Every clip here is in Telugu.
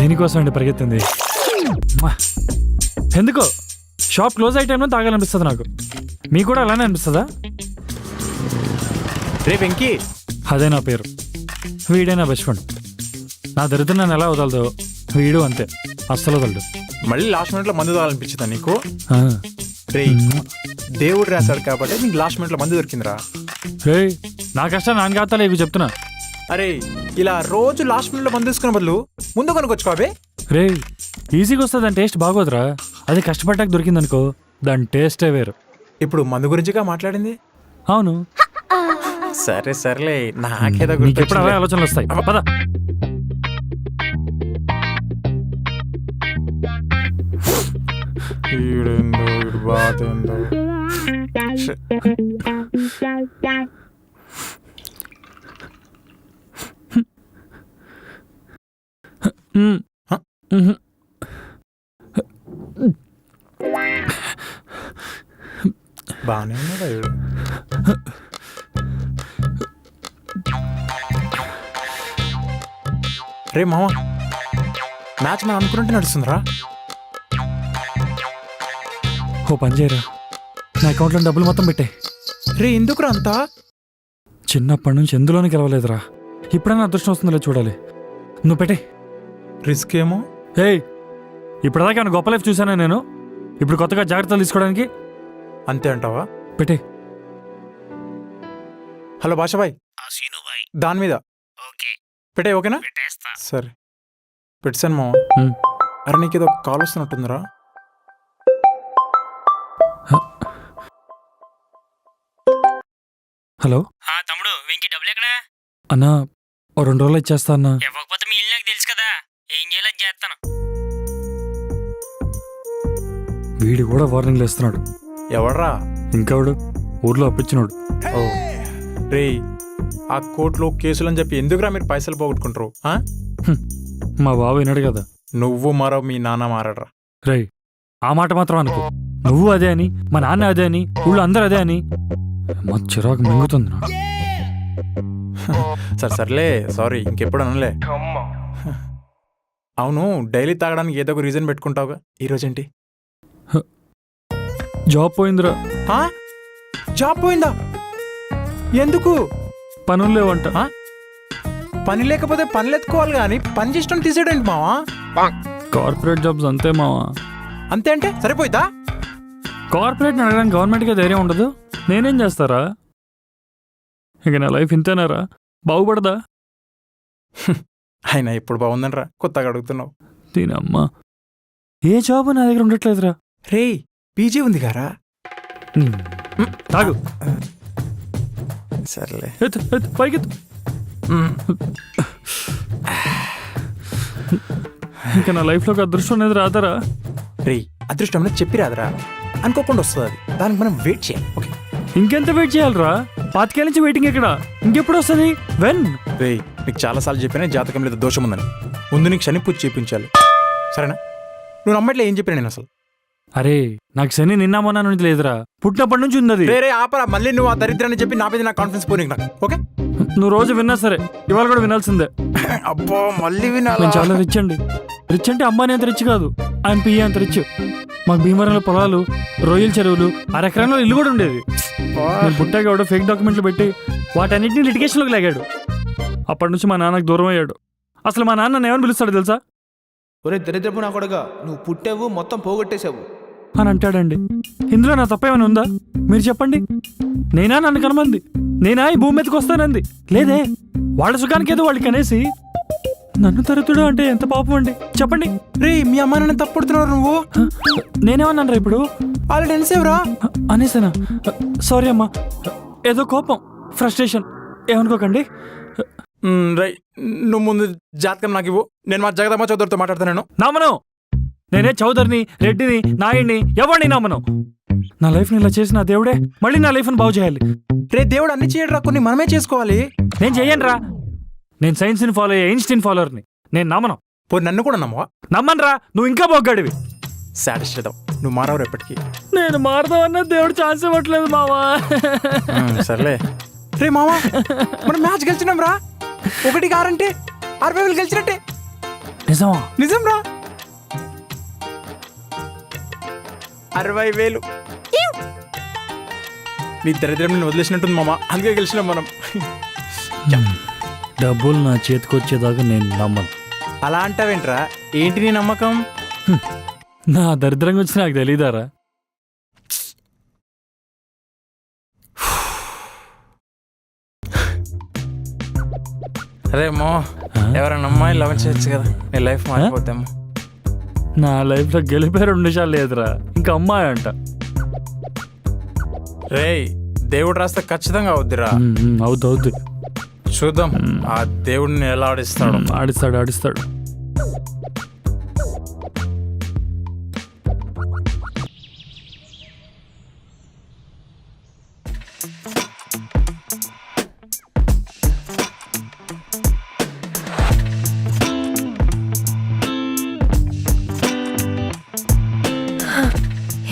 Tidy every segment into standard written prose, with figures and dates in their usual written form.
దేనికోసం అండి పరిగెత్తింది? ఎందుకో షాప్ క్లోజ్ అయ్యే టైంలో తాగాలనిపిస్తుంది నాకు. మీకు కూడా అలానే అనిపిస్తుందా? రే వెంకీ, అదే నా పేరు. వీడే నా బెస్ట్ ఫ్రెండ్. నా దరిద్రం నన్ను ఎలా వదలదో వీడు అంతే, అస్సలు వదలడు. మళ్ళీ లాస్ట్ మినిట్లో మందు తాగాలనిపించిందా నీకు? ఆ. రే దేవుడు రాశాడు కాబట్టి నీకు లాస్ట్ మినిట్లో మందు దొరికిందిరా. రే నా కష్టం నాన్న ఖాతాలో ఇవి చెప్తున్నా. అరే ఇలా రోజు లాస్ట్ మినిట్లో మందు తీసుకునే బదులు ముందు కొనుక్కొచ్చుకోవే. రే ఈజీగా వస్తుంది, దాని టేస్ట్ బాగోదురా. అది కష్టపడ్డాక దొరికిందనుకో దాని టేస్టే వేరు. ఇప్పుడు మందు గురించిగా మాట్లాడింది. అవును, సరే సర్లే, నాకేదో నీకు ఎప్పుడు అవే ఆలోచనలు వస్తాయి. పద. ఈడేందో ఈడు బాధ ఏందో. బాగానే ఉన్నాడా ఈడు? రే మామ, మ్యాచ్ మనం అనుకున్నట్టు నడుస్తుందిరా. ఓ పని చేయరా, నా అకౌంట్లో డబ్బులు మొత్తం పెట్టే. రే ఎందుకురా అంతా? చిన్నప్పటి నుంచి ఎందులోనే గెలవలేదురా. ఇప్పుడైనా అదృష్టం వస్తుందో చూడాలి. నువ్వు పెట్టే. రిస్క్ ఏమో. ఏయ్ ఇప్పటిదాకా ఏమైనా గొప్ప లైఫ్ చూసానా నేను? ఇప్పుడు కొత్తగా జాగ్రత్తలు తీసుకోవడానికి. అంతే అంటావా? పెట్టే. హలో భాషాబాయ్, దాని మీద పెట్టే. ఓకేనా? సరే పెట్టాను మామ. అరే నీకు ఏదో కాల్ వస్తున్నట్టుందిరా. హలో తమ్ముడు వెంకీ, డబ్బులు ఎక్కడా? అన్నా ఓ 2 రోజులు ఇచ్చేస్తా అన్నా. ఇవ్వకపోతే మీ ఇల్లు నాకు తెలుసు కదా, ఏం చేయాలో అది చేస్తాను. వీడు కూడా వార్నింగ్లు ఇస్తున్నాడు. ఎవడ్రా? ఇంకెవడు? ఊర్లో అప్పించినోడు. ఓ రే, ఆ కోర్టులో కేసులు అని చెప్పి ఎందుకురా మీరు పైసలు పోగొట్టుకుంటారు? మా బాబు విన్నాడు కదా. నువ్వు మారో మీ నాన్న మారడరా. రేయ్ ఆ మాట మాత్రం అనుకో. నువ్వు అదే అని, మా నాన్న అదే అని, ఊళ్ళో అందరూ అదే అని మా చిరాకు మింగుతుంది నాకు. సరే సర్లే, సారీ, ఇంకెప్పుడు అనలే. అవును, డైలీ తాగడానికి ఏదో ఒక రీజన్ పెట్టుకుంటావుగా. ఈరోజేంటి? జాబ్ పోయిందిరా. జాబ్ పోయిందా? ఎందుకు? పనులు లేవంట. పని లేకపోతే పనులు ఎత్తుకోవాలి కానీ పని చేసడం తీసేయడండి మావా. కార్పొరేట్ జాబ్స్ అంతే మావా. అంతే అంటే సరిపోయిద్దా? కార్పొరేట్ని అడగడానికి గవర్నమెంట్కే ధైర్యం ఉండదు. నేనేం చేస్తారా? ఇక నా లైఫ్ ఇంతేనారా? బాగుపడదా? అయినా ఇప్పుడు బాగుందనరా, కొత్తగా అడుగుతున్నావు. దీనమ్మా ఏ జాబ్ నా దగ్గర ఉండట్లేదురా. రే పీజీ ఉంది గారా. తాగు. సర్లే పైకెత్తు. ఇంకా నా లైఫ్లోకి అదృష్టం అనేది రాదరా? రే అదృష్టం అనేది చెప్పి రాదరా, అనుకోకుండా వస్తుంది. అది దానికి మనం వెయిట్ చేయాలి. ఓకే, ఇంకెంత వెయిట్ చేయాలరా? 5 ఏళ్ళ నుంచి వెయిటింగ్ ఎక్కడ? ఇంకెప్పుడు వస్తుంది? వెన్? రే నీకు చాలాసార్లు చెప్పినా జాతకం మీద దోషం ఉందని. ముందు నీకు శని పూజ చేయించాలి, సరేనా? నువ్వు నమ్మట్లే ఏం చెప్పినా నేను అసలు. అరే నాకు శని నిన్న మొన్న నుంచి లేదురా, పుట్టినప్పటి నుంచి ఉన్నది. రే ఆపరా, మళ్ళీ నువ్వు ఆ దరిద్రాన్ని చెప్పి నా మీద నా కాన్ఫిడెన్స్ పోనీ నాకు. ఓకే, నువ్వు రోజు విన్నా సరే ఇవాళ కూడా వినాల్సిందే. అబ్బో మళ్ళీ వినాలి. నేను చాలా రిచ్ అండి. రిచ్ అంటే అంబానీ అంత రిచ్ కాదు, ఆయన పియ్య అంత రిచ్. మాకు భీమవరంలో పొలాలు, రొయ్యల చెరువులు, 1 ఎకరంలో ఇల్లు కూడా ఉండేది. నేను పుట్టాక కూడా ఫేక్ డాక్యుమెంట్లు పెట్టి వాటన్నిటిని లిటిగేషన్లోకి లాగాడు. అప్పటి నుంచి మా నాన్నకు దూరం అయ్యాడు. అసలు మా నాన్న ఏమని పిలుస్తాడు తెలుసా? ఒరే దరిద్రపు నా కొడుగా, నువ్వు పుట్టావు మొత్తం పోగొట్టేశావు అని అంటాడండి. ఇందులో నా తప్పేమైనా ఉందా? మీరు చెప్పండి. నేనా నన్ను కనమంది? నేనా ఈ భూమి మీదకి వస్తానంది? లేదే. వాళ్ళ సుఖానికి ఏదో వాళ్ళకి అనేసి నన్ను తరుతుడు అంటే ఎంత పాపం అండి, చెప్పండి. రే మీ అమ్మ నాన్న తప్పుడుతున్నారు. నువ్వు నేనేమన్నాను రా ఇప్పుడు? ఆల్రెడీ ఎన్సేవరా అనేసానా? సారీ అమ్మా, ఏదో కోపం, ఫ్రస్ట్రేషన్, ఏమనుకోకండి. రై నువ్వు ముందు జాతకం నాకు ఇవ్వు, నేను మా జగదమ్మ చౌదరితో మాట్లాడతాను. నమ్మను. నేనే చౌదరిని, రెడ్డిని, నాయుడిని, ఎవరిని నమ్మను. నా లైఫ్ని ఇలా చేసిన దేవుడే మళ్ళీ నా లైఫ్ని బాగు చేయాలి. రే దేవుడు అన్ని చేయడరా, కొన్ని మనమే చేసుకోవాలి. నేను చెయ్యను రా. నేను సైన్స్ని ఫాలో అయ్యే ఐన్స్టీన్ ఫాలోవర్ని. నేను నమ్మను. పోయి నన్ను కూడా నమ్మవా? నమ్మను రా, నువ్వు ఇంకా బొగ్గాడివి. సాటిస్ఫైడ్ నువ్వు మారవు ఎప్పటికీ. నేను మారదామన్నా దేవుడు ఛాన్స్ ఇవ్వట్లేదు మావా. సర్లే. రే మావా, మనం మ్యాచ్ గెలిచినాం రా. 1-6 అంటే 60 గెలిచినట్టే. నిజమా? నిజం రా. 60,000. నీ దరిద్రం నేను వదిలేసినట్టుంది మామ, అందుకే గెలిచినాం మనం. డబ్బులు నా చేతికి వచ్చేదాకా నేను నమ్మను. అలా అంటావేంట్రా? ఏంటి నీ నమ్మకం? నా దరిద్రంగా వచ్చి నాకు తెలీదారా? అదే మో, ఎవరైనా అమ్మాయి లవ్ చేయొచ్చు కదా, నీ లైఫ్ మారిపోతాము. నా లైఫ్లో గెలిపే 2 నిమిషాలు లేదురా, ఇంకా అమ్మాయి అంట. రేయ్, దేవుడు రాస్తే ఖచ్చితంగా అవుద్దిరా. అవుద్ది. చూద్దాం ఆ దేవుడిని ఎలా ఆడిస్తాడు. ఆడిస్తాడు.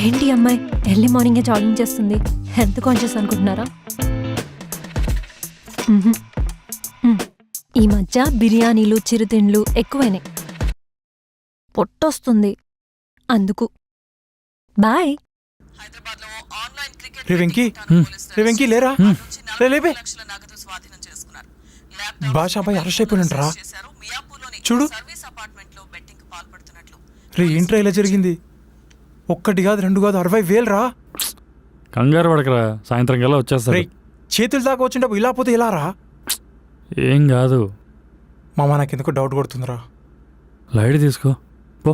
ఏంటి అమ్మాయి ఎర్లీ మార్నింగే జాగింగ్ చేస్తుంది? హెల్త్ కాన్షియస్ అనుకుంటున్నారా? ఈ మధ్య బిర్యానీలు చిరుతిండ్లు ఎక్కువైనాయి, పొట్టొస్తుంది అందుకు. బాయ్. రే వెంకీ లేరా? లేపే. భాషాబాయ్ అరెస్ట్ అయిపోయినంటరా. చూడు రే, ఏంట్రా ఇలా జరిగింది? 1 కాదు 2 కాదు 60,000 రా. కంగారు పడకరా, సాయంత్రం కల్లా వచ్చేస్తారు. చేతులు దాకా వచ్చినప్పుడు ఇలా పోతే ఇలా రా. ఏం కాదు మామ, నాకెందుకు డౌట్ కొడుతుందిరా. లైట్ తీసుకో పో.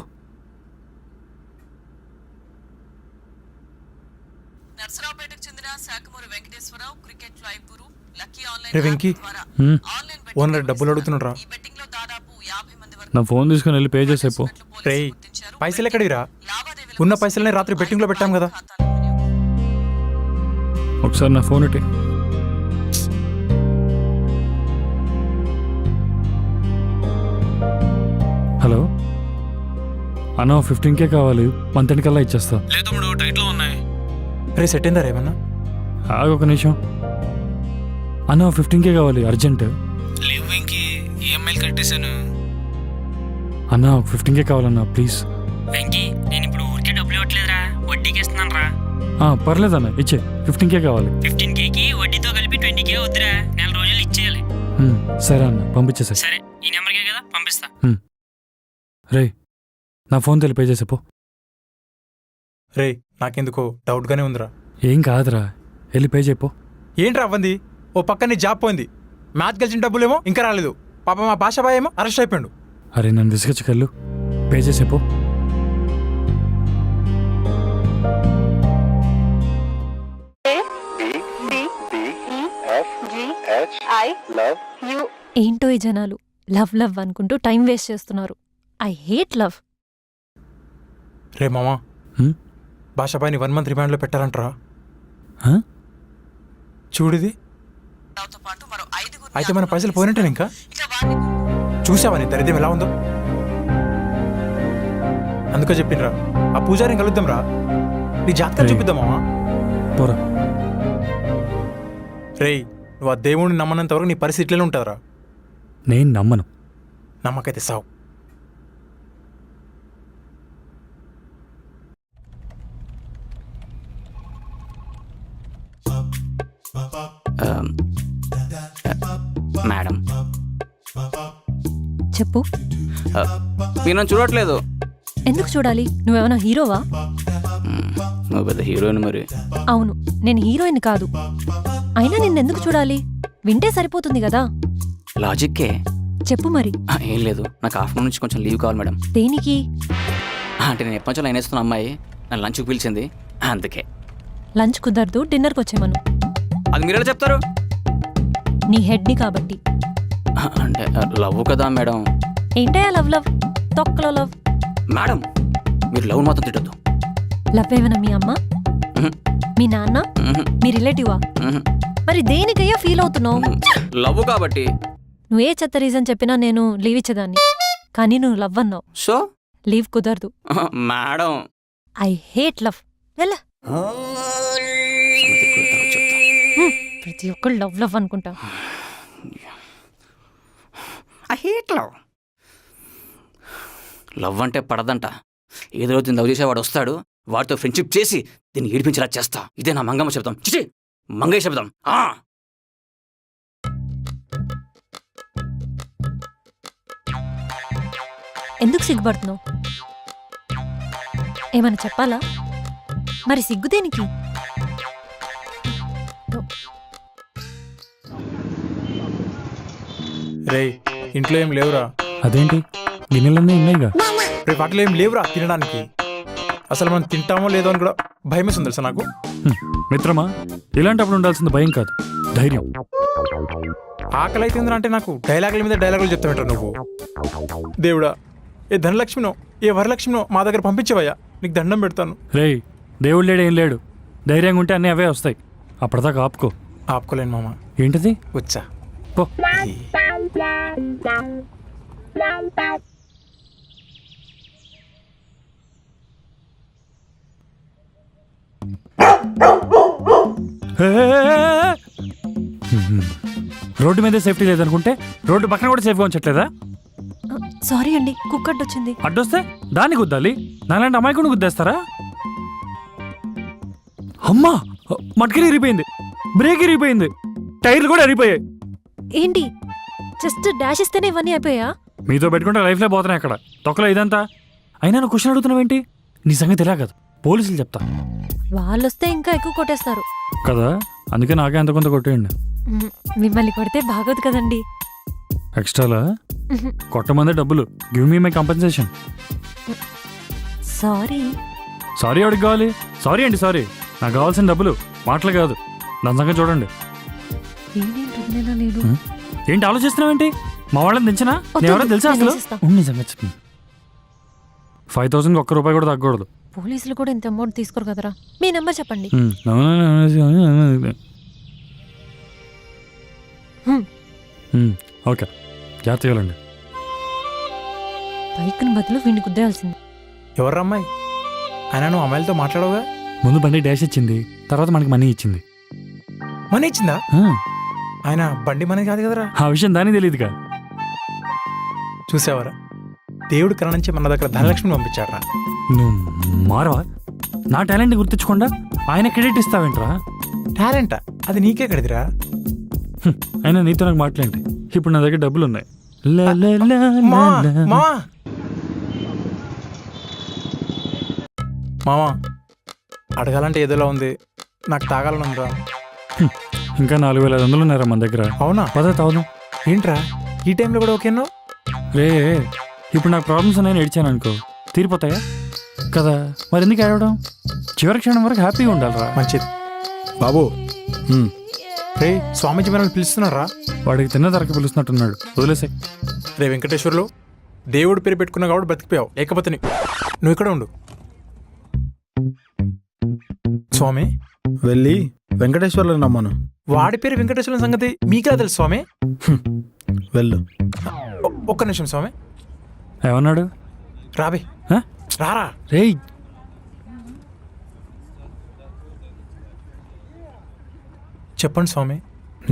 రే వెంకీ, ఓనర్ డబ్బులు అడుగుతున్నాడు రా. నా ఫోన్ తీసుకుని వెళ్ళి పే చేసేపో. రే, పైసలు ఎక్కడిరా? ఉన్న పైసలని రాత్రి బెట్టింగ్లో పెట్టాం కదా. ఒకసారి నా ఫోన్ ఇటీ. హలో అన్న, 15K కావాలి, మంత్ ఎండ్ కల్లా ఇచ్చేస్తా. రే, సెట్ అయిందా రేమన్నా? ఆగు ఒక నిమిషం అన్న, 15K కావాలి అర్జెంట్. అన్న 15K కావాలన్నా ప్లీజ్. వెంకీ, నేను ఇప్పుడు ఊరికే డబ్బులు ఇవ్వట్లేదురా, వడ్డీకి ఇస్తున్నాను రా. పర్లేదన్న, ఇచ్చే. 15K కావాలి. 15Kకి వడ్డీతో కలిపి 20K వద్దురా, 4 రోజులు ఇచ్చేయాలి. సరే అన్న, పంపించేసా. సరే, ఈ నెంబర్కే కదా, పంపిస్తా. రే, నా ఫోన్ తెలి పే చేసేపో. రే, నాకెందుకో డౌట్గానే ఉందిరా. ఏం కాదురా, వెళ్ళి పే చేయపో. ఏంట్రా అవ్వంది? ఓ పక్క నీ జాబ్ పోయింది, మ్యాచ్ గెలిచిన డబ్బులేమో ఇంకా రాలేదు. పాప మా భాషాబాయ్ ఏమో అరెస్ట్ అయిపోయాడు. అరే నన్ను విసుగచ్చుకెళ్ళు, పే చేసేపో. ఏంటో ఈ జనాలు లవ్ లవ్ అనుకుంటూ టైం వేస్ట్ చేస్తున్నారు. I hate love. రే మామా, భాషాబాయ్ని 1 month రిమాండ్లో పెట్టారంటరా. చూడిది. అయితే మన పైసలు పోయినట్టే. ఇంకా చూసావా నీ దరిద్రం ఎలా ఉందో? అందుకో చెప్పిండ్రా, ఆ పూజారిని కలుద్దాం రా, నీ జాతకం చూపిద్దాం మామా. పోరా. రేయ్, నువ్వు ఆ దేవుడిని నమ్మనంత వరకు నీ పరిస్థితి ఇట్లనే ఉంటుందిరా. నేను నమ్మను. నమ్మకైతే సావు. మేడం, చెప్పు. మీరు నన్ను చూడట్లేదు. ఎందుకు చూడాలి? నువ్వేమైనా హీరోవా? నువ్వు పెద్ద హీరోయిన్ మరి. అవును, నేను హీరోయిన్ కాదు. అయినా నిన్నెందుకు చూడాలి? వింటే సరిపోతుంది కదా. లాజిక్కే. చెప్పు మరి. ఏం లేదు, నాకు ఆఫ్టర్నూన్ నుంచి కొంచెం లీవ్ కావాలి మేడం. దేనికి? అంటే నేను ఎప్పటి నుంచో లైన్ వేస్తున్న అమ్మాయి నన్ను లంచ్కి పిలిచింది, అందుకే. లంచ్ కుదరదు, డిన్నర్కి వచ్చేమను. అది మీరెలా చెప్తారు? నీ హెడ్ని కాబట్టి. అంటే లవ్ కదా మేడం. ఏంటయ్యా లవ్ లవ్? తొక్కలో లవ్. మేడం, మీరు లవ్ మాత్రం తిట్టద్దు. లవ్ ఏమన్నా మీ అమ్మ, మీ నాన్న, మీ రిలేటివా? మరి దేనికయ్యా ఫీల్ అవుతున్నావు? లవ్ కాబట్టి. నువ్వే చెత్త రీజన్ చెప్పినా నేను లీవ్ ఇచ్చేదాన్ని, కానీ నువ్వు లవ్ అన్నావు. సో లీవ్ కుదరదు మేడం. I hate love. వెళ్ళ. ప్రతి ఒక్కళ్ళు లవ్ లవ్ అనుకుంటా. I hate love. లవ్ అంటే పడదంట. ఏదో రోజు దీన్ని లవ్ చేసేవాడు వస్తాడు, వాడితో ఫ్రెండ్షిప్ చేసి దీన్ని ఏడిపించేలా చేస్తా. ఇదే నా మంగమ్మ శబ్దం. చిచి, మంగయ్య శబ్దం. ఎందుకు సిగ్గుపడుతున్నావు? ఏమైనా చెప్పాలా? మరి సిగ్గు దేనికి? రే ఇంట్లో ఏం లేవురా. అదేంటి గిన్నెలన్నీ ఉన్నాయిగా. రేపు వాటిలో ఏం లేవురా తినడానికి. అసలు మనం తింటామో లేదో అని కూడా భయమేస్తుంది తెలుసా నాకు. మిత్రమా, ఇలాంటప్పుడు ఉండాల్సింది భయం కాదు, ధైర్యం. ఆకలి అవుతుందిరా అంటే నాకు డైలాగుల మీద డైలాగులు చెప్తామంటారు నువ్వు. దేవుడా, ఏ ధనలక్ష్మినో ఏ వరలక్ష్మినో మా దగ్గర పంపించవయ్యా, నీకు దండం పెడతాను. రేయ్, దేవుడు లేడు ఏం లేడు, ధైర్యంగా ఉంటే అన్నీ అవే వస్తాయి. అప్పటిదాకా ఆపుకో. ఆపుకోలేను మామ. ఏంటిది? వచ్చా పో. రోడ్డు మీదే సేఫ్టీ లేదనుకుంటే రోడ్డు పక్కన కూడా సేఫ్గా ఉంచట్లేదా? సారీ అండి, కుక్క అడ్డొచ్చింది. అడ్డొస్తే దాన్ని గుద్దాలి, నాలాంటి అమాయకుడిని గుద్దేస్తారా? అమ్మా, మట్కరి ఇరిగిపోయింది, బ్రేక్ ఇరిగిపోయింది, టైర్లు కూడా ఇరిగిపోయాయి. ఏంటి, జస్ట్ డాష్ ఇస్తేనే ఇవన్నీ అయిపోయా? మీతో పెట్టుకుంటే లైఫ్లో పోతున్నాయి అక్కడ తొక్కలో ఇదంతా. అయినా నువ్వు క్వశ్చన్ అడుగుతున్నావేంటి? నీ సంగతి ఇలా కాదు, పోలీసులు చెప్తా. వాళ్ళొస్తే ఇంకా ఎక్కువ కొట్టేస్తారు కదా, అందుకే నాకే అంత కొంత కొట్టేయండి. మిమ్మల్ని కొడితే బాగోదు కదండి. ఎక్స్ట్రాలా కొట్టమందే డబ్బులు. Give me my compensation. Sorry. Sorry ఎవరికి కావాలి? సారీ అండి, సారీ. నాకు కావాల్సిన డబ్బులు, మాటలు కాదు. దాని సంగతి చూడండి. ఏంటి ఆలోచిస్తున్నావేంటి? మా వాళ్ళని దించినా ఎవరో తెలుసా అసలు? నిజంగా చెప్పింది, 5,000 ఒక్క రూపాయి కూడా తగ్గకూడదు. పోలీసులు కూడా ఇంత అమౌంట్ తీసుకోరు కదరా. మీ నెంబర్ చెప్పండి. ఓకే, జాగ్రత్త చేయాలండి. బైక్ని బదులు వీడిని గుద్దేయాల్సింది. ఎవర్రా అమ్మాయి? ఆయన నువ్వు అమ్మాయిలతో మాట్లాడవుగా. ముందు బండి డాష్ ఇచ్చింది, తర్వాత మనకి మనీ ఇచ్చింది. మనీ ఇచ్చిందా? ఆయన బండి మనీ కాదు కదరా. ఆ విషయం దానికి తెలియదుగా. చూసావరా, దేవుడు కళ నుంచి మన దగ్గర ధనలక్ష్మిని పంపించాడరా. నువ్వు మారవా? నా టాలెంట్ గుర్తించకుండా ఆయన క్రెడిట్ ఇస్తావేంట్రా? టాలెంటా? అది నీకే కడిదిరా. అయినా నీతో నాకు మాట్లాడండి. ఇప్పుడు నా దగ్గర డబ్బులు ఉన్నాయి. మామా, అడగాలంటే ఏదోలా ఉంది, నాకు తాగాలని ఉందిరా. ఇంకా 4,500 ఉన్నారా మన దగ్గర. అవునా? 10,000. ఏంట్రా ఈ టైంలో కూడా ఓకేనా? రే, ఇప్పుడు నాకు ప్రాబ్లమ్స్ ఉన్నాయని ఏడ్చాను అనుకో, తీరిపోతాయా కదా? మరి ఎందుకు ఏడవడం? చివరి క్షణం వరకు హ్యాపీగా ఉండాలిరా. మంచిది బాబు. రే, స్వామీజీ మనల్ని పిలుస్తున్నారా? వాడికి తిన్న ధరకి పిలుస్తున్నట్టున్నాడు, వదిలేసే. రే వెంకటేశ్వర్లు, దేవుడు పేరు పెట్టుకున్నా కాబట్టి బతికిపోయావు, లేకపోతే నువ్వు ఇక్కడ ఉండు. స్వామి, వెళ్ళి వెంకటేశ్వర్లు నమ్మను. వాడి పేరు వెంకటేశ్వర సంగతి మీకే తెలుసు స్వామి. వెళ్ళు. ఒక్క నిమిషం స్వామి. ఏమన్నాడు? రాబే, రారా. రేయ్, చెప్పండి స్వామి.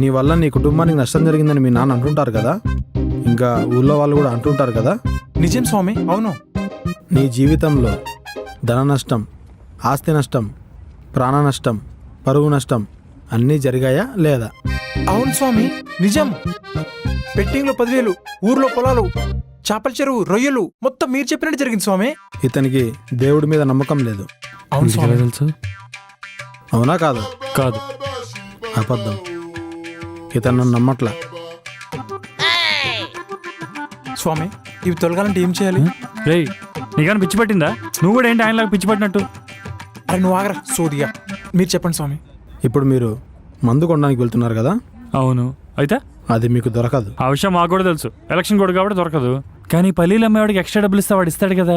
నీ వల్ల నీ కుటుంబానికి నష్టం జరిగిందని మీ నాన్న అంటుంటారు కదా, ఇంకా ఊళ్ళో వాళ్ళు కూడా అంటుంటారు కదా. నిజం స్వామి, అవును. నీ జీవితంలో ధన నష్టం, ఆస్తి నష్టం, ప్రాణ నష్టం, పరువు నష్టం అన్నీ జరిగాయా లేదా? అవును స్వామి, నిజం. బెట్టింగ్లో 10,000, ఊర్లో పొలాలు, చేపల చెరువు, రొయ్యలు, మొత్తం మీరు చెప్పినట్టు జరిగింది స్వామి. ఇతనికి దేవుడి మీద నమ్మకం లేదు. అవును స్వామి. తెలుసు. అవునా కాదు? కాదు, అబద్ధం. ఇతను నన్ను నమ్మట్లా. స్వామి, ఇవి తొలగాలంటే ఏం చేయాలి? రేయ్, నీకన్నా పిచ్చి పట్టిందా? నువ్వు కూడా ఏంటి ఆయనలాగా పిచ్చి పట్టినట్టు? అరే నువ్వు ఆగరా సోదిగా. మీరు చెప్పండి స్వామి. ఇప్పుడు మీరు మందు కొనడానికి వెళ్తున్నారు కదా. అవును, అయితే అది మీకు దొరకదు. ఆ విషయం మాకు కూడా తెలుసు. ఎలక్షన్ కూడా కాబట్టి దొరకదు. కానీ పల్లీలు అమ్మేవాడికి ఎక్స్ట్రా డబ్బులు ఇస్తే వాడు ఇస్తాడు కదా.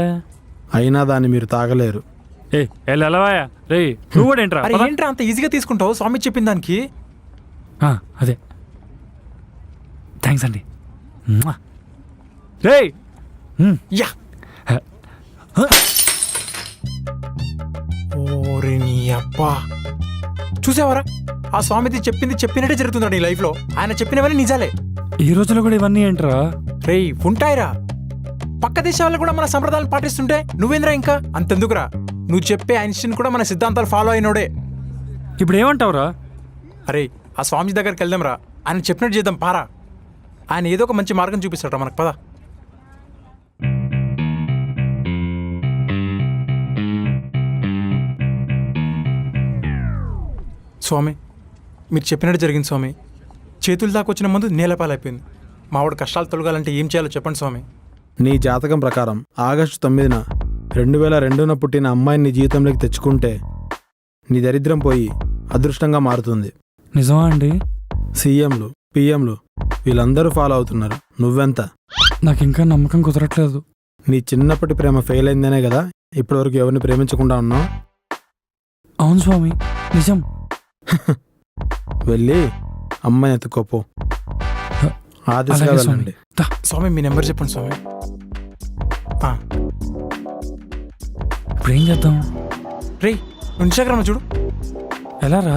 అయినా దాన్ని మీరు తాగలేరు. ఎలావాయా? రే, నువ్వు కూడా ఏంట్రా? అరే ఏంట్రా అంత ఈజీగా తీసుకుంటావు స్వామి చెప్పిన దానికి? అదే, థ్యాంక్స్ అండి. రే, యా. ఓరే నీ అబ్బా, చూసావరా, ఆ స్వామిది చెప్పింది చెప్పినట్టే జరుగుతుందా నీ లైఫ్ లో? ఆయన చెప్పినవన్నీ నిజాలే. ఈ రోజులో కూడా ఇవన్నీ ఏంట్రా? రేయ్ ఉంటాయిరా. పక్క దేశాల వాళ్ళు కూడా మన సంప్రదాయాలు పాటిస్తుంటే నువ్వేంద్రా ఇంకా అంతెందుకురా, నువ్వు చెప్పే ఐన్స్టీన్ కూడా మన సిద్ధాంతాలు ఫాలో అయినోడే. ఇప్పుడు ఏమంటావురా? అరే ఆ స్వామి దగ్గరికి వెళ్దాం రా, ఆయన చెప్పినట్టు చేద్దాం పారా. ఆయన ఏదో ఒక మంచి మార్గం చూపిస్తాడు మనకు, పద. స్వామి మీరు చెప్పినట్టు జరిగింది స్వామి. చేతులు దాకా వచ్చిన ముందు నేలపాలైపోయింది. మావాడు కష్టాలు తొలగాలంటే ఏం చేయాలో చెప్పండి స్వామి. నీ జాతకం ప్రకారం ఆగస్టు 9న 2002న పుట్టిన అమ్మాయిని నీ జీవితంలోకి తెచ్చుకుంటే నీ దరిద్రం పోయి అదృష్టంగా మారుతుంది. నిజమా అండి? సీఎంలు పిఎంలు వీళ్ళందరూ ఫాలో అవుతున్నారు. నువ్వెంత? నాకు ఇంకా నమ్మకం కుదరట్లేదు. నీ చిన్నప్పటి ప్రేమ ఫెయిల్ అయిందనే కదా ఇప్పటివరకు ఎవరిని ప్రేమించకుండా ఉన్నావు. అవును స్వామి, నిజం. వెళ్ళి అమ్మాయిని ఎత్తుకోపో. ఆ దిశగా అలాగే స్వామి. వెళ్ళండి. దా. స్వామి మీ నెంబర్ చెప్పండి స్వామి. ఇప్పుడు ఏం చేద్దాం? రే ఇన్స్టాగ్రామ్లో చూడు, ఎలా రా?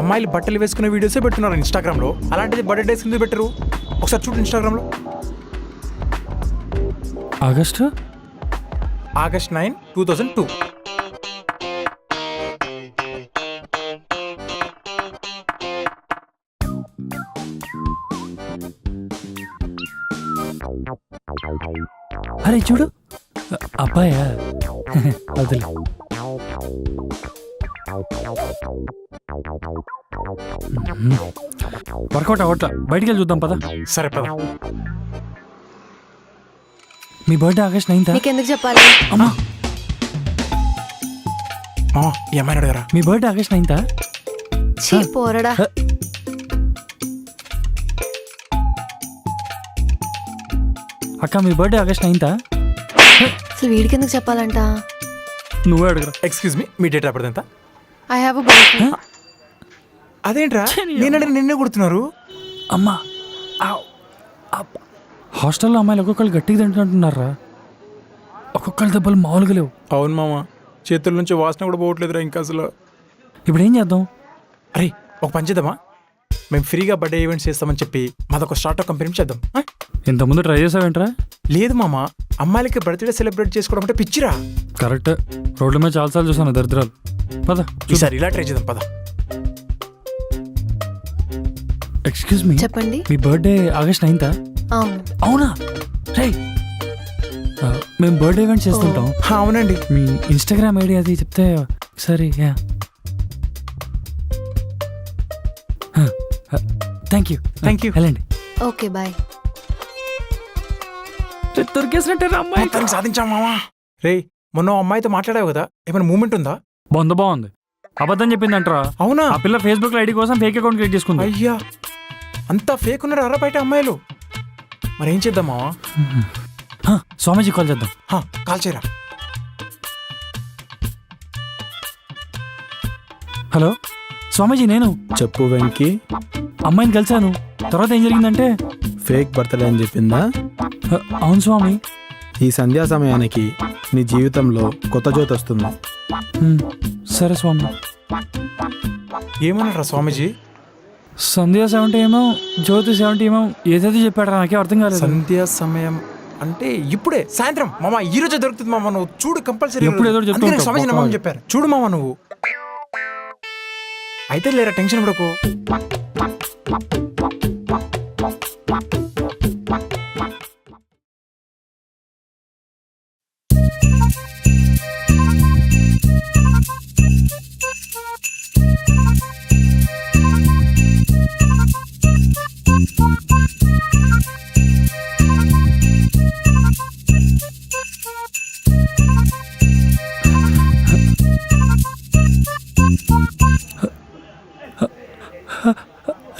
అమ్మాయిలు బట్టలు వేసుకునే వీడియోసే పెట్టున్నారు ఇన్స్టాగ్రామ్లో. అలాంటిది బర్త్డే డేస్ కింద పెట్టరు. ఒకసారి చూడు ఇన్స్టాగ్రామ్లో. August August 9, 2002. అరే చూడు, అబ్బాయా? వదిలే. వర్కౌట్ అవ్వట్లా, బయటికి వెళ్ళి చూద్దాం పద. సరే పద. మీ బర్త్డే ఆగస్ట్ 9th. నీకెందుకు చెప్పాలి? అమ్మా, ఈ అమ్మాయిని అడగరా. మీ బర్త్డే ఆగస్ట్ 9th. చీ పోరడా. అక్క మీ బర్త్డే ఆగస్ట్ 9th. అసలు వీడికెందుకు చెప్పాలంట? నువ్వే అడుగురా. ఎక్స్క్యూజ్ మీ డేట్ అప్పుడు ఎంత? I have a boy friend. అదేంట్రా నేను అడిగిన నిన్నే కొడుతున్నారు. అమ్మా, హాస్టల్లో అమ్మాయిలు ఒక్కొక్కరు గట్టిగా తింటున్నారా? ఒక్కొక్కరి దెబ్బలు మామూలుగా లేవు. అవును మామ, చేతుల నుంచి వాసన కూడా పోవట్లేదురా ఇంకా అసలు. ఇప్పుడు ఏం చేద్దాం? అరే ఒక పని చేద్దామా, మేము ఫ్రీగా బర్త్డే ఈవెంట్స్ చేస్తామని చెప్పి మాదొక స్టార్ట్అప్ కంపెనీ చేద్దాం. ఇంతకుముందు ట్రై చేసావేంట్రా? లేదు మామ, అమ్మాయిలకి బర్త్డే సెలబ్రేట్ చేసుకోవడం అంటే పిచ్చిరా. కరెక్ట్, రోడ్ల మీద చాలాసార్లు చూసాను దరిద్రాలు. పద ఈసారి ఇలా ట్రై చేద్దాం పద. ఎక్స్క్యూజ్ మీ, చెప్పండి. మీ బర్త్డే ఆగస్ట్ 9th. అవును. అవునా? రే మేము బర్త్డే ఈవెంట్ చేస్తుంటాం. అవునండి. మీ ఇన్స్టాగ్రామ్ ఐడి అది చెప్తే సరే. Thank you. Thank you. వెళ్ళండి. Okay bye. దొరికేసినట్టే అమ్మాయి. మొత్తానికి సాధించాం మామ. రే మొన్న ఓ అమ్మాయితో మాట్లాడావు కదా, ఏమైనా మూమెంట్ ఉందా? బాగుంది. అబద్ధం చెప్పిందంటరా. అవునా? ఆ పిల్ల ఫేస్బుక్ లో ఐడి కోసం ఫేక్ అకౌంట్ క్రియేట్ చేసుకుంది. అయ్యా అంతా ఫేక్ ఉన్నారు అరా బయట అమ్మాయిలు. మరేం చేద్దాం మావా? స్వామీజీ కాల్ చేద్దాం. కాల్ చేయరా. హలో స్వామీజీ, నేను. చెప్పు వెంకీ. అమ్మాయిని కలిశాను. తర్వాత ఏం జరిగిందంటే ఫేక్ బర్త్డే అని చెప్పిందా? అవును స్వామి. ఈ సంధ్యా సమయానికి నీ జీవితంలో కొత్త జ్యోతి వస్తుంది. సరే స్వామి. ఏమన్నారా స్వామీజీ? సంధ్యా 70 ఏమో, జ్యోతి 70 ఏమో, ఏదైతే చెప్పాడా నాకే అర్థం కాలేదు. సంధ్యా సమయం అంటే ఇప్పుడే సాయంత్రం మామ. ఈ రోజే దొరుకుతుంది మామ, నువ్వు చూడు కంపల్సరీ. ఎప్పుడు ఏదో చెప్తూ ఉంటావు. స్వామీజీ నా మామ చెప్పారు చూడు మామ నువ్వు. అయితే లేరా, టెన్షన్ పడకు.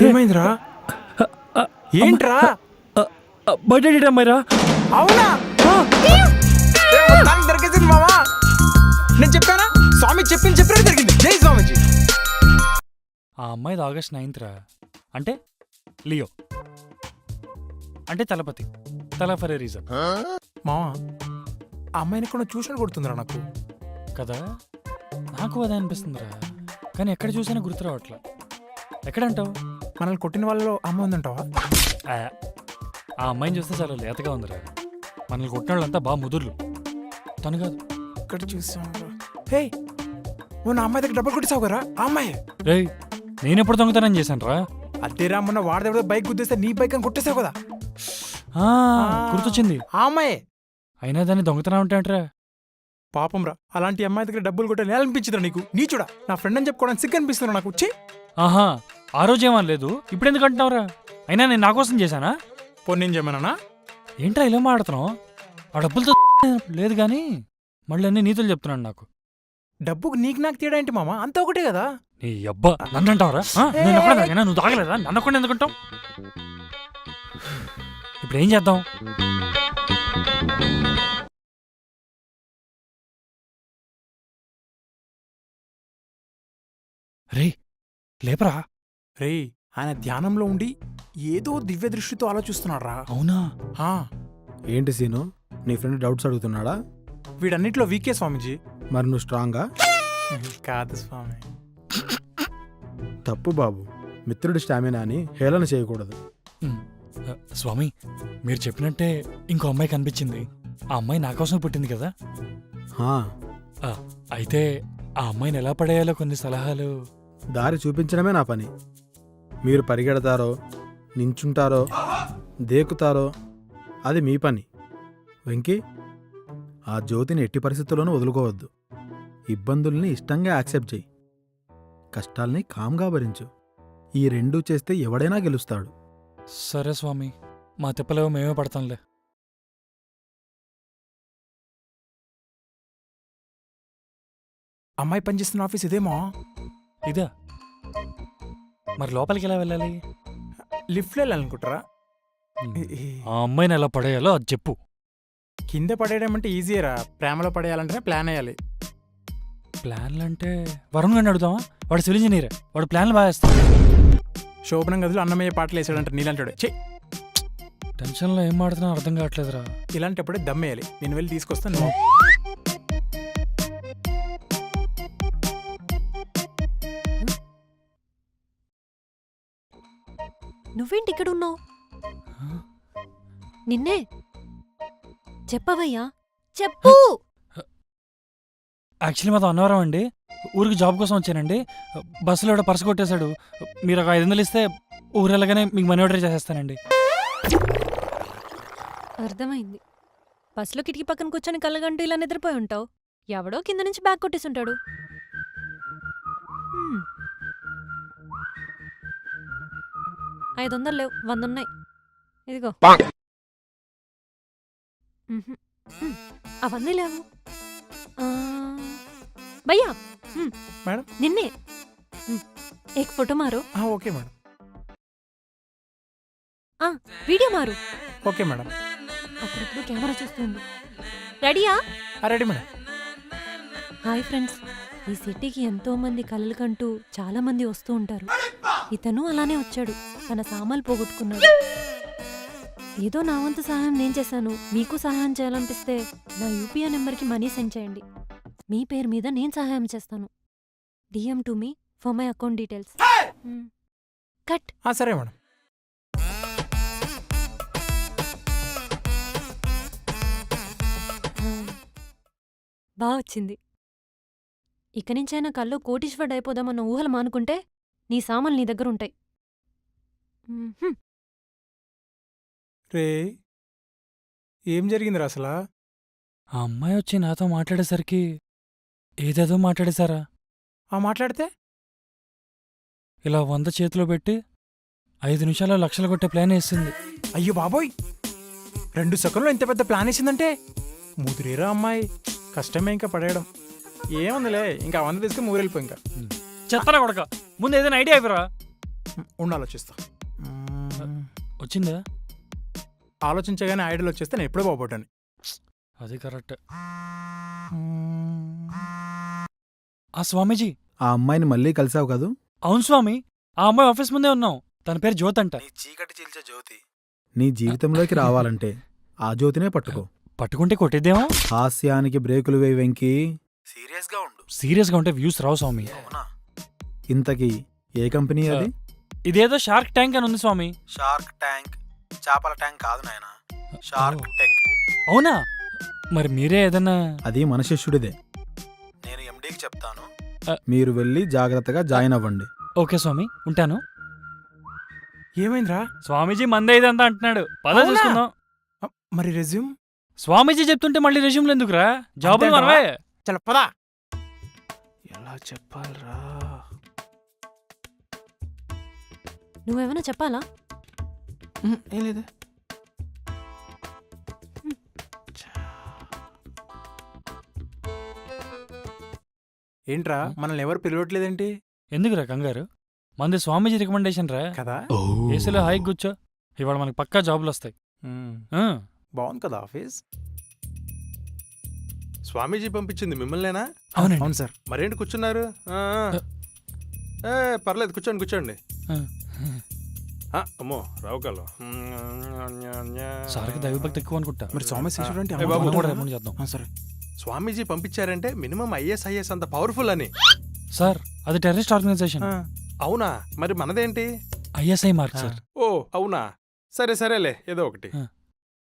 ఏమైందిరా? ఏంట్రా? బర్త్డే డేట్ అమ్మాయిరా. అవునా? దొరికేసింది మామా. నేను చెప్పానా? స్వామి చెప్పినట్టు జరిగింది. జై స్వామిజీ. ఆ అమ్మాయిది ఆగస్ట్ 9th రా. అంటే లియో, అంటే తలపతి. తల ఫర్ ఏ రీజన్. మావా ఆ అమ్మాయిని కూడా చూసినట్టు కొడుతుందిరా నాకు కదా. నాకు అదే అనిపిస్తుందిరా, కానీ ఎక్కడ చూసినా గుర్తు రావట్లా. ఎక్కడంటావు? మనల్ని కొట్టిన వాళ్ళలో అమ్మాయి ఉందంటావా? ఆ అమ్మాయిని చూస్తే చాలా లేతగా ఉందిరా. మనల్ని కొట్టిన వాళ్ళంతా బాగా ముదుర్లు. తను కాదు. ఇక్కడ చూసాం. హే మొన్న అమ్మాయి దగ్గర డబ్బులు కొట్టేసావు కదా ఆ అమ్మాయి. రేయ్ నేనెప్పుడు దొంగతనం చేశాను రా? అదేరా మొన్న వాడి దగ్గర బైక్ గుద్దేస్తే నీ బైక్ అని కొట్టేసావు కదా గుర్తొచ్చింది. ఆ అమ్మాయే. అయినా దాన్ని దొంగతనం అంటే అంటారా? పాపం రా, అలాంటి అమ్మాయి దగ్గర డబ్బులు కొట్టే నేలనిపించిందిరా నీకు. నీచుడా, నా ఫ్రెండ్ అని చెప్పుకోవడానికి సిగ్గు అనిపిస్తున్నా నాకు. వచ్చి ఆహా ఆ రోజు ఏమని లేదు, ఇప్పుడు ఎందుకు అంటున్నావురా? అయినా నేను నా కోసం చేశానా? పోనీ నేను చేయమన్నా? ఏంట్రా ఇలా మాడుతున్నావు? ఆ డబ్బులతో లేదు కానీ మళ్ళీ అన్ని నీతులు చెప్తున్నాను నాకు. డబ్బుకు నీకు నాకు తేడా ఏంటి మామ? అంతా ఒకటే కదా. నీ అబ్బా నన్ను అంటావరా? నేను ఒక్కడే తాగినా, నువ్వు తాగలేదా? నన్ను ఒక్కడే ఎందుకుంటావు? ఇప్పుడు ఏం చేద్దాం? రే లేపరా. రే ఆయన ధ్యానంలో ఉండి ఏదో దివ్య దృష్టితో ఆలోచిస్తున్నాడు రా. అవునా? ఏంటి సీను, నీ ఫ్రెండ్ డౌట్స్ అడుగుతున్నాడా? వీడన్నిట్లో వీకే స్వామీజీ. మరి నువ్వు స్ట్రాంగా? కాదు స్వామి. తప్పు బాబు, మిత్రుడి స్టామినా అని హేళన చేయకూడదు. స్వామి మీరు చెప్పినట్టే ఇంకో అమ్మాయి కనిపించింది. ఆ అమ్మాయి నా కోసం పుట్టింది కదా. హా, అయితే ఆ అమ్మాయిని ఎలా పడేయాలో కొన్ని సలహాలు. దారి చూపించడమే నా పని. మీరు పరిగెడతారో, నించుంటారో, దేకుతారో అది మీ పని. వెంకీ, ఆ జ్యోతిని ఎట్టి పరిస్థితుల్లోనూ వదులుకోవద్దు. ఇబ్బందుల్ని ఇష్టంగా యాక్సెప్ట్ చేయి, కష్టాల్ని కామ్గా భరించు. ఈ రెండూ చేస్తే ఎవడైనా గెలుస్తాడు. సరే స్వామి, మా తిప్పలేవో మేమే పడతాంలే. అమ్మాయి పనిచేస్తున్న ఆఫీస్ ఇదేమో. ఇదా? మరి లోపలికి ఎలా వెళ్ళాలి? లిఫ్ట్లో వెళ్ళాలనుకుంటారా? ఆ అమ్మాయిని ఎలా పడేయాలో అది చెప్పు. కింద పడేయడం అంటే ఈజీరా, ప్రేమలో పడేయాలంటేనే ప్లాన్ వేయాలి. ప్లాన్లు అంటే వరుణ్ గారిని అడుగుతావా? వాడు సివిల్ ఇంజనీరే, వాడు ప్లాన్లు బాగా వేస్తాడు. శోభనం గదిలో అన్నమయ్య పాటలు వేసాడంట నీలంటాడు. చె టెన్షన్లో ఏం మాడుతున్నా అర్థం కావట్లేదురా. ఇలాంటప్పుడే దమ్మేయాలి. నేను వెళ్ళి తీసుకొస్తాను. నువ్వేంటి ఇక్కడ ఉన్నావు? నిన్నే చెప్పవయ్యా, చెప్పు. యాక్చువల్లీ మాతో అన్నవరం అండి, ఊరికి జాబ్ కోసం వచ్చానండి. బస్సులో ఎవడో పర్సు కొట్టేశాడు. మీరు ఒక 500 ఇస్తే ఊరు వెళ్ళగానే మీకు మనీ ఆర్డర్ చేసేస్తానండి. అర్థమైంది. బస్సులో కిటికీ పక్కన కూర్చొని కళ్ళగంటూ ఇలా నిద్రపోయి ఉంటావు. ఎవడో కింద నుంచి బ్యాగ్ కొట్టేసుంటాడు. 500 లేవు, 100 ఉన్నాయి. ఇదిగో. అవన్నీ లేవు. భయ్యా మేడం, నిన్నే एक फोटो मारो. Okay madam. వీడియో మారు. Okay madam. అప్పుడప్పుడు కెమెరా చూస్తుంది. రెడీయా? Ready madam. హాయ్ ఫ్రెండ్స్, ఈ సిటీకి ఎంతో మంది కలలు కంటూ చాలా మంది వస్తూ ఉంటారు. ఇతను అలానే వచ్చాడు. తన సామాన్లు పోగొట్టుకున్నాడు. ఏదో నా వంతు సహాయం నేను చేశాను. మీకు సహాయం చేయాలనిపిస్తే నా యూపీఐ నెంబర్కి మనీ సెండ్ చేయండి. మీ పేరు మీద నేను సహాయం చేస్తాను. DM to me for my account details. Cut. సరే మేడం. బాగా వచ్చింది. ఇక నుంచైనా కల్లో కోటీశ్వరుడు అయిపోదామన్న ఊహలు మానుకుంటే నీ సామాన్లు నీ దగ్గర ఉంటాయి. రే ఏం జరిగిందిరా అసలు? ఆ అమ్మాయి వచ్చి నాతో మాట్లాడేసరికి ఏదేదో మాట్లాడేశారా. మాట్లాడితే ఇలా 100 చేతిలో పెట్టి 5 నిమిషాల్లో లక్షలు కొట్టే ప్లాన్ వేసింది. అయ్యో బాబోయ్, 2 సెకండ్లో ఇంత పెద్ద ప్లాన్ వేసిందంటే ముదిరేరా అమ్మాయి. కష్టమే ఇంకా పడేయడం. ఏముందిలే, ఇంకా 100 తీసుకుని ఊరెళ్ళిపో. ఇంకా చెత్తరా కొడక, ముందు ఏదైనా ఐడియా అయిపోరా. ఆలోచిస్తా. వచ్చిందా? ఆలోచించగానే ఐడియాలు వచ్చేస్తే నేను ఎప్పుడో బాగుపడ్డాను. అది కరెక్ట్. ఆ స్వామీజీ, ఆ అమ్మాయిని మళ్ళీ కలిసావు కదూ? అవును స్వామి, ఆ అమ్మాయి ఆఫీస్ ముందే ఉన్నాం. తన పేరు జ్యోతి అంట. చీకటి చీల్చే జ్యోతి నీ జీవితంలోకి రావాలంటే ఆ జ్యోతినే పట్టుకో. పట్టుకుంటే కొట్టేద్దేమో. హాస్యానికి బ్రేకులు వేయి వెంకీ. సీరియస్గా ఉండు. సీరియస్గా ఉంటే వ్యూస్ రావు స్వామి. ఇంతకీ ఏ కంపెనీ అది? ఇదేదో షార్క్ ట్యాంక్ అని ఉంది స్వామి. షార్క్ ట్యాంక్ చేపల ట్యాంక్ కాదు నాయనా, షార్క్ టెక్. అవునా? మరి మీరే ఏదన్నా అది మన శిష్యుడిదే. నేను ఎండీకి చెప్తాను, ఆ. మీరు వెళ్ళి జాగ్రత్తగా జాయిన్ అవ్వండి. ఓకే స్వామి, ఉంటాను. ఏమైందిరా? స్వామీజీ మందే ఇదంతా అంటున్నాడు. పద అవునా? చూసుకుందాం. మరి రెజ్యూమ్? స్వామీజీ చెప్తుంటే మళ్ళీ రెజ్యూమ్లు ఎందుకురా? జాబులు అంతేంటవా? మనవే. చల పదా. ఎలా చెప్పాలరా? నువ్వేమైనా చెప్పాలా? ఏం లేదు. ఏంట్రా మనల్ని ఎవరు పిలవట్లేదేంటి ఎందుకురా కంగారు? మంది స్వామీజీ రికమెండేషన్ రా. కదా? ఏసీలో హాయి కూర్చో, ఇవాళ మనకి పక్కా జాబులు వస్తాయి. ఆ, బాగుంది కదా ఆఫీస్. స్వామీజీ పంపించింది మిమ్మల్నేనా? అవునండి. అవును సార్. మరేంటి కూర్చున్నారు? పర్లేదు, కూర్చోండి కూర్చోండి. ఆ. అమ్మో రావుకాలు. సార్కి దైవభక్తి ఎక్కువ అనుకుంటా. మరి స్వామి శిష్యుడు అంటే ఏ బాబు, మనం కూడా రేపు చేద్దాం. సరే. స్వామీజీ పంపించారంటే మినిమం ఐఎస్ అంత పవర్ఫుల్ అని. సార్ అది టెర్రరిస్ట్ ఆర్గనైజేషన్. అవునా? మరి మనదేంటి? ISI mark sir. ఓ అవునా? సరే సరేలే, ఏదో ఒకటి. ఆ.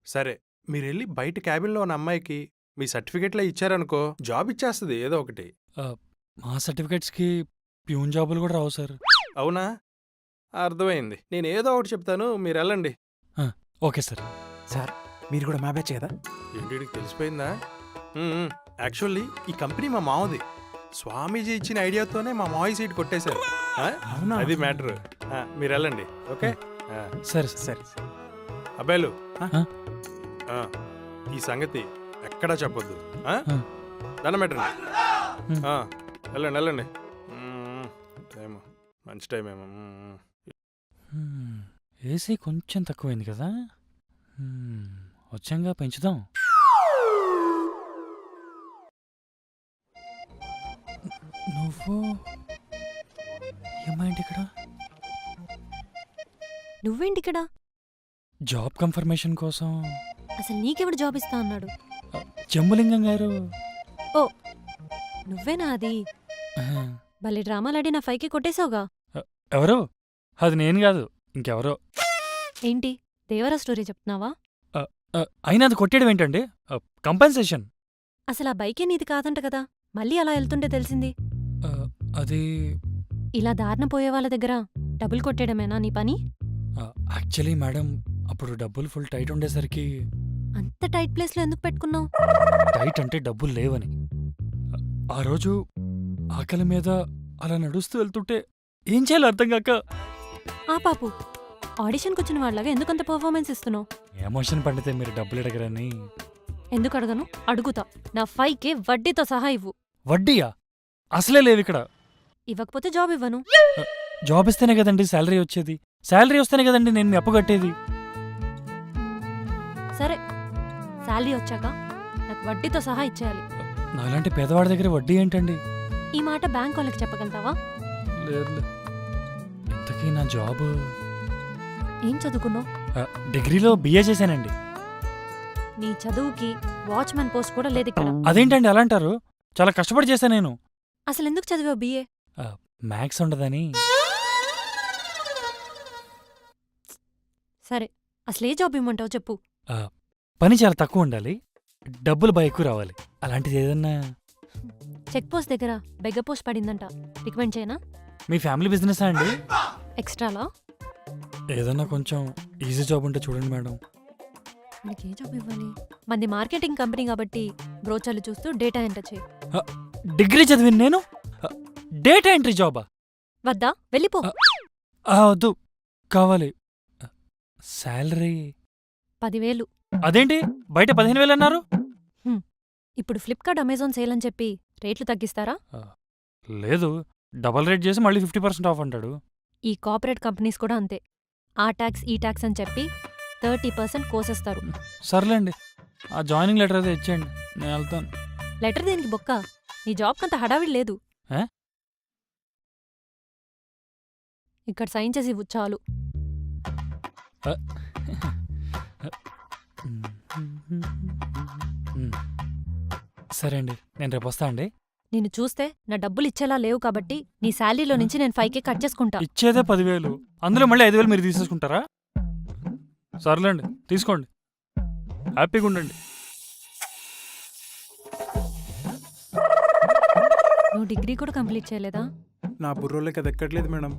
సరే, మీరు వెళ్ళి బయట క్యాబిన్లో ఉన్న అమ్మాయికి మీ సర్టిఫికెట్లే ఇచ్చారనుకో, జాబ్ ఇచ్చేస్తుంది ఏదో ఒకటి. మా సర్టిఫికేట్స్ కి ప్యూన్ జాబులు కూడా రావు సార్. అవునా? అర్థమైంది. నేను ఏదో ఒకటి చెప్తాను, మీరు వెళ్ళండి. Okay sir. సార్ మీరు కూడా మా బ్యాచ్ కదా? ఏంటి తెలిసిపోయిందా? యాక్చువల్లీ ఈ కంపెనీ మా మావది. స్వామీజీ ఇచ్చిన ఐడియాతోనే మా మావయ్య సీట్ కొట్టేశారు. అవునా? అది మ్యాటర్. మీరు వెళ్ళండి. ఓకే సరే సరే. అబ్బాయిలు, ఆ? ఈ సంగతి ఎక్కడా చెప్పొద్దు. దండం పెట్టండి. వెళ్ళండి వెళ్ళండి. టైం మంచి టైం ఏమో. ఏసీ కొంచెం తక్కువైంది కదా. వచ్చంగా పెంచుదాం. నువ్వు ఏమైంది ఇక్కడ? నువ్వేంటిక్కడ? జాబ్ కన్ఫర్మేషన్ కోసం. అసలు నీకెవడు జాబ్ ఇస్తా అన్నాడు? జంబులింగం గారు. ఓ నువ్వేనా అది? భలే డ్రామాలాడి నా ఫైకి కొట్టేశావుగా. ఎవరు? అది నేను కాదు, ఇంకెవరో. ఏంటి దేవరా స్టోరీ చెప్తున్నావా? అయినా అది కొట్టేయడం ఏంటండి? కంపెన్సేషన్. అసలు ఆ బైకే నీది కాదంట కదా, మళ్ళీ అలా వెళ్తుంటే తెలిసింది. అది ఇలా దారిన పోయే వాళ్ళ దగ్గర డబ్బులు కొట్టేయడమేనా నీ పని? యాక్చువల్లీ మేడం, అప్పుడు డబ్బులు ఫుల్ టైట్ ఉండేసరికి. అంత టైట్ ప్లేస్లో ఎందుకు పెట్టుకున్నావు? టైట్ అంటే డబ్బులు లేవని. ఆ రోజు ఆకలి మీద అలా నడుస్తూ వెళ్తుంటే ఏం చేయాలో అర్థం కాక. ఆ పాపు, ఆడిషన్కి వచ్చిన వాళ్ళగా ఎందుకంత పర్ఫార్మెన్స్ ఇస్తున్నావు? ఎమోషన్ పండితే మీరు డబ్బులు అడగరని. ఎందుకు అడగను? అడుగుతా. నా ఫైకే వడ్డీతో సహా ఇవ్వు. వడ్డీయా? అసలే లేవు ఇక్కడ. ఇవ్వకపోతే జాబ్ ఇవ్వను. జాబ్ ఇస్తేనే కదండి శాలరీ వచ్చేది. శాలరీ వస్తేనే కదండి నేను మీ అప్పు కట్టేది. సరే, శాలరీ వచ్చాక నాకు వడ్డీతో సహా ఇచ్చేయాలి. నాలాంటి పేదవాడి దగ్గర వడ్డీ ఏంటండి? ఈ మాట బ్యాంక్ వాళ్ళకి చెప్పగలుగుతావా? లేదు. ఇంతకీ నా జాబ్ ఏం చదువుకున్నావు? డిగ్రీలో బిఏ చేశానండి. నీ చదువుకి వాచ్మెన్ పోస్ట్ కూడా లేదు ఇక్కడ. అదేంటండి అలా అంటారు? చాలా కష్టపడి చేశాను నేను. అసలు ఎందుకు చదివావు బిఏ? మ్యాథ్స్ ఉండదని. సరే, అసలు ఏ జాబ్ ఇమ్మంటావు చెప్పు. పని చాలా తక్కువ ఉండాలి, డబ్బులు బాగా ఎక్కువ రావాలి. అలాంటిది ఏదన్నా. చెక్ పోస్ట్ దగ్గర బెగ్గ పోస్ట్ పడిందంట, రికమెండ్ చేయనా? మీ ఫ్యామిలీ బిజినెస్ అండి? ఎక్స్ట్రాలా? ఏదన్నా కొంచెం ఈజీ జాబ్ ఉంటే చూడండి మేడం. మనకి ఏ జాబ్ ఇవ్వాలి? మంది మార్కెటింగ్ కంపెనీ కాబట్టి బ్రోచర్లు చూస్తూ డేటా ఎంటర్ చేయి. డిగ్రీ చదివిన నేను డేటా ఎంట్రీ జాబా? వద్దా? వెళ్ళిపో. వద్దు, కావాలి. శాలరీ 10,000. అదేంటి బయట 15,000 అన్నారు? ఇప్పుడు ఫ్లిప్కార్ట్ అమెజాన్ సేల్ అని చెప్పి రేట్లు తగ్గిస్తారా? లేదు, డబల్ రేట్ చేసి మళ్ళీ 50% ఆఫ్ అంటాడు. ఈ కార్పొరేట్ కంపెనీస్ కూడా అంతే. ఆ ట్యాక్స్ ఈ ట్యాక్స్ అని చెప్పి 30% కోసేస్తారు. సర్లేండి, ఆ జాయినింగ్ లెటర్ అయితే ఇచ్చేయండి, నేను వెళ్తాను. లెటర్ దేనికి బొక్క? నీ జాబ్ కంత హడావిడి లేదు. ఏ? ఇక్కడ సైన్ చేసి ఇవ్వు చాలు. సరే అండి, నేను రేపు వస్తా అండి. నిన్ను చూస్తే నా డబ్బులు ఇచ్చేలా లేవు కాబట్టి నీ శాలరీలో నుంచి నేను 5K కట్ చేసుకుంటా. ఇచ్చేదే 10,000, అందులో మళ్ళీ 5,000 మీరు తీసేసుకుంటారా? సర్లేండి, తీసుకోండి, హ్యాపీగా ఉండండి. నువ్వు డిగ్రీ కూడా కంప్లీట్ చేయలేదా? నా బుర్రోలోకి అది ఎక్కట్లేదు మేడం.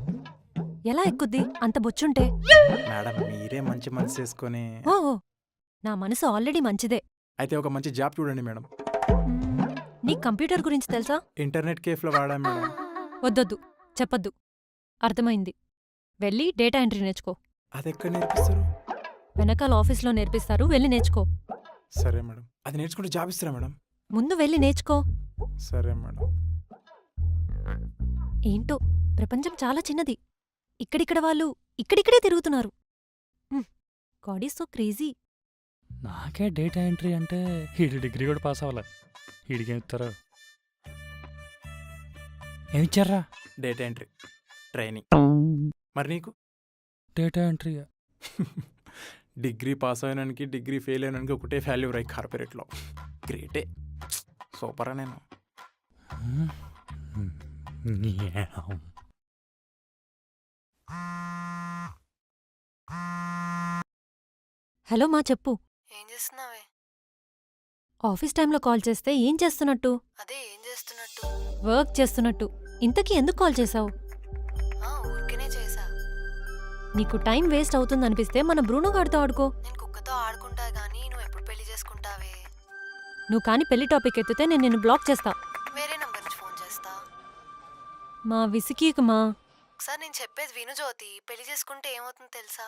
ఎలా ఎక్కుద్ది అంత బొచ్చుంటే? మేడం మీరే మంచి మనసు చేసుకొని ఓ నా మనసు ఆల్రెడీ మంచిదే. అయితే ఒక మంచి జాబ్ చూడండి మేడం. నీకు కంప్యూటర్ గురించి తెలుసా? ఇంటర్నెట్ కేఫ్లో వాడా మేడం. వద్దొద్దు, చెప్పొద్దు. అర్థమైంది. వెళ్ళి డేటా ఎంట్రీ నేర్చుకో. అది ఎక్కడ నేర్పిస్తారు? వెనకాల ఆఫీస్లో నేర్పిస్తారు, వెళ్ళి నేర్చుకో. సరే మేడం. అది నేర్చుకుంటే జాబ్ ఇస్తారా మేడం? ముందు వెళ్ళి నేర్చుకో. సరే మేడం. ఏంటో ప్రపంచం చాలా చిన్నది. ఇక్కడిక్కడ వాళ్ళు ఇక్కడిక్కడే తిరుగుతున్నారు. God is so crazy. నాకే డేటా ఎంట్రీ అంటే వీడి డిగ్రీ కూడా పాస్ అవ్వాలి. వీడికి ఏమి ఇస్తారో ఏమిచ్చారా? Data entry training. మరి నీకు? డేటా ఎంట్రీ డిగ్రీ పాస్ అయినానికి డిగ్రీ ఫెయిల్ అయినానికి ఒకటే వాల్యూ రై కార్పొరేట్లో. గ్రేటే, సూపరా. నేను హలో మా చెప్పు. ఏం చేస్తున్నావే? ఆఫీస్ టైంలో కాల్ చేస్తే ఏం చేస్తున్నట్టు? అదే ఏం చేస్తున్నట్టు? వర్క్ చేస్తున్నట్టు. ఇంతకీ ఎందుకు కాల్ చేశావు? ఊరికేనే చేసా. నీకు టైం వేస్ట్ అవుతుందనిపిస్తే మన బ్రూనో గాడితో ఆడుకో. నేను కుక్కతో ఆడుకుంటా గానీ నువ్వు ఎప్పుడు పెళ్లి చేసుకుంటావే? నువ్వు కాని పెళ్లి టాపిక్ ఎత్తితే నేను నిన్ను బ్లాక్ చేస్తా. వేరే నంబర్ నుంచి ఫోన్ చేస్తా. మా విసికీకుమా. ఒకసారి నేను చెప్పేది విను జ్యోతి. పెళ్లి చేసుకుంటే ఏమవుతుందో తెలుసా?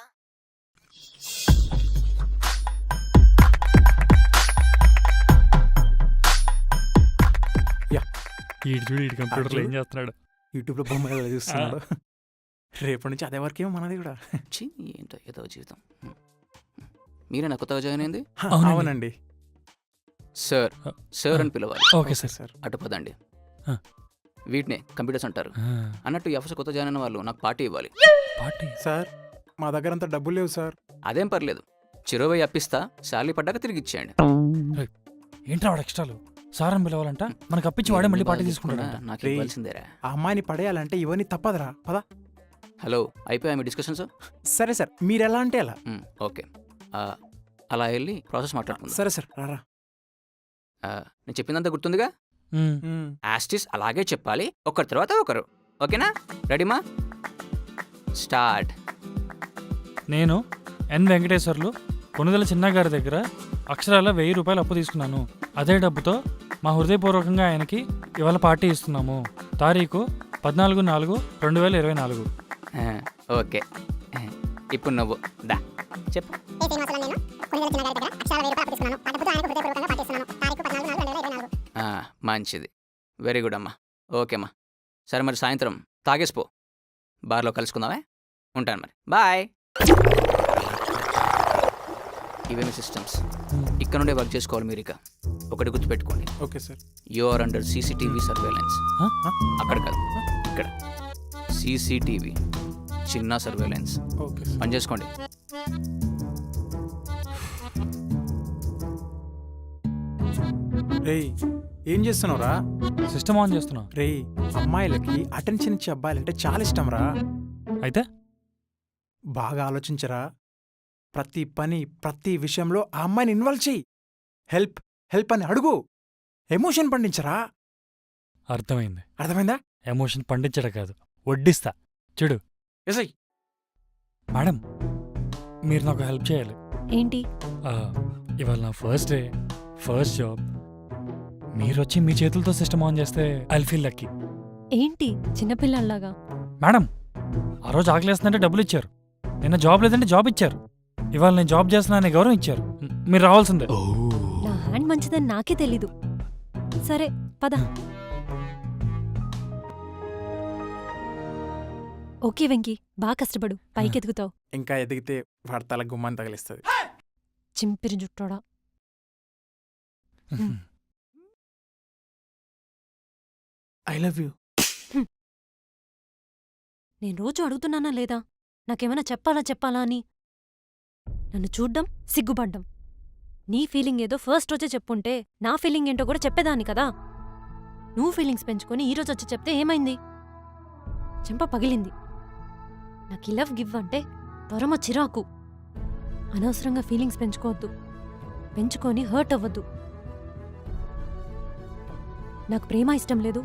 వీడి చూడు, వీడి కంప్యూటర్లో ఏం చేస్తున్నాడు? యూట్యూబ్లో బొమ్మలు ఎలా చూస్తున్నాడు. రేపటి నుంచి అదే వరకేమో మనది కూడా. ఛీ, ఏంటో ఏదో జీవితం. మీరేనా కొత్తగా జాయిన్ అయింది? అవునండి. సార్ సార్ అని పిలవాలి. Okay sir. సార్ అటు పదండి. ఆ. వీటినే కంప్యూటర్స్ అంటారు. అన్నట్టు ఈ ఆఫీస్ కొత్త జాయిన్ అయిన వాళ్ళు నాకు పార్టీ ఇవ్వాలి. పార్టీ? సార్ మా దగ్గర అంత డబ్బులు లేవు సార్. అదేం పర్లేదు, చిరువై అప్పిస్తా, శాలరీ పడ్డాక తిరిగి ఇచ్చేయండి. ఏంట్రా వాడు ఎక్స్ట్రాలు? సార్ అని పిలవాలంట, మనకు అప్పించి వాడే మళ్ళీ పార్టీ తీసుకుంటాడు. నాకు ఇవ్వాల్సిందేరా. ఆ అమ్మాయిని పడేయాలంటే ఇవన్నీ తప్పదురా. పదా. హలో, అయిపోయా మీ డిస్కషన్స్? సరే సార్, మీరు ఎలా అంటే ఎలా. ఓకే, అలా వెళ్ళి ప్రాసెస్ మాట్లాడుకుందాం. సరే సార్, రారా. నేను చెప్పిందంతా గుర్తుందిగా? యాస్టిస్ అలాగే చెప్పాలి, ఒకరి తర్వాత ఒకరు. ఓకేనా? రెడీమా? స్టార్ట్. నేను ఎన్ వెంకటేశ్వర్లు కొనుదల చిన్నగారి దగ్గర అక్షరాల 1000 రూపాయలు అప్పు తీసుకున్నాను. అదే డబ్బుతో మా హృదయపూర్వకంగా ఆయనకి ఇవాళ పార్టీ ఇస్తున్నాము. తారీఖు 14/4/2024. ఓకే, ఇప్పుడు నువ్వు దా చెప్పు. మంచిది, వెరీ గుడ్ అమ్మా. ఓకే అమ్మా. సరే మరి సాయంత్రం తాగేసిపో, బార్లో కలుసుకుందామే. ఉంటాను మరి, బాయ్. ఇవేమి సిస్టమ్స్ ఇక్కడ నుండే వర్క్ చేసుకోవాలి మీరు. ఇక ఒకటి గుర్తుపెట్టుకోండి, okay sir. You are under CCTV surveillance. అక్కడ కాదు, ఇక్కడ సీసీటీవీ, చిన్న సర్వేలెన్స్. ఓకే పని చేసుకోండి. రేయ్, ఏం చేస్తున్నావురా? సిస్టమ్ ఆన్ చేస్తున్నా. రేయ్, అమ్మాయిలకి అటెన్షన్ ఇచ్చే అబ్బాయిలంటే చాలా ఇష్టం రా. అయితే బాగా ఆలోచించరా. ప్రతి పని, ప్రతి విషయంలో ఆ అమ్మాయిని ఇన్వాల్వ్ చెయ్యి. హెల్ప్ హెల్ప్ అని అడుగు. ఎమోషన్ పండించరా. అర్థమైంది. అర్థమైందా? ఎమోషన్ పండించడం కాదు, వడ్డిస్తా. చూడు ఎసై. మేడం, మీరు నాకు హెల్ప్ చేయాలి. ఏంటి? ఇవాళ నా ఫస్ట్ డే, ఫస్ట్ జాబ్. మీరు వచ్చి మీ చేతులతో సిస్టమ్ ఆన్ చేస్తే ఐ ఫీల్ లక్కీ. ఏంటి చిన్నపిల్లల్లాగా? మేడం, ఆ రోజు ఆకలేస్తుందంటే డబ్బులు ఇచ్చారు. నిన్న జాబ్ లేదంటే జాబ్ ఇచ్చారు. ఇవాళ నేను జాబ్ చేస్తున్నాననే గౌరవం ఇచ్చారు. మీరు రావాల్సిందే. నా హ్యాండ్ మంచిదని నాకే తెలీదు. సరే పద. ఓకే వెంకీ, బాగా కష్టపడు, పైకి ఎదుగుతావు. ఇంకా ఎదిగితే వాడి తల గుమ్మాన్ని తగిలిస్తుంది. చింపిరి జుట్టోడా. I love you. నేను రోజు అడుగుతున్నానా లేదా నాకేమైనా చెప్పాలా అని? నన్ను చూడ్డం, సిగ్గుపడ్డం. నీ ఫీలింగ్ ఏదో ఫస్ట్ రోజే చెప్పుంటే నా ఫీలింగ్ ఏంటో కూడా చెప్పేదాన్ని కదా. నువ్వు ఫీలింగ్స్ పెంచుకొని ఈరోజు వచ్చి చెప్తే ఏమైంది? చెంప పగిలింది. నాకు ఈ లవ్ గివ్ అంటే పరమ చిరాకు. అనవసరంగా ఫీలింగ్స్ పెంచుకోవద్దు, పెంచుకొని హర్ట్ అవ్వద్దు. నాకు ప్రేమ ఇష్టం లేదు,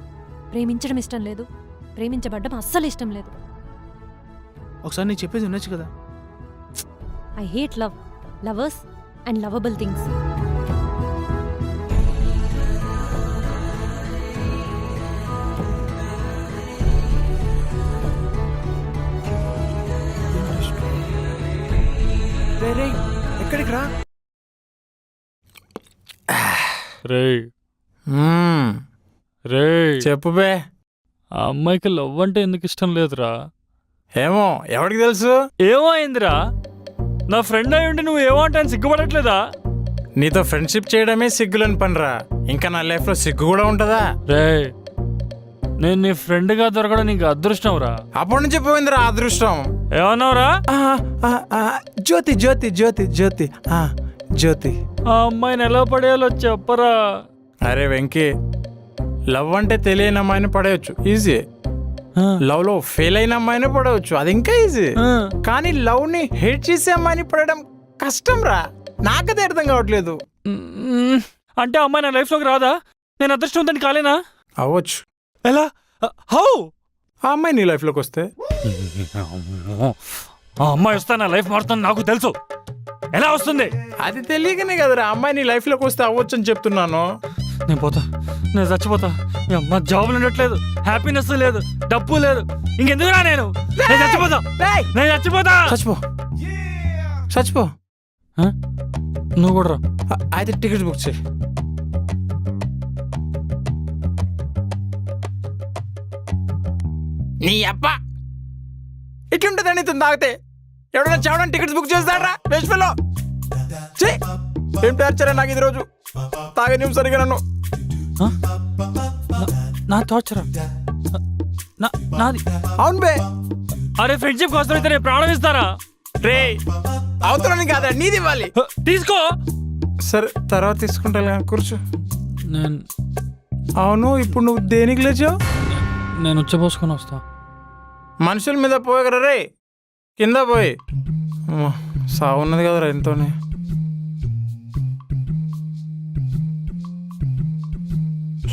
ప్రేమించడం ఇష్టం లేదు, ప్రేమించబడ్డం అస్సలు ఇష్టం లేదు. ఒకసారి నేను చెప్పేది వినొచ్చు కదా. I hate love, lovers and lovable things. రే రే, ఎక్కడికి రా? రేయ్ మ్మ్. రేయ్, చెప్పు బే. ఆ అమ్మాయికి లవ్ అంటే ఎందుకు ఇష్టం లేదురా? ఏమో ఎవరికి తెలుసు. ఏమో అయిందిరా? నా ఫ్రెండ్ అయి ఉండి నువ్వు ఏమో అంటే సిగ్గుపడట్లేదా? నీతో ఫ్రెండ్షిప్ చేయడమే సిగ్గులని పనిరా, ఇంకా నా లైఫ్లో సిగ్గు కూడా ఉంటుందా? రేయ్, నేను నీ ఫ్రెండ్గా దొరకడం నీకు అదృష్టం రా. అప్పటి నుంచి పోయిందిరా అదృష్టం. ఏమన్నావురా? జ్యోతి జ్యోతి జ్యోతి జ్యోతి జ్యోతి. ఆ అమ్మాయిని ఎలా పడేయాలో చెప్పరా. అరే వెంకీ, లవ్ అంటే తెలియని అమ్మాయిని పడేయచ్చు, ఈజీ. లవ్ లో ఫెయిల్ అయిన అమ్మాయిని పడవచ్చు, అది ఇంకా ఈజీ. కానీ లవ్ ని హేట్ చేసే అమ్మాయిని పడడం కష్టం రా. నాకదే అర్థం కావట్లేదు. అంటే అమ్మాయి నా లైఫ్లోకి రాదా? నేను అదృష్టవంతుని కాలేనా? అవ్వచ్చు. ఎలా? హౌ? ఆ అమ్మాయి నీ లైఫ్ లోకి వస్తే? ఆ అమ్మాయి వస్తా నా లైఫ్ మారుతుంది నాకు తెలుసు. ఎలా వస్తుంది? అది తెలియకనే కదరా అమ్మాయి నీ లైఫ్ లోకి వస్తే అవ్వచ్చు అని చెప్తున్నాను. నేను పోతా, నేను చచ్చిపోతా. మా జాబులు ఉండట్లేదు, హ్యాపీనెస్ లేదు, డబ్బు లేదు, ఇంకెందుకురా నేను చచ్చిపోతా. నేను చచ్చిపోతా. చచ్చిపో చచ్చిపో. నువ్వు కూడా రా. అయితే టికెట్ బుక్ చేయి. నీ అప్ప ఇట్లుంటుందండి ఇతను తాగితే. ఎవడన్నా చావడానికి టికెట్స్ బుక్ చేస్తాడరా బెస్ట్ ఫెలో. ఏం టార్చరా నాకు ఇది రోజు. తాగే నిమిషం సరిగా నన్ను. నా టార్చరా? నాది? అవును బే. అరే ఫ్రెండ్షిప్ కోసం అయితే నేను ప్రాణం ఇస్తారా? రే అవతలని కాదా నీది ఇవ్వాలి. తీసుకో. సరే తర్వాత తీసుకుంటా, కూర్చో. నేను అవును, ఇప్పుడు నువ్వు దేనికి లేచావు? నేను ఉచ్చపోసుకొని వస్తా. మనుషుల మీద పోయగరా రే, కింద పోయి. సాగున్నది కదరా ఎంతోనే.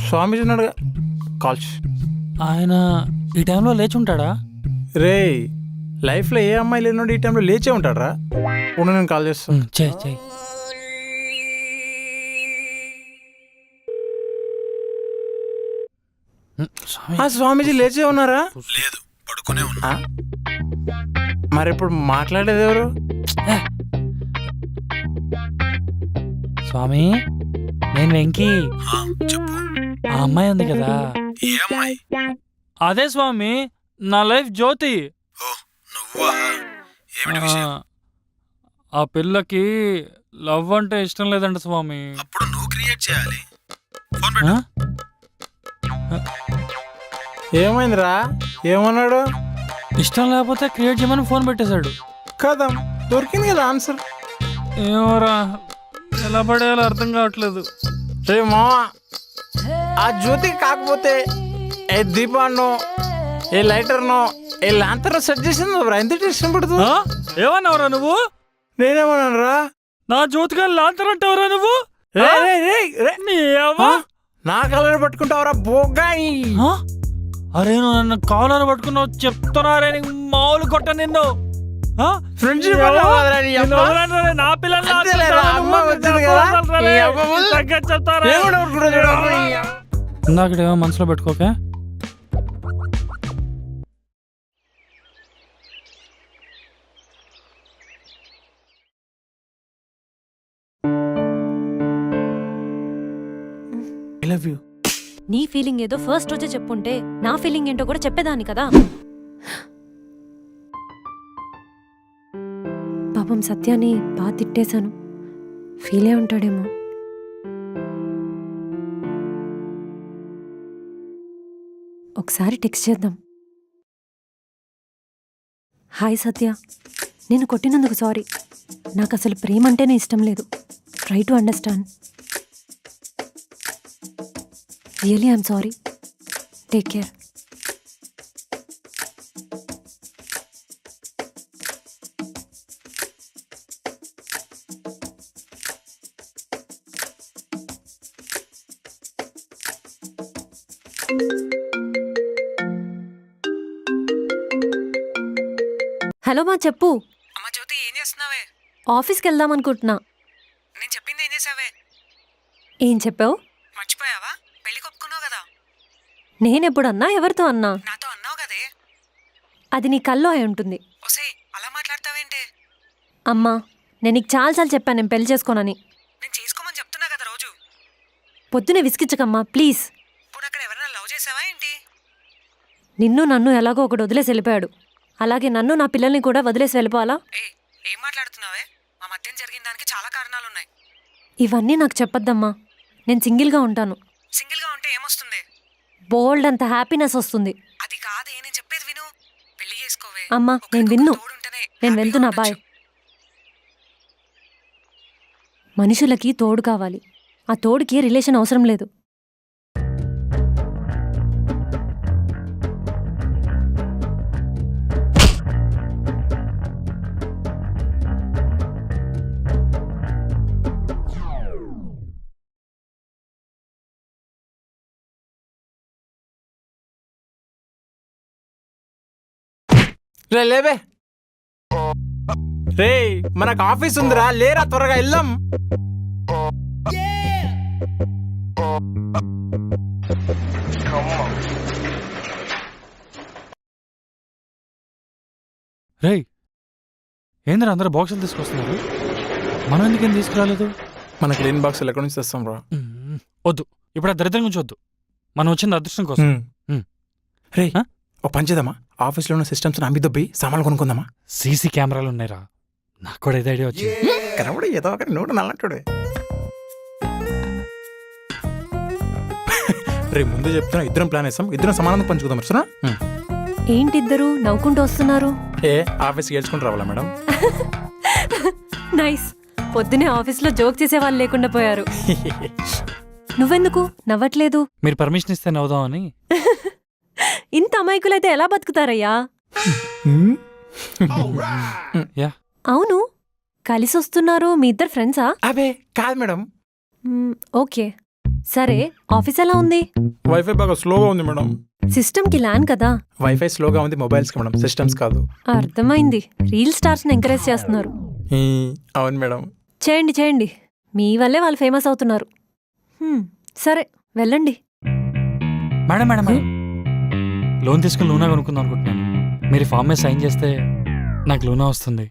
స్వామీజీ ఉన్నాడుగా, కాల్స్. ఆయన ఈ టైంలో లేచి ఉంటాడా? రే లైఫ్లో ఏ అమ్మాయి లేనోడు ఈ టైంలో లేచే ఉంటాడరా. ఇప్పుడు నేను కాల్ చేస్తాను. చేయి చేయి. స్వామీజీ లేచే ఉన్నారా? లేదు, పడుకునే ఉన్నా. మరి ఇప్పుడు మాట్లాడేది ఎవరు? స్వామి, నేను వెంకీ. చెప్పు. ఆ అమ్మాయి ఉంది కదా, ఏ అమ్మాయి? అదే స్వామి, నా లైఫ్ జ్యోతి. ఓ నువ్వా? ఏమిటి విషయం? ఆ పిల్లకి లవ్ అంటే ఇష్టం లేదంట స్వామి. అప్పుడు నువ్వు క్రియేట్ చేయాలి. ఫోన్ పెట్టు. ఏమైందిరా? ఏమన్నాడు? ఇష్టం లేకపోతే క్రియేట్ చేయమని ఫోన్ పెట్టేశాడు. కదా దొరికింది కదా ఆన్సర్. ఏమోరా, ఎలా పడేయాలో అర్థం కావట్లేదు. రే మావా, ఆ జ్యోతికి కాకపోతే ఏ దీపాన్నో, ఏ లైటర్నో, ఏ లాంతర్నో సెట్ చేసింది బ్రా. ఎంత ఇష్టం పడుతుంది. ఏమన్నావురా నువ్వు? నేనేమన్నాను రా? నా జ్యోతిగా లాంతరంటావురా నువ్వు? నీ అవ్వ. నా కలర్ పట్టుకుంటావురా బోగాయి. అరే నువ్వు నన్ను కాలర్ పట్టుకున్నావు చెప్తున్నారే, నీకు మామూలు కొట్ట నిన్ను. ఫ్రెండ్షిప్ నా పిల్లలు ఇందాకడేమో మనసులో పెట్టుకోకే. I love you. నీ ఫీలింగ్ ఏదో ఫస్ట్ రోజే చెప్పుంటే నా ఫీలింగ్ ఏంటో కూడా చెప్పేదాన్ని కదా. పాపం సత్యాన్ని బాగా తిట్టేశాను, ఫీలే ఉంటాడేమో. ఒకసారి టెక్స్ట్ చేద్దాం. హాయ్ సత్య, నేను కొట్టినందుకు సారీ. నాకు అసలు ప్రేమ అంటేనే ఇష్టం లేదు. Try to understand. Really I'm sorry. Take care. Hello మా చెప్పు. అమ్మ జ్యోతి ఏం చేస్తున్నావే? ఆఫీస్కి వెళ్దాం అనుకుంటున్నా. నేను చెప్పింది ఏం చేసావే? ఏం చెప్పావు? మర్చిపోయావా? పెళ్లికి ఒప్పుకున్నావు కదా? నేనెప్పుడన్నా ఎవరితో అన్నా? నాతో అన్నావు కదే. అది నీ కల్లో అయి ఉంటుంది. ఒసే అలా మాట్లాడతావేంటే? అమ్మా, నేను నీకు చాలాసార్లు చెప్పాను నేను పెళ్లి చేసుకోనని. నేను చేసుకోమని చెప్తున్నా కదా రోజు. పొద్దునే విసిగించకమ్మా ప్లీజ్. ఇప్పుడు అక్కడ ఎవరైనా లవ్ చేసావా ఏంటి? నన్ను ఎలాగో ఒకడు వదిలేసి వెళ్ళిపోయాడు. అలాగే నన్ను నా పిల్లల్ని కూడా వదిలేసి వెళ్ళిపోవాలా? ఏం మాట్లాడుతున్నావే? మా మధ్యన జరిగిన దానికి చాలా కారణాలున్నాయి. ఇవన్నీ నాకు చెప్పొద్దమ్మా. నేను సింగిల్గా ఉంటాను. సింగిల్గా ఉంటే ఏమొస్తుంది? బోల్డ్ అంత హ్యాపీనెస్ వస్తుంది. అది కాదే, నేను చెప్పేది విను. పెళ్లి చేసుకోవే. అమ్మా నేను విన్ను. నేను వెళ్తున్నా, బాయ్. మనుషులకి తోడు కావాలి. ఆ తోడుకి రిలేషన్ అవసరం లేదు. లేవే రే, మనకు ఆఫీస్ ఉందిరా, లేరా త్వరగా వెళ్దాం. రేయ్, ఏంద్రా అందరూ బాక్సులు తీసుకొస్తున్నారు? మనం ఎందుకేం తీసుకురాలేదు? మనకి లేని బాక్సులు ఎక్కడి నుంచి తెస్తాం రా? వద్దు, ఇప్పుడు ఆ దరిద్రం గురించి వద్దు. మనం వచ్చింది అదృష్టం కోసం. రే, ఓ పని చేద్దామా? ఆఫీస్లో ఉన్న సిస్టమ్స్ అమ్మి దొబ్బి సామాన్లు కొనుక్కుందామా? సీసీ కెమెరాలు ఉన్నాయిరా. నాకు కూడా ఇదే ఐడియా వచ్చింది. కనబడి ఏదో ఒకటి నోటు నల్లంటాడు. రే, ముందు చెప్తున్నా, ఇద్దరం ప్లాన్ వేస్తాం, ఇద్దరం సమానంగా పంచుకుందాం. సరేనా? ఏంటిద్దరు నవ్వుకుంటూ వస్తున్నారు? ఏ ఆఫీస్కి గెలుచుకుంటూ రావాలా మేడం? నైస్. పొద్దునే ఆఫీస్లో జోక్ చేసేవాళ్ళు లేకుండా పోయారు. నువ్వెందుకు నవ్వట్లేదు? మీరు పర్మిషన్ ఇస్తే నవ్వుదామని. ఇంత అమాయకులైతే ఎలా బతుకుతారయ్యా? యా, అవును, కలిసి వస్తున్నారు. మీ ఇద్దరు ఫ్రెండ్సా? అబే కాదు మేడం. ఓకే, సరే. ఆఫీస్ ఎలా ఉంది? వైఫై బాగా స్లోగా ఉంది మేడం. సిస్టమ్కి ల్యాన్ కదా. వైఫై స్లోగా ఉంది మొబైల్స్కి మేడం, సిస్టమ్స్ కాదు. అర్థమైంది. రీల్ స్టార్స్ని ఎంకరేజ్ చేస్తున్నారు. అవును మేడం. చేయండి చేయండి, మీ వల్లే వాళ్ళు ఫేమస్ అవుతున్నారు. సరే వెళ్ళండి. మేడం మేడం మేడం, లోన్ తీసుకుని లూనా కొనుక్కుందాం అనుకుంటున్నాను. మీరు ఫామ్ మీద సైన్ చేస్తే నాకు లూనా వస్తుంది.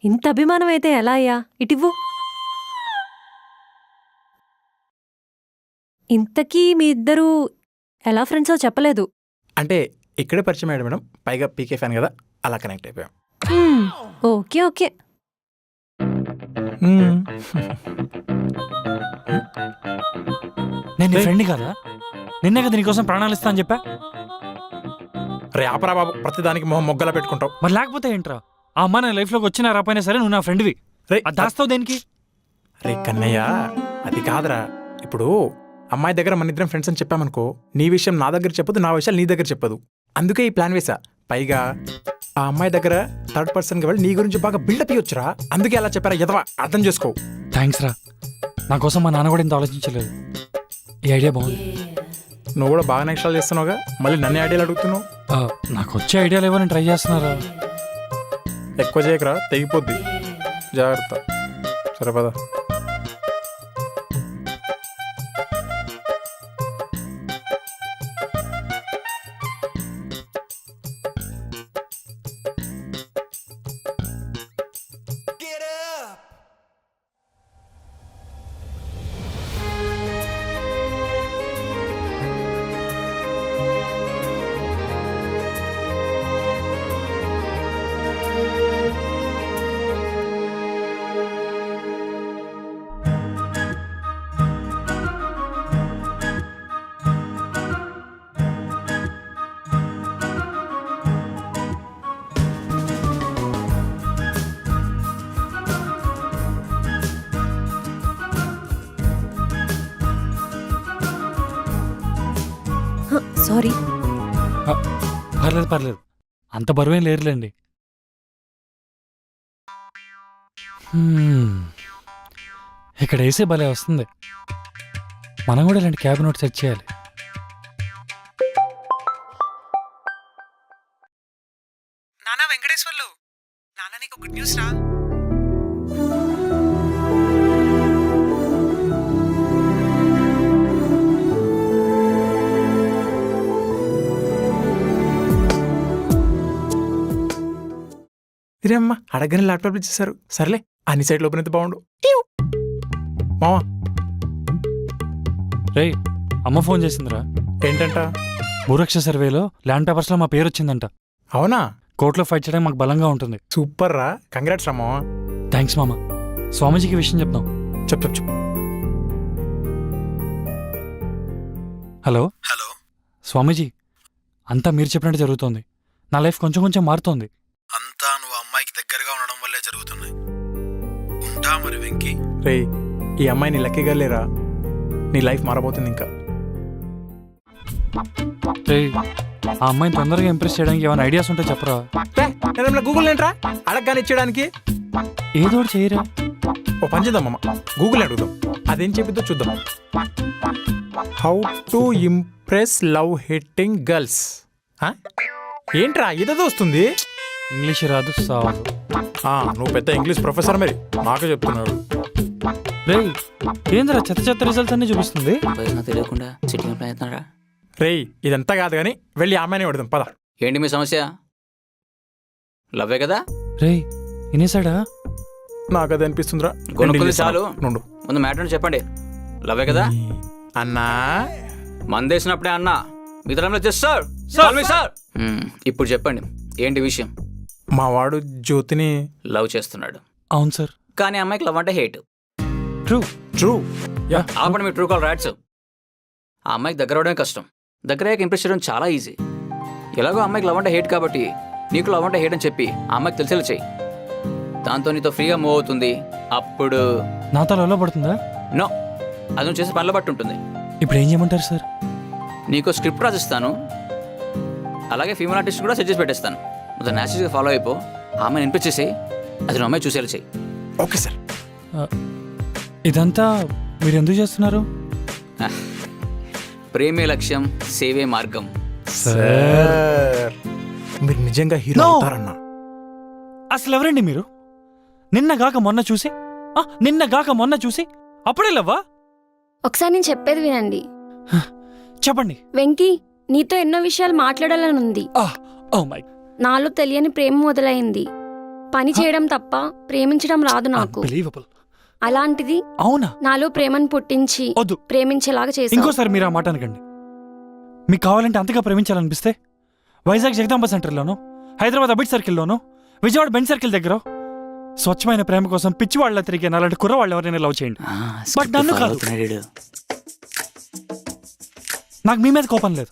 ఇంత అభిమానం అయితే ఎలా అయ్యా? ఇటివ్వు. ఇంతకీ మీ ఇద్దరు ఎలా ఫ్రెండ్సో చెప్పలేదు. అంటే ఇక్కడే పరిచయం అయ్యాడు మేడం, పైగా పీకే ఫ్యాన్ కదా, అలా కనెక్ట్ అయిపోయాం. Okay okay. నేను నీ ఫ్రెండ్ కదా, నిన్నే కదా నీకోసం ప్రాణాలు ఇస్తా అని చెప్పా. రే ఆపరా బాబు, ప్రతిదానికి మొహం మొగ్గలా పెట్టుకుంటావు. మరి లేకపోతే ఏంట్రా? ఆ అమ్మ నా లైఫ్లోకి వచ్చినా రాపోయినా సరే నువ్వు నా ఫ్రెండ్వి. రే అది దాస్తావు దేనికి? రే కన్నయ్య, అది కాదురా. ఇప్పుడు అమ్మాయి దగ్గర మన ఇద్దరం ఫ్రెండ్స్ అని చెప్పామనుకో, నీ విషయం నా దగ్గర చెప్పదు, నా విషయాలు నీ దగ్గర చెప్పదు. అందుకే ఈ ప్లాన్ వేసా. పైగా ఆ అమ్మాయి దగ్గర థర్డ్ పర్సన్కి వెళ్ళి నీ గురించి బాగా బిల్డప్ ఇవ్వచ్చురా. అందుకే అలా చెప్పారా ఎదవా, అర్థం చేసుకో. థ్యాంక్స్ రా. నా కోసం మా నాన్న కూడా ఇంత ఆలోచించలేదు. ఈ ఐడియా బాగుంది. నువ్వు కూడా బాగా నెక్స్టాల్ చేస్తున్నావుగా, మళ్ళీ నన్ను ఐడియాలు అడుగుతున్నావు. నాకు వచ్చే ఐడియాలు ఏవో నేను ట్రై చేస్తున్నారా. ఎక్కువ చేయకరా, తెగిపోద్ది. జాగ్రత్త. సరే పద. సారీ. పర్లేదు పర్లేదు, అంత బరువేం లేరులేండి. ఇక్కడ వేసే భలే వస్తుంది. మనం కూడా ఇలాంటి క్యాబ్ నోట్ సెట్ చేయాలి. నానా వెంకటేశ్వర్లు, ఇరేమ్మా అడగని ల్యాప్టాప్ ఇచ్చేసారు. సర్లే అన్ని సైడ్లు ఓపెన్ అయితే బాగుండు. మావా రేయ్ అమ్మ ఫోన్ చేసిందిరా. ఏంటంట? భూరక్ష సర్వేలో ల్యాండ్ పేపర్స్లో మా పేరు వచ్చిందంట. అవునా? కోర్టులో ఫైట్ చేయడానికి మాకు బలంగా ఉంటుంది. సూపర్ రా, కంగ్రాట్స్ రా మావా. థ్యాంక్స్ మామ. స్వామీజీకి విషయం చెప్తాం. చెప్పు. Hello hello. స్వామీజీ, అంతా మీరు చెప్పినట్టు జరుగుతోంది. నా లైఫ్ కొంచెం కొంచెం మారుతోంది. అంతా నువ్వు అమ్మాయికి దగ్గరగా ఉండడం వల్లే జరుగుతున్నాయి. ఉంటా మరి వెంకీ. రే ఈ అమ్మాయి నీ లక్కీగా లేరా, నీ లైఫ్ మారబోతుంది ఇంకా. రేయ్ ఆ అమ్మాయిని తొందరగా ఇంప్రెస్ చేయడానికి ఏమైనా ఐడియాస్ ఉంటే చెప్పరా. నేను గూగుల్ ఏంట్రా అడగగానే ఇచ్చడానికి. ఏదో ఒకటి చేయరా. ఓ పని చేద్దామమ్మ, గూగుల్ అడుగుదాం, అదేం చెప్పిద్దో చూద్దాం. How to impress love hitting girls. ఏంట్రా ఇదేదో వస్తుంది. ఇంగ్లీష్ రాదు సావదు. నువ్వు పెద్ద ఇంగ్లీష్ ప్రొఫెసర్ మరి నాకే చెప్తున్నావు. రేయ్ ఏంద్రా చెత్త చెత్త రిజల్ట్స్ అన్ని చూపిస్తుంది. తెలియకుండా సిట్టింగ్ ప్రయత్నరా. రేయ్ ఇదంతా కాదు కానీ వెళ్ళి అమ్మాయిని కొడదాం పద. ఏంటి మీ సమస్య? లవ్వే కదా? రేయ్ వినేసాడా? నాకు అది అనిపిస్తుందిరా. గొనుక్కులు చాలు, నుండు. ముందు మ్యాటర్ చెప్పండి. లవ్వే కదా? అన్నా మందేసినప్పుడే అన్నా, మిత్రంలో సార్. ఇప్పుడు చెప్పండి ఏంటి విషయం? మా వాడు జ్యోతిని లవ్ చేస్తున్నాడు. అవును సార్. కానీ అమ్మాయికి లవ్ అంటే హేట్. ట్రూ. ఆపండి మీ ట్రూ కాల్ రైట్స్. ఆ అమ్మాయికి దగ్గర అవడమే కష్టం, దగ్గర అయ్యాక ఇంప్రెస్ చేయడం చాలా ఈజీ. ఎలాగో అమ్మాయికి లవ్ అంటే హేట్ కాబట్టి నీకు లవ్ అంటే హేట్ అని చెప్పి ఆ అమ్మాయికి తెలిసేలా చెయ్యి. దాంతో నీతో ఫ్రీగా మూవ్ అవుతుంది. అప్పుడు నాతో లవ్లో పడుతుందా? నో, అది నువ్వు చేసే పనిలో బట్టి ఉంటుంది. ఇప్పుడు ఏం చేయమంటారు సార్? నీకు స్క్రిప్ట్ రాసిస్తాను, అలాగే ఫీమేల్ ఆర్టిస్ట్ కూడా సెట్ చేసి పెట్టేస్తాను. మొత్తం న్యాచురల్గా ఫాలో అయిపో. ఆ అమ్మాయిని వినిపించేసి అది నువ్వు అమ్మాయి చూసేలా చెయ్యి. Okay sir. ఇదంతా మీరు ఎందుకు చేస్తున్నారు? ప్రేమే లక్ష్యం, సేవే మార్గం. సార్ మీరు నిజంగా హీరో అవుతారన్నా. అసలు ఎవరండి మీరు? నిన్నగాక మొన్న చూసి అప్పుడే లవ్వా? ఒకసారి నేను చెప్పేది వినండి. చెప్పండి. వెంకీ, నీతో ఎన్నో విషయాలు మాట్లాడాలనుంది. ఓ మై, నాలో తెలియని ప్రేమ మొదలైంది. పని చేయడం తప్ప ప్రేమించడం రాదు నాకు. అన్బిలీవబుల్. అలాంటిది అవునా? నాలో ప్రేమను పుట్టించి వద్దు, ప్రేమించేలాగా చేసావు. ఇంకోసారి మీరు ఆ మాట అనకండి. మీకు కావాలంటే అంతగా ప్రేమించాలనిపిస్తే Vizag Jagadamba సెంటర్లోనూ, Hyderabad abide సర్కిల్లోనూ, Vijayawada bench circle దగ్గర స్వచ్ఛమైన ప్రేమ కోసం పిచ్చివాళ్ళ తిరిగే అలాంటి కుర్రవాళ్ళు ఎవరైనా లవ్ చేయండి. బట్ నన్ను కాదు. నాకు మీ మీద కోపం లేదు,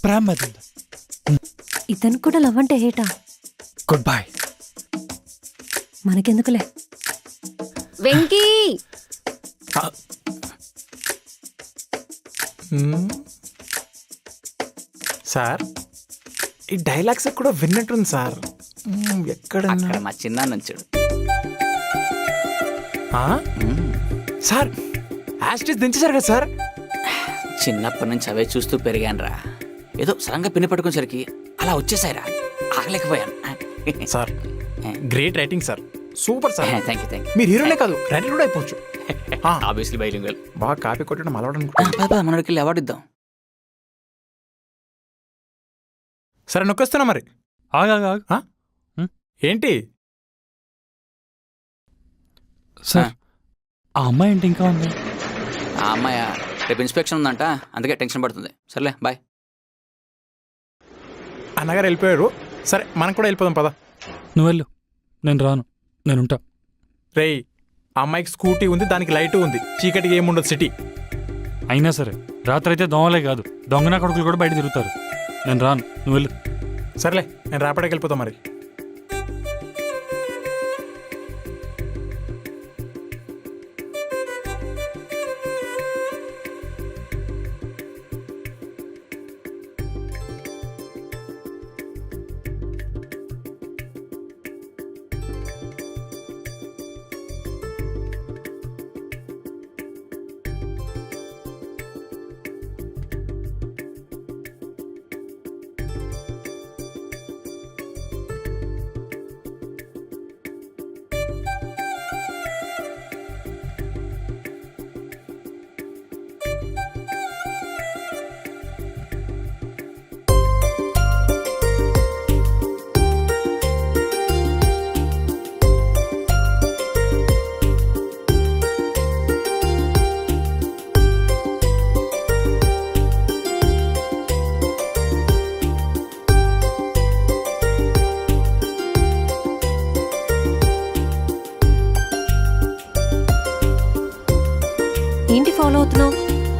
ప్రేమ మీద ఉంది. ఇతను కూడా లవ్ అంటే హేటా? Good bye. మనకెందుకులే. వెంకీ, సార్ ఈ డైలాగ్స్ కూడా విన్నట్టుంది సార్. ఎక్కడ మా చిన్న నంచుడు సార్ యాస్టిస్ దించేశారు కదా సార్. చిన్నప్పటి నుంచి అవే చూస్తూ పెరిగానురా. ఏదో సడన్గా పిన్ని పట్టుకునేసరికి అలా వచ్చేసాయిరా, ఆగలేకపోయాను. Sir great writing sir, super sir. Thank you. మీరు హీరోనే కాదు, రైటర్ కూడా అయిపోవచ్చు. Obviously bilingual. బాగా కాపీ కొట్టడం అలవాటు. మనకి వెళ్ళి అవార్డు ఇద్దాం. సరే నొక్కేస్తున్నా మరి. ఆగా ఏంటి సార్, ఆ అమ్మాయి ఏంటి ఇంకా ఉంది? ఆ అమ్మాయి రేపు ఇన్స్పెక్షన్ ఉందంట, అందుకే టెన్షన్ పడుతుంది. సర్లే బాయ్. అన్నగారు వెళ్ళిపోయారు. సరే మనం కూడా వెళ్ళిపోదాం పద. నువ్వు వెళ్ళు, నేను రాను, నేనుంటా. రేయ్ ఆ అమ్మాయికి స్కూటీ ఉంది, దానికి లైట్ ఉంది, చీకటికి ఏముండదు సిటీ. అయినా సరే రాత్రి అయితే దొంగలే కాదు, దొంగన కొడుకులు కూడా బయట తిరుగుతారు. నేను రాను, నువ్వు వెళ్ళు. సర్లే నేను రేపటికి వెళ్ళిపోతా మరి.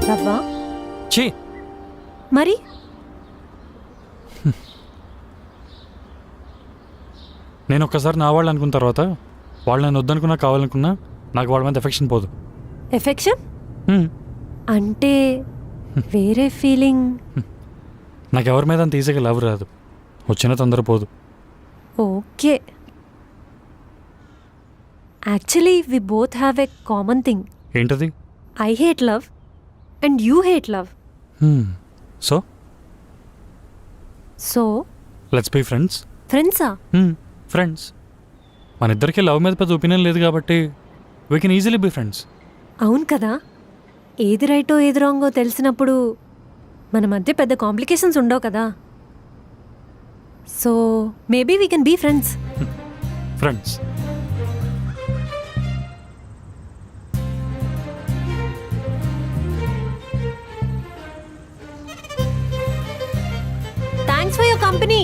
రవ్వా? చీ మరి నేను ఒక్కసారి నా వాళ్ళు అనుకున్న తర్వాత వాళ్ళు నన్ను వద్దనుకున్నా కావాలనుకున్నా నాకు వాళ్ళ మీద ఎఫెక్షన్ పోదు. ఎఫెక్షన్ హ్మ్. అంటే వేరే ఫీలింగ్. నాకు ఎవరి మీద అంత ఈజీగా లవ్ రాదు, వచ్చిన తొందర పోదు. Okay. Actually we both have a common thing. ఏంటది? I hate love and you hate love. So so let's be friends. ఫ్రెండ్సా? ఫ్రెండ్స్. మన ఇద్దరికి లవ్ మీద పెద్ద ఒపీనియన్ లేదు కాబట్టి we can easily be friends. అవును కదా, ఏది రైటో ఏది రాంగో తెలిసినప్పుడు మన మధ్య పెద్ద కాంప్లికేషన్స్ ఉండవు కదా. So maybe we can be friends. Friends. Thanks for your company.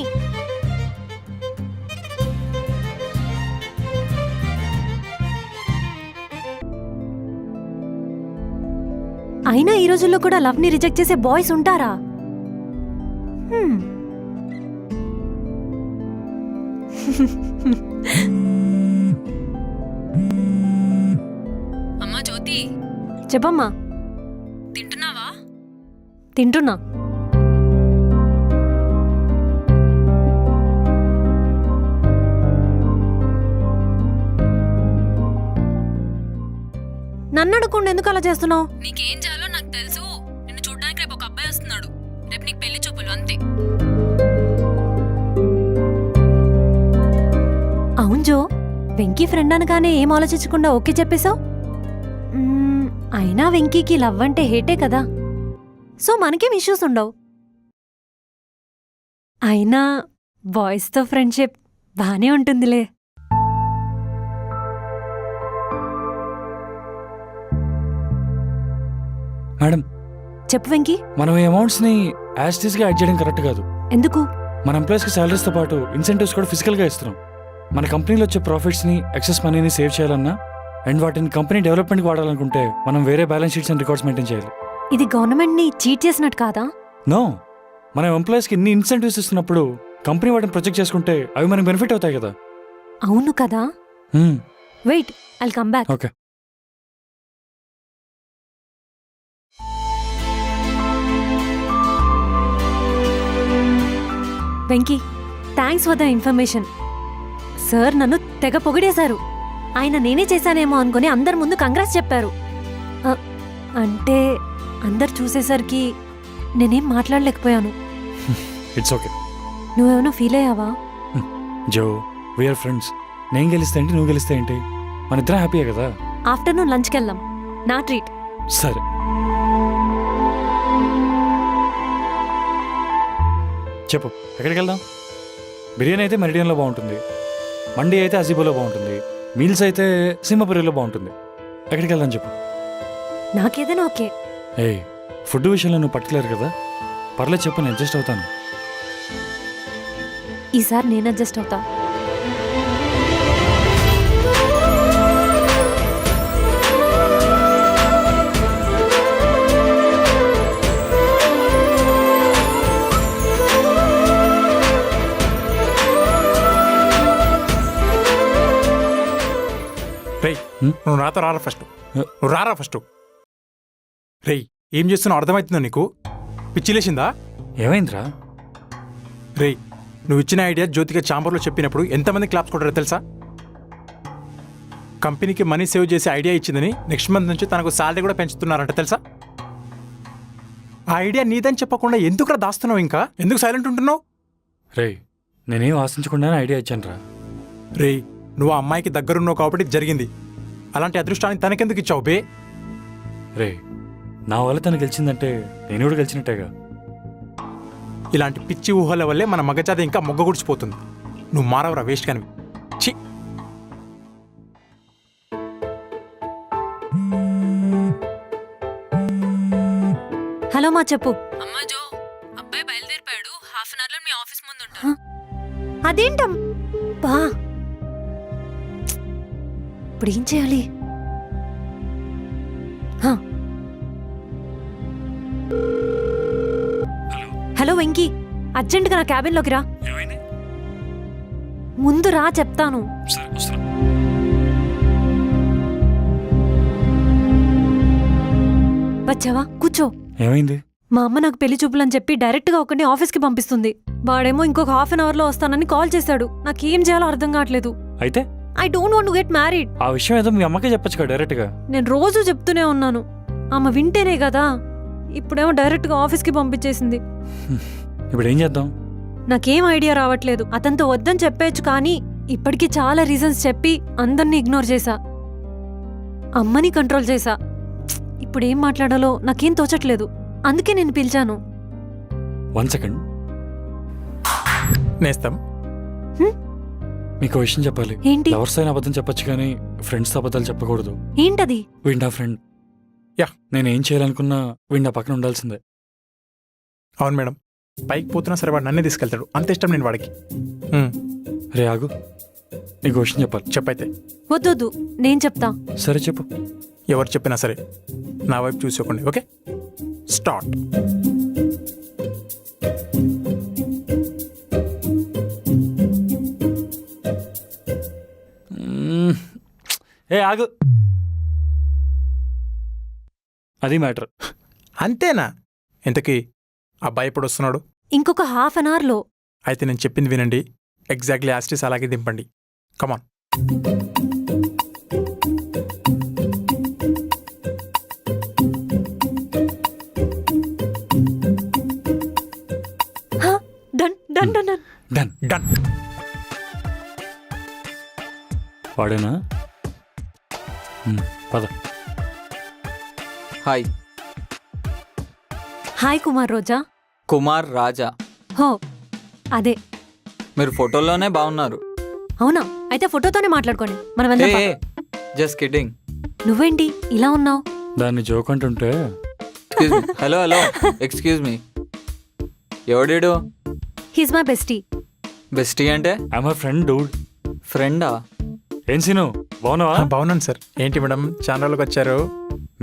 అయినా ఈ రోజుల్లో కూడా లవ్ ని రిజెక్ట్ చేసే బాయ్స్ ఉంటారా? అమ్మా జ్యోతి, చెప్పమ్మా. తింటున్నావా? తింటున్నా. నన్ను అడగకుండా ఎందుకు అలా చేస్తున్నావు? నీకేం చేయాలో నాకు తెలుసు. నిన్ను చూడ్డానికి రేపు ఒక అబ్బాయి వస్తున్నాడు. రేపు నీకు పెళ్లి చూపులు అంతే. అవును జో, వెంకీ ఫ్రెండ్ అనగానే ఏం ఆలోచించకుండా ఓకే చెప్పేశావు. అయినా వెంకీకి లవ్ అంటే హేటే కదా, సో మనకేం ఇష్యూస్ ఉండవు. అయినా బాయ్స్తో ఫ్రెండ్షిప్ బానే ఉంటుందిలే. మేడం, చెప్పు వెంకీ. మనం ఈ అమౌంట్స్ని యాస్టీస్గా యాడ్ చేయడం కరెక్ట్ కాదు. ఎందుకు? మన ఎంప్లాయీస్కి శాలరీస్తో పాటు ఇన్సెంటివ్స్ కూడా ఫిజికల్గా ఇస్తున్నాం. మన కంపెనీలో వచ్చే ప్రాఫిట్స్ని, ఎక్సెస్ మనీని సేవ్ చేయాలన్నా అండ్ వాటిని కంపెనీ డెవలప్మెంట్కి వాడాలనుకుంటే మనం వేరే balance sheets and records maintain చేయాలి. ఇది గవర్నమెంట్ని చీట్ చేసినట్టు కాదా? నో, మనం ఎంప్లాయీస్కి ఇన్ని ఇన్సెంటివ్స్ ఇస్తున్నప్పుడు కంపెనీ వాటిని ప్రొజెక్ట్ చేసుకుంటే అవి మనకి బెనిఫిట్ అవుతాయి కదా. అవును కదా. Wait, I'll come back. Okay. Venky, thanks for the information. Sir నన్ను తెగ పొగిడేశారు. ఆయన నేనే చేశానేమో అనుకుని అందరి ముందు కంగ్రాట్స్ చెప్పారు. అంటే అందరు చూసేసరికి నేనేం మాట్లాడలేకపోయాను. It's okay. నువ్వేమైనా ఫీల్ అయ్యావా? జో, వీఆర్ ఫ్రెండ్స్. నేను గెలిస్తే ఏంటి, నువ్వు గెలిస్తే ఏంటి, మన ఇద్దరం హ్యాపీయే కదా. ఆఫ్టర్నూన్ లంచ్కి వెళ్దాం, నా ట్రీట్. సరే. చెప్పు, ఎక్కడికి వెళ్దాం? బిర్యానీ అయితే మెరిడియన్లో బాగుంటుంది, మండీ అయితే అజీబోలో బాగుంటుంది, మీల్స్ అయితే సింహపురిలో బాగుంటుంది. ఎక్కడికి వెళ్దాం చెప్పు. నాకేదైనా ఓకే. ఏయ్, ఫుడ్ విషయంలో నువ్వు పర్టికులర్ కదా. పర్లేదు చెప్పు, నేను అడ్జస్ట్ అవుతాను. ఈసారి నేను అడ్జస్ట్ అవుతా. రేయ్, నువ్వు నాతో రారా ఫస్ట్. నువ్వు రారా ఫస్ట్. రేయ్, ఏం చేస్తున్నావు అర్థమవుతుందా నీకు? పిచ్చిలేసిందా? ఏమైందిరా? రేయ్, నువ్వు ఇచ్చిన ఐడియా జ్యోతిక ఛాంబర్లో చెప్పినప్పుడు ఎంతమంది క్లాప్స్ కొట్టారో తెలుసా? కంపెనీకి మనీ సేవ్ చేసే ఐడియా ఇచ్చిందని నెక్స్ట్ మంత్ నుంచి తనకు శాలరీ కూడా పెంచుతున్నారంట తెలుసా? ఆ ఐడియా నీదని చెప్పకుండా ఎందుకురా దాస్తున్నావు? ఇంకా ఎందుకు సైలెంట్ ఉంటున్నావు? రేయ్, నేనేం ఆశించకుండానే ఐడియా ఇచ్చాను రా. రేయ్, నువ్వు ఆ అమ్మాయికి దగ్గరున్నావు కాబట్టి జరిగింది. అలాంటి అదృష్టాన్ని తనకెందుకు ఇచ్చావు బే? రే, నా వల్ల తను గెలిచిందంటే నేను కూడా గెలిచినట్టేగా. ఇలాంటి పిచ్చి ఊహల వల్లే మన మగజాతి ఇంకా మొగ్గగుడిచిపోతుంది. నువ్వు మారవరా వేస్ట్ కానివి. ఛీ. హలో మా, చెప్పు. అమ్మా జో, అబ్బాయి బయలుదేరిపాడు. హాఫ్ అన్ అవర్లో మీ ఆఫీస్ ముందు ఉంటాను. అదేంటం బా, ఇప్పుడు ఏం చేయాలి? హలో వెంకీ, అర్జెంటుగా నా క్యాబిన్లోకి రా. ఏమైంది? ముందు రా చెప్తాను. సరే వస్తున్నా. వచ్చావా? కూర్చో. ఏమైంది? మా అమ్మ నాకు పెళ్లి చూపులని చెప్పి డైరెక్ట్గా ఒకరిని ఆఫీస్కి పంపిస్తుంది. వాడేమో ఇంకొక హాఫ్ అన్ అవర్లో వస్తానని కాల్ చేశాడు. నాకేం చేయాలో అర్థం కావట్లేదు. అయితే I don't want to get married. ఆ విషయం ఏదో మీ అమ్మకే చెప్పొచ్చుగా డైరెక్ట్గా. నేను రోజు చెప్తూనే ఉన్నాను, ఆమె వింటేనే కదా. ఇప్పుడేమో డైరెక్ట్గా ఆఫీస్కి పంపించేసింది. ఇప్పుడు ఏం చేద్దాం? నాకేం ఐడియా రావట్లేదు. అతనితో వద్దని చెప్పేయచ్చు, కానీ ఇప్పటికీ చాలా రీజన్స్ చెప్పి అందరినీ ఇగ్నోర్ చేశా. అమ్మని కంట్రోల్ చేశా. ఇప్పుడు ఏం మాట్లాడాలో నాకేం తోచట్లేదు. అందుకే నేను పిలిచాను. 1 సెకండ్. నేస్తాం. మీకు విషయం చెప్పాలి. ఏంటి? లవర్స్ అయిన అబద్ధం చెప్పొచ్చు కానీ ఫ్రెండ్స్ అబద్ధాలు చెప్పకూడదు. ఏంటది? వీడు నా ఫ్రెండ్. యా. నేనేం చేయాలనుకున్నా వీడు నా పక్కన ఉండాల్సిందే. అవును మేడం, పైకి పోతున్నా సరే వాడు నన్నే తీసుకెళ్తాడు. అంత ఇష్టం నేను వాడికి. రే ఆగు, నీకు విషయం చెప్పాలి. చెప్పైతే. వద్దొద్దు, నేను చెప్తా. సరే చెప్పు. ఎవరు చెప్పినా సరే నా వైపు చూసుకోండి. Okay, start. ఏ ఆగు, అది మ్యాటర్. అంతేనా? ఇంతకీ అబ్బాయి ఎప్పుడు వస్తున్నాడు? ఇంకొక హాఫ్ అన్ అవర్లో. అయితే నేను చెప్పింది వినండి. ఎగ్జాక్ట్లీ యాస్టిస్ అలాగే దింపండి. Come on. Done done done done. Done. Done. వాడేనా? పద. హాయ్. హాయ్ కుమార్ రోజా. కుమార్ రాజా. హో అదే. మీరు ఫోటోల్లోనే బాగున్నారు. అవునా? అయితే ఫోటోతోనే మాట్లాడుకోండి. మనం వెళ్దాం పద. Just kidding. నువ్వేంటి ఇలా ఉన్నావు? దాన్ని జోక్ అంటుంటే. Hello hello, excuse me. ఎవడీడు? He's my bestie. బెస్టీ అంటే? I'm my friend dude. ఫ్రెండా? ఏం సీను, బాగున్నావా? బాగున్నాను సార్. ఏంటి మేడం చాలా రోజులకు వచ్చారు?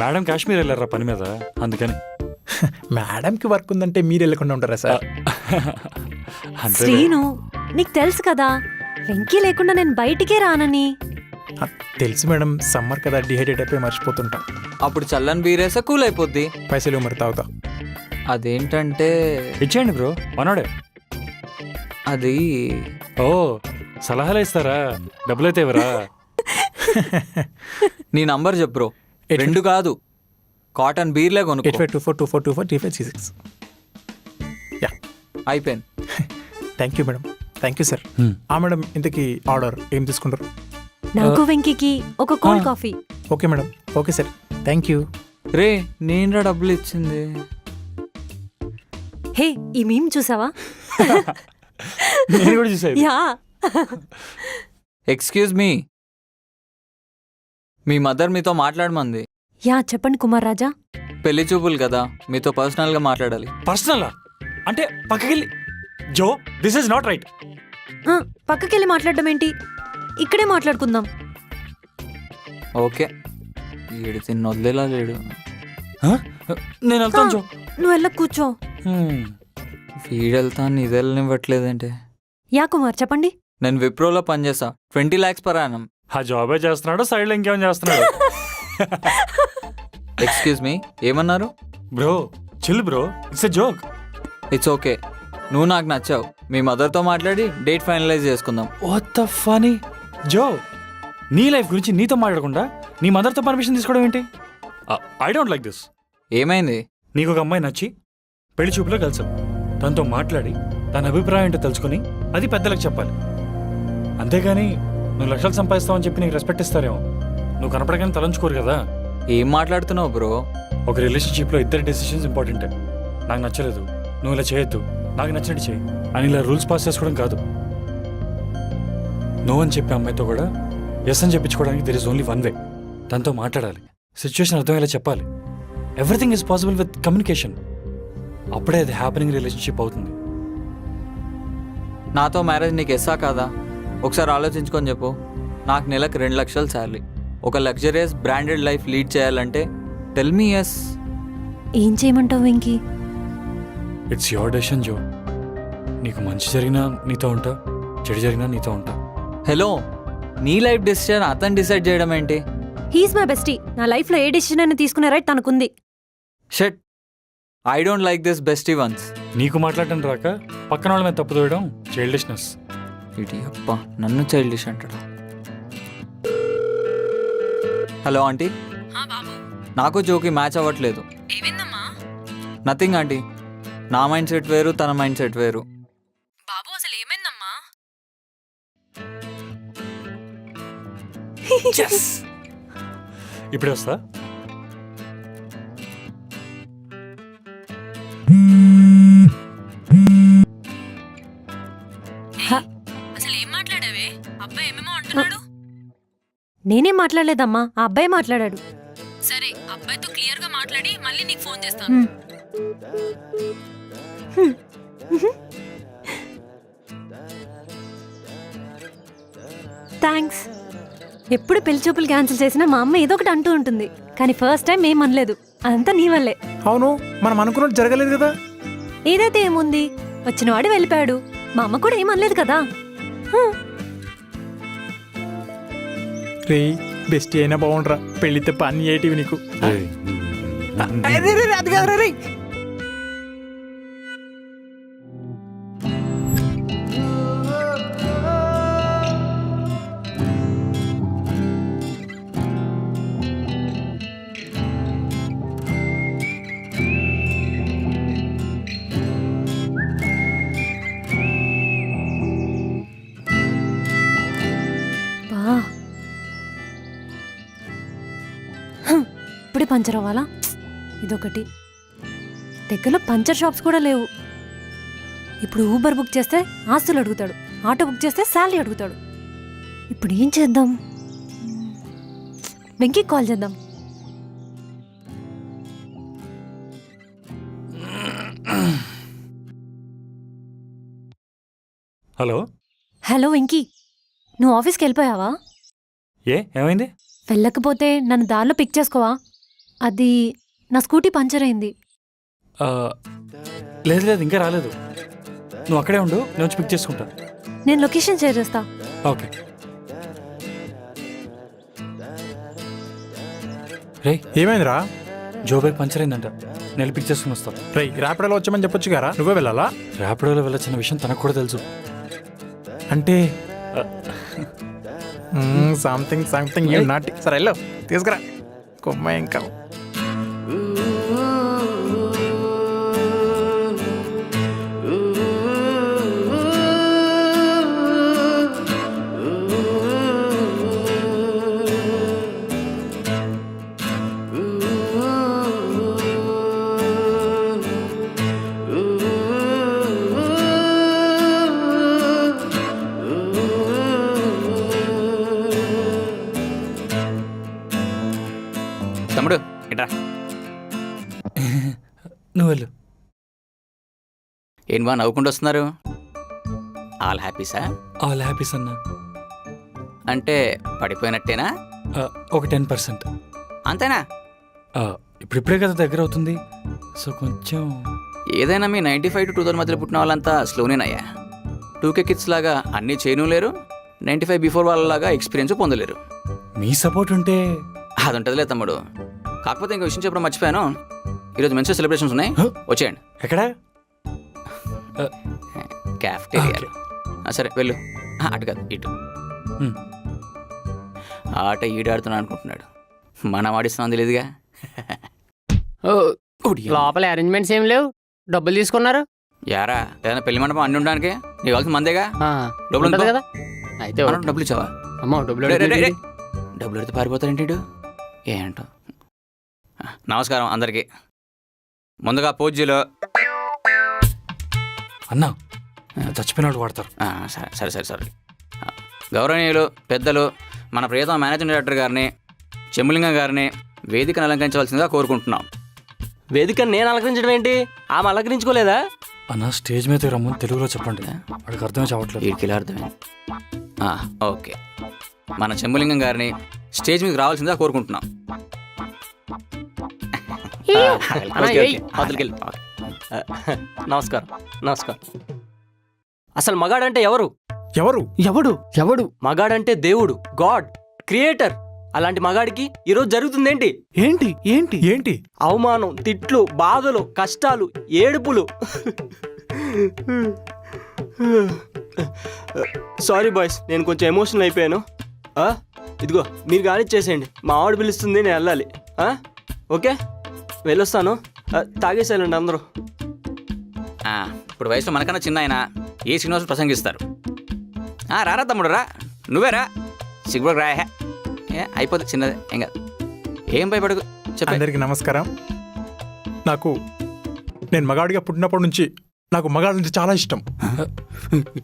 మేడం కాశ్మీర్ వెళ్ళారా పని మీద, అందుకని. మేడంకి వర్క్ ఉందంటే మీరు వెళ్ళకుండా ఉంటారా సార్? అంతే. శ్రీను, నీకు తెలుసు కదా వెంకీ లేకుండా నేను బయటికే రానని. తెలుసు మేడం, సమ్మర్ కదా, డిహైడ్రేట్ అయిపోయి మర్చిపోతుంటా. అప్పుడు చల్లని బీరేసా కూల్ అయిపోద్ది. పైసలు మరి తాగుతా. అదేంటంటే ఇచ్చేయండి బ్రో, మనోడే. అది ఓ సలహాలు ఇస్తారా? డబ్బులైతే ఇవ్వరా? నీ నంబర్ చెప్పు బ్రో. 2 కాదు, కాటన్ బీర్లే కొనుక్కో. 852424243536. యా, అయిపోయింది. Thank you madam. Thank you sir. Madam ఇంతకీ ఆర్డర్ ఏం తీసుకుంటారు? నాకు వెంకీకి ఒక cold coffee. Okay madam. Okay sir, thank you. రే, నేనరా డబ్బులు ఇచ్చింది? హే, ఈ మీమ్ చూసావా? నేను కూడా చూసాను. యా. ఎక్స్క్యూజ్ మీ, మీ మదర్ మీతో మాట్లాడమంది. యా చెప్పండి కుమార్ రాజా. పెళ్లి చూపులు కదా, మీతో పర్సనల్గా మాట్లాడాలి. పర్సనల్ అంటే పక్కకెళ్ళి. జో, దిస్ ఇస్ నాట్ రైట్. పక్కకెళ్ళి మాట్లాడడం ఏంటి? ఇక్కడే మాట్లాడుకుందాం. ఓకే. ఈడు తిన్న వదిలేలా లేడు. నేను వెళ్తాను జో. నువ్వు వెళ్ళ కూర్చో. వీడెళ్తాను, ఇది వెళ్ళనివ్వట్లేదంటే. యా కుమార్ చెప్పండి. నేను విప్రోలో పనిచేస్తా. 20 lakhs per annum. ఆ జాబే చేస్తున్నాడు, సైడ్లో ఇంకేమైనా చేస్తున్నాడు. ఎక్స్క్యూజ్ మీ, ఏమన్నారు? Bro chill bro, it's a joke. It's okay. నువ్వు నాకు నచ్చావు. మీ మదర్తో మాట్లాడి డేట్ ఫైనలైజ్ చేసుకుందాం. వాట్ ద ఫనీ జో, నీ లైఫ్ గురించి నీతో మాట్లాడకుండా నీ మదర్తో పర్మిషన్ తీసుకోవడం ఏంటి? I don't like this. ఏమైంది? నీకు ఒక అమ్మాయి నచ్చి పెళ్లి చూపులో కలిసావు. తనతో మాట్లాడి తన అభిప్రాయం ఏంటో తెలుసుకుని అది పెద్దలకు చెప్పాలి. అంతేగాని నువ్వు లక్షలు సంపాదిస్తావని చెప్పి నీకు రెస్పెక్ట్ ఇస్తారేమో. నువ్వు కనపడగానే తలంచుకోరు కదా. ఏం మాట్లాడుతున్నావు బ్రో? ఒక రిలేషన్షిప్లో ఇద్దరు డెసిషన్స్ ఇంపార్టెంటే. నాకు నచ్చలేదు, నువ్వు ఇలా చేయొద్దు, నాకు నచ్చినట్టు చేయి అని ఇలా రూల్స్ పాస్ చేసుకోవడం కాదు. నో అని చెప్పే అమ్మాయితో కూడా ఎస్ అని చెప్పించుకోవడానికి there is only one way. తనతో మాట్లాడాలి, సిచ్యువేషన్ అర్థమయ్యేలా చెప్పాలి. Everything is possible with communication. అప్పుడే అది హ్యాపెనింగ్ రిలేషన్షిప్ అవుతుంది. నాతో మ్యారేజ్ నీకు ఎస్సా కాదా? ఒకసారి ఆలోచించుకొని చెప్పు. నాకు నెలకు 2 లక్షలు శాలరీ. ఒక లగ్జరియస్ బ్రాండెడ్ లైఫ్ లీడ్ చేయాలంటే టెల్ మీ ఎస్. ఏం చేయమంటావు వెంకీ? ఇట్స్ యువర్ డెసిషన్ జో. నీకు మంచి జరిగినా నీతో ఉంటా, చెడు జరిగినా నీతో ఉంటా. హలో, నీ లైఫ్ డెసిషన్ అతను డిసైడ్ చేయడం ఏంటి? He's my bestie. నా లైఫ్లో ఏ డెసిషన్ అయినా తీసుకునే రైట్ తనకుంది. Shut, I don't like this bestie ones. నీకు మాట్లాడటం రాక పక్కన వాళ్ళ మీద తప్పు తోయడం చైల్డిష్నెస్. ఇది అప్ప నన్ను చైల్డిష్ అంటాడు. హలో ఆంటీ, బాబు నాకు జోకి మ్యాచ్ అవ్వట్లేదు. ఏమైందమ్మా? నథింగ్ ఆంటీ, నా మైండ్ సెట్ వేరు, తన మైండ్ సెట్ వేరు. బాబు అసలు ఏమైందమ్మా? ఇప్పుడే వస్తా. అసలు ఏం మాట్లాడావే? అబ్బాయి ఏమేమో అంటున్నాడు. నేనేం మాట్లాడలేదమ్మా, ఆ అబ్బాయి మాట్లాడాడు. సరే, అబ్బాయితో క్లియర్ గా మాట్లాడి మళ్ళీ నీకు ఫోన్ చేస్తాను. హ్మ్. థ్యాంక్స్. ఎప్పుడు పెళ్లి చూపులు క్యాన్సిల్ చేసినా మా అమ్మ ఏదో ఒకటి అంటూ ఉంటుంది, కానీ ఫస్ట్ టైం ఏం అనలేదు. అదంతా నీ వల్లే. అవును, మనం అనుకున్నట్టు జరగలేదు కదా. ఏదైతే ఏముంది, వచ్చినవాడు వెళ్ళిపోయాడు. మా అమ్మ కూడా ఏమనలేదు కదా. రే, బెస్ట్ అయినా బాగుండ్రా, పెళ్లితే పని ఏటివి నీకు. అది కాదురా రే. బా, ఇప్పుడే పంచర్ అవ్వాలా? ఇదొకటి. దగ్గరలో పంచర్ షాప్స్ కూడా లేవు. ఇప్పుడు ఊబర్ బుక్ చేస్తే ఆస్తులు అడుగుతాడు, ఆటో బుక్ చేస్తే శాలరీ అడుగుతాడు. ఇప్పుడు ఏం చేద్దాం? వెంకీకి కాల్ చేద్దాం. హలో. హలో వెంకీ, నువ్వు ఆఫీస్కి వెళ్ళిపోయావా? ఏమైంది? వెళ్ళకపోతే నన్ను దారిలో పిక్ చేసుకోవా? అది నా స్కూటీ పంచర్ అయింది. లేదు లేదు, ఇంకా రాలేదు. నువ్వు అక్కడే ఉండు, నేను వచ్చి పిక్ చేసుకుంటా. నేను లొకేషన్ షేర్ చేస్తా. ఓకే. రే, ఏమైందిరా? జో బైక్ పంచర్ అయిందంట, నేను పిక్ చేసుకుని వస్తాను. రే, ర్యాపిడోలో వచ్చామని చెప్పొచ్చు కదా, నువ్వే వెళ్ళాలా? ర్యాపిడోలో వెళ్ళొచ్చిన విషయం తనకు కూడా తెలుసు. అంటే సంథింగ్ సంథింగ్ యూ నాట్. సరే వెళ్ళు, తీసుకురా కొమ్మ. ఇంకా తమ్ముడు ఇట్రా. నువ్వు వెళ్ళు. ఏం బా నవ్వుకుంటూ వస్తున్నారు? ఆల్ హ్యాపీసా? ఆల్ హ్యాపీస్ అన్నా. అంటే పడిపోయినట్టేనా? ఒక 10%. అంతేనా? ఇప్పుడిప్పుడే కదా దగ్గర అవుతుంది, సో కొంచెం. ఏదైనా మీ 95 to 2000 మధ్యలో పుట్టిన వాళ్ళంతా స్లోనేనయ్యా. 2K కిడ్స్ లాగా అన్నీ చేయను లేరు, 95 బిఫోర్ వాళ్ళలాగా ఎక్స్పీరియన్స్ పొందలేరు. మీ సపోర్ట్ ఉంటే అది ఉంటుందిలే తమ్ముడు. కాకపోతే ఇంకో విషయం చెప్పడం మర్చిపోయాను, ఈరోజు మంచి సెలబ్రేషన్స్ ఉన్నాయి, వచ్చేయండి. ఎక్కడ? క్యాఫ్టేరియాలో. సరే వెళ్ళు. అటు కాదు, ఇటు. ఆట ఈడాడుతున్నా అనుకుంటున్నాడు, మనం ఆడిస్తున్నాం తెలియదుగా. లోపల అరేంజ్మెంట్స్ ఏం లేవు, డబ్బులు తీసుకున్నారు యారా? ఏదైనా పెళ్లి మండపం అన్ని ఉండడానికి నీకు కావాల్సిన మందేగా. డబ్బులు ఉంటది కదా. అయితే డబ్బులు ఇచ్చావా? అమ్మో డబ్బులు డబ్బులు ఎడితే పారిపోతారేంటి? ఏంటో. నమస్కారం అందరికీ. ముందుగా పూజ్యులు. అన్నా, చచ్చిపోయిన వాళ్ళు వాడతారు. సరే సరే సరే సరే. గౌరవనీయులు పెద్దలు, మన ప్రియతమ మేనేజింగ్ డైరెక్టర్ గారిని, చెమ్ములింగం గారిని వేదికను అలంకరించవలసిందిగా కోరుకుంటున్నాం. వేదిక నేను అలంకరించడం ఏంటి? ఆమె అలంకరించుకోలేదా? అన్న, స్టేజ్ మీద రమ్మని తెలుగులో చెప్పండి, వాడికి అర్థమే చావట్లేదు. వీడికి అర్థమైంది. ఓకే, మన చెమ్ములింగం గారిని స్టేజ్ మీదకి రావాల్సిందిగా కోరుకుంటున్నాం. నమస్కారం నమస్కారం. అసలు మగాడంటే ఎవరు? ఎవరు? ఎవడు? మగాడంటే దేవుడు, గాడ్, క్రియేటర్. అలాంటి మగాడికి ఈరోజు జరుగుతుందేంటి? ఏంటి ఏంటి ఏంటి? అవమానం, తిట్లు, బాధలు, కష్టాలు, ఏడుపులు. సారీ బాయ్స్, నేను కొంచెం ఎమోషనల్ అయిపోయాను. ఇదిగో మీరు కానిచ్చేసేయండి, మా ఆవిడ పిలుస్తుంది, నేను వెళ్ళాలి. ఓకే, వెళ్ళొస్తాను. తాగేసేయాలండి అందరూ. ఇప్పుడు వయసులో మనకన్నా చిన్న ఆయన ఏ శ్రీనివాసులు ప్రసంగిస్తారు. రారా తమ్ముడు రా, నువ్వేరా, సిగ్గుడు రాయా, అయిపోతుంది, చిన్నదే, ఏం కాదు, ఏం భయపడకు. చెప్పండి. అందరికి నమస్కారం. నేను మగాడిగా పుట్టినప్పటి నుంచి నాకు మగాడి నుంచి చాలా ఇష్టం.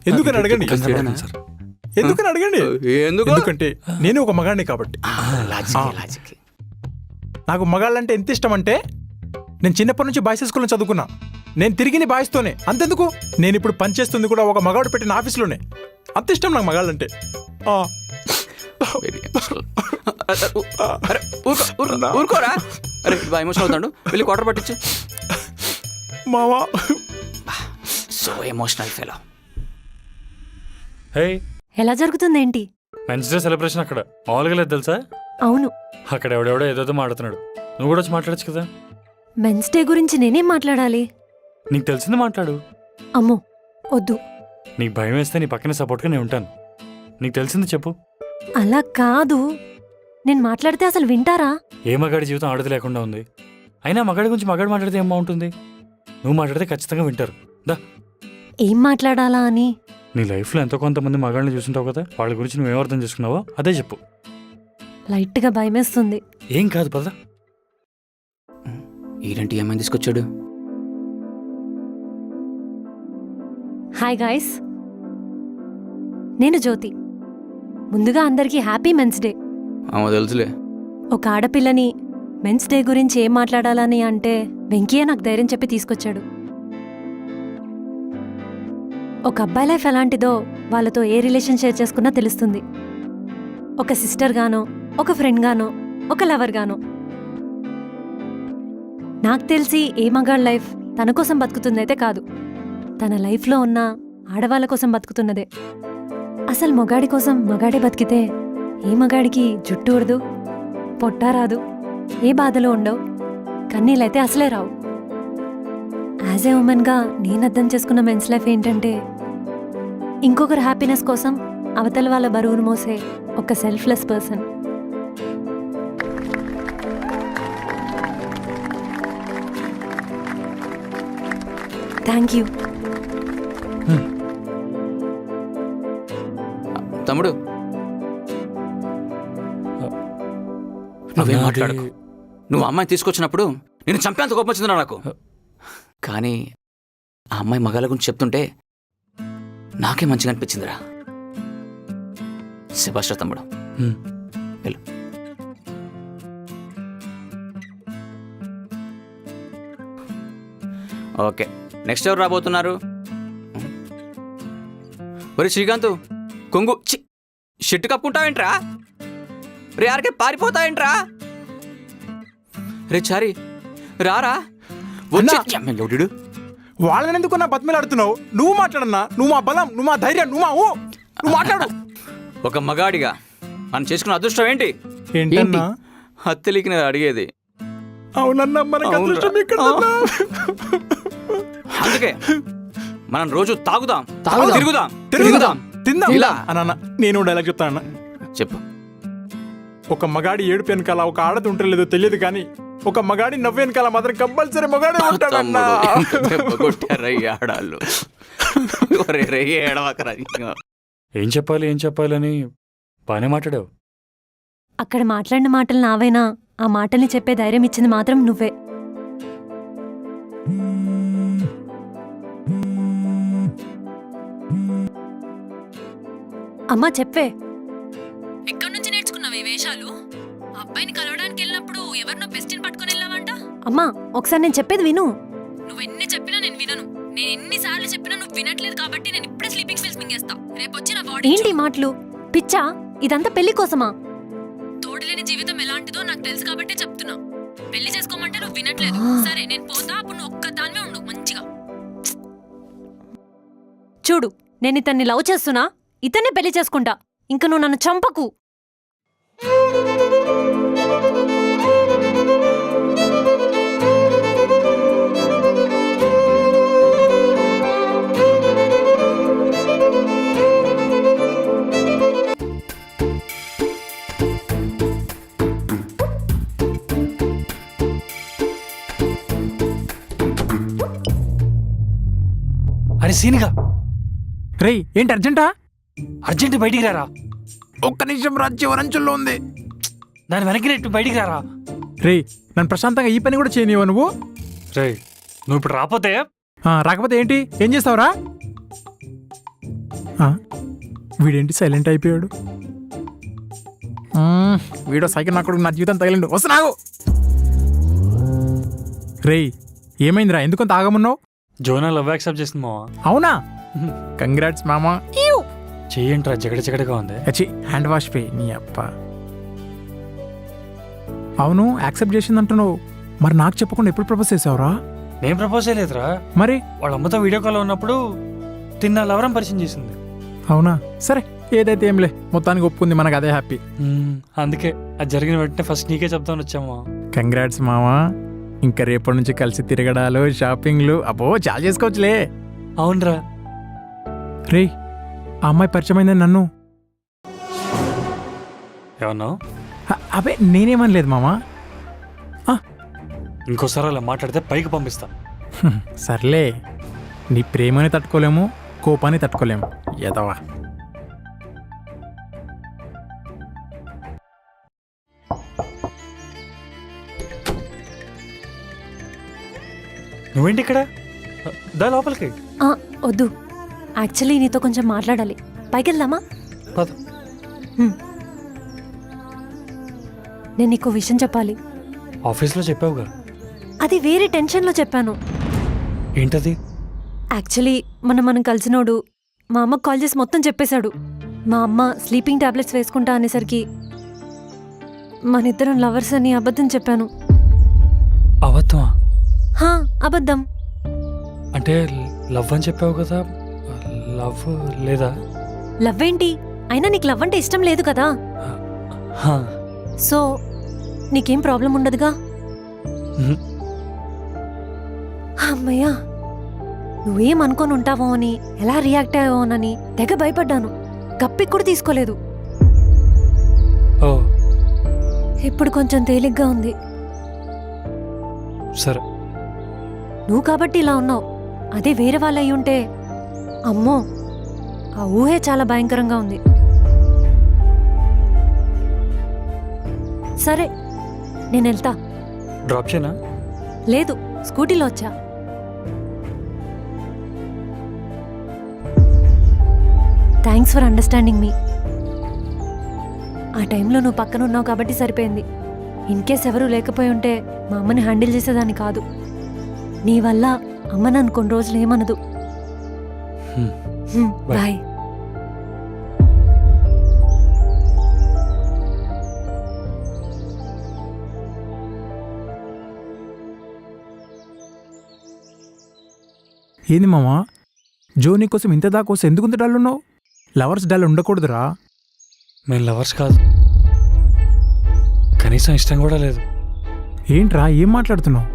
ఎందుకని అడగండి. ఎందుకంటే నేను ఒక మగాడిని కాబట్టి. నాకు మగాళ్ళంటే ఎంత ఇష్టం అంటే, నేను చిన్నప్పటి నుంచి బాయ్స్ స్కూల్లో చదువుకున్నా. నేను తిరిగి బాయ్స్తోనే. అంతెందుకు, నేను ఇప్పుడు పనిచేస్తుంది కూడా ఒక మగాడు పెట్టిన ఆఫీస్లోనే. అంత ఇష్టం నాకు మగాళ్ళంటే. ఊరుకోరా, అరే ఎమోషన్ అవుతాడు, వెళ్ళి క్వార్టర్ పట్టించు. మావా, సో ఎమోషనల్ ఫెలో. హే, ఎలా జరుగుతుందేంటి? మెన్స్ డే సెలబ్రేషన్ అక్కడ మామూలుగా లేదు తెలుసా? అవును, అక్కడ ఎవడెవడో ఏదోదో మాట్లాడుతున్నాడు. నువ్వు కూడా వచ్చి మాట్లాడచ్చు కదా. మెన్స్ డే గురించి నేనేం మాట్లాడాలి? నీకు తెలిసింది మాట్లాడు. అమ్మో వద్దు. నీకు భయం వేస్తే నీ పక్కనే సపోర్ట్గా నేను ఉంటాను. నీకు తెలిసింది చెప్పు. అలా కాదు, నేను మాట్లాడితే అసలు వింటారా? ఏ మగాడి జీవితం ఆడది లేకుండా ఉంది. అయినా మగాడి గురించి మగాడు మాట్లాడితే ఏం బాగుంటుంది? నువ్వు మాట్లాడితే ఖచ్చితంగా వింటారు. దా, ఏం మాట్లాడాలా అని. నీ లైఫ్లో ఎంతో కొంతమంది మగాళ్ళని చూసుంటావు కదా, వాళ్ళ గురించి నువ్వేం అర్థం చేసుకున్నావో అదే చెప్పు. లైట్గా భయమేస్తుంది. ఏం కాదు పద. ఏంటి ఏమైనా తీసుకొచ్చాడు? హాయ్ గాయ్స్, నేను జ్యోతి. ముందుగా అందరికీ హ్యాపీ మెన్స్ డే. తెలుసులే. ఒక ఆడపిల్లని మెన్స్ డే గురించి ఏం మాట్లాడాలని అంటే వెంకయ్య నాకు ధైర్యం చెప్పి తీసుకొచ్చాడు. ఒక అబ్బాయి లైఫ్ ఎలాంటిదో వాళ్ళతో ఏ రిలేషన్ షేర్ చేసుకున్నా తెలుస్తుంది. ఒక సిస్టర్ గానో, ఒక ఫ్రెండ్ గానో, ఒక లవర్ గానో. నాకు తెలిసి ఏ మగాళ్ళ లైఫ్ తన కోసం బతుకుతుందైతే కాదు, తన లైఫ్లో ఉన్న ఆడవాళ్ళ కోసం బతుకుతున్నదే. అసలు మగాడి కోసం మగాడే బతికితే ఏ మగాడికి జుట్టు ఉడదు, పొట్టా రాదు, ఏ బాధలు ఉండవు, కన్నీళ్ళైతే అసలే రావు. యాజ్ ఏ ఉమెన్గా నేను అర్థం చేసుకున్న మెన్స్ లైఫ్ ఏంటంటే, ఇంకొకరు హ్యాపీనెస్ కోసం అవతల వాళ్ళ బరువును మోసే ఒక సెల్ఫ్లెస్ పర్సన్. Thank you. తమ్ముడు నువ్వేం మాట్లాడకు. నువ్వు అమ్మాయిని తీసుకొచ్చినప్పుడు నేను చంపేంత కోపం వచ్చిందిరా నాకు. కానీ ఆ అమ్మాయి మగాళ్ళ గురించి చెప్తుంటే నాకే మంచిగా అనిపించిందిరా. శభాష్ రా తమ్ముడు. వెళ్ళు. ఓకే, నెక్స్ట్ ఎవరు రాబోతున్నారు? ఒరే శ్రీకాంత్, కొంగు షెట్టు కప్పుకుంటావేంట్రా? రే ఆరికే పారిపోతావేంట్రా? రే చారి రారా. ఎవడు వాళ్ళని ఎందుకు నా బతిమలాడుతున్నావు? నువ్వు మాట్లాడన్నా. నువ్వు మా బలం, నువ్వు మా ధైర్యం, నువ్వు మాట్లాడు. ఒక మగాడిగా మనం చేసుకున్న అదృష్టం ఏంటి? ఏంటన్నా? హత్యలికి నేను అడిగేది. అవునన్నా, మనకి అదృష్టం ఎక్కడన్నా? అందుకే మనం రోజు తాగుదాం, తిరుగుదాం, తిందాం ఇలా అన్న. నేను డైలాగ్ చెప్తానన్నా. చెప్పు. ఒక మగాడి ఏడుపు వెనకాల ఒక ఆడది ఉంటలేదో తెలియదు, కానీ ఒక మగాడి నవ్వు వెనకాల మాత్రం కంపల్సరీ మగాడే ఉంటాడన్నా. ఏం చెప్పాలి అని బానే మాట్లాడావు. అక్కడ మాట్లాడిన మాటలు నావైనా ఆ మాటల్ని చెప్పే ధైర్యం ఇచ్చింది మాత్రం నువ్వే. అమ్మా చెప్పే. ఎక్కడి నుంచి నేర్చుకున్నావు ఈ వేషాలు? అబ్బాయిని కలవడానికి వెళ్ళినప్పుడు ఎవరినో బెస్టిని పట్టుకొని వెళ్ళావంట. అమ్మా ఒకసారి నేను చెప్పేది విను. నువ్వెన్ని చెప్పినా నేను వినను. నేను ఎన్నిసార్లు చెప్పినా నువ్వు వినట్లేదు కాబట్టి నేను ఇప్పుడే స్లీపింగ్ పిల్స్ మింగేస్తా. రేపు వచ్చి నా బాడీ. ఏంటి మాటలు? పిచ్చా? ఇదంతా పెళ్లి కోసమా? తోడులేని జీవితం ఎలాంటిదో నాకు తెలుసు కాబట్టి చెప్తున్నా. పెళ్లి చేసుకోమంటే నువ్వు వినట్లేదు. సరే నేను పోతా, అప్పుడు నువ్వు ఒక్కదానివే ఉండు మంచిగా. చూడు నేను ఇతన్ని లవ్ చేస్తున్నా, ఇతన్ని పెళ్లి చేసుకుంటా. ఇంక నువ్వు నన్ను చంపకు. అరే సీనిగా రేయ్ ఏంటి అర్జెంటా? అర్జెంట్ బయటికి రారా. ఒక్క నిమిషం రాజ్యవరంచుల్లో ఉంది. దాని వెనక్కి నెట్టు బయటికి రారా. రేయ్ నన్ను ప్రశాంతంగా ఈ పని కూడా చేయనివా నువ్వు? రే నువ్వు ఇప్పుడు రాకపోతే రాకపోతే ఏంటి, ఏం చేస్తావురా? వీడేంటి సైలెంట్ అయిపోయాడు? వీడో సైకిల్ నా కొడుకు నా జీవితం తగిలిండు. వస్తున్నావు. రేయ్ ఏమైందిరా, ఎందుకంత ఆగమున్నావు? జోనా లవ్ యాక్సెప్ట్ చేసింది మావా. అవునా? కంగ్రాట్స్ మామా. చెయ్యంట్రా జగడగా ఉంది. అచ్చి హ్యాండ్ వాష్ పే నీ అప్ప. అవును యాక్సెప్ట్ చేసింది అంటున్నావు, మరి నాకు చెప్పకుండా ఎప్పుడు ప్రపోజ్ చేసావురా? నేను ప్రపోజ్ చేయలేదురా. మరి వాళ్ళ అమ్మతో వీడియో కాల్ ఉన్నప్పుడు తిన్న లవరం పరిచయం చేసింది. అవునా? సరే ఏదైతే ఏంలే, మొత్తానికి ఒప్పుకుంది, మనకు అదే హ్యాపీ. అందుకే అది జరిగిన వెంటనే ఫస్ట్ నీకే చెప్తాను వచ్చామా. కంగ్రాట్స్ మామా. ఇంకా రేపటి నుంచి కలిసి తిరగడాలు, షాపింగ్లు, అబ్బో చాలా చేసుకోవచ్చులే. అవునరా. రే ఆ అమ్మాయి పరిచయమైందని నన్ను ఏమన్నావు? అబే నేనేమనలేదు మామా. ఇంకోసారి అలా మాట్లాడితే పైకి పంపిస్తా. సర్లే, నీ ప్రేమని తట్టుకోలేము, కోపాన్ని తట్టుకోలేము. ఎదవా. నువ్వేంటి ఇక్కడ? దా లోపలికి. వద్దు, యాక్చువల్లీ నీతో కొంచెం మాట్లాడాలి. పైకి వెళ్దామా? పద. నేను నీకు విషయం చెప్పాలి. ఆఫీస్లో చెప్పావుగా. అది వేరే టెన్షన్లో చెప్పాను. ఏంటది? యాక్చువల్లీ మనం కలిసినోడు మా అమ్మకు కాల్ చేసి మొత్తం చెప్పేశాడు. మా అమ్మ స్లీపింగ్ టాబ్లెట్స్ వేసుకుంటా అనేసరికి మనిద్దరం లవర్స్ అని అబద్ధం చెప్పాను. అబద్ధమా? అబద్ధం. అంటే లవ్ అని చెప్పావు కదా, లవ్ లేదా? లవ్ ఏంటి? అయినా నీకు లవ్ అంటే ఇష్టం లేదు కదా, సో నీకేం ప్రాబ్లం ఉండదుగా. అమ్మయ్యా, నువ్వేం అనుకొని ఉంటావో అని, ఎలా రియాక్ట్ అయ్యావోనని తెగ భయపడ్డాను. గప్పికి కూడా తీసుకోలేదు. ఇప్పుడు కొంచెం తేలిగ్గా ఉంది. సరే. నువ్వు కాబట్టి ఇలా ఉన్నావు. అదే వేరే వాళ్ళు అయి ఉంటే అమ్మో, ఆ ఊహే చాలా భయంకరంగా ఉంది. సరే నేను వెళ్తా. డ్రాప్ చేయనా? లేదు, స్కూటీలో వచ్చా. థ్యాంక్స్ ఫర్ అండర్స్టాండింగ్ మీ. ఆ టైంలో నువ్వు పక్కన ఉన్నావు కాబట్టి సరిపోయింది. ఇన్ కేస్ ఎవరూ లేకపోయి ఉంటే మా అమ్మని హ్యాండిల్ చేసేదాన్ని కాదు. నీ వల్ల అమ్మ నన్ను కొన్ని రోజులు ఏమనదు. బాయ్. ఏంది మామా, జో నీ కోసం ఇంత దాకోసం ఎందుకు డల్ ఉన్నావు? లవర్స్ డల్ ఉండకూడదురా. మేము లవర్స్ కాదు, కనీసం ఇష్టం కూడా లేదు. ఏంట్రా ఏం మాట్లాడుతున్నావు?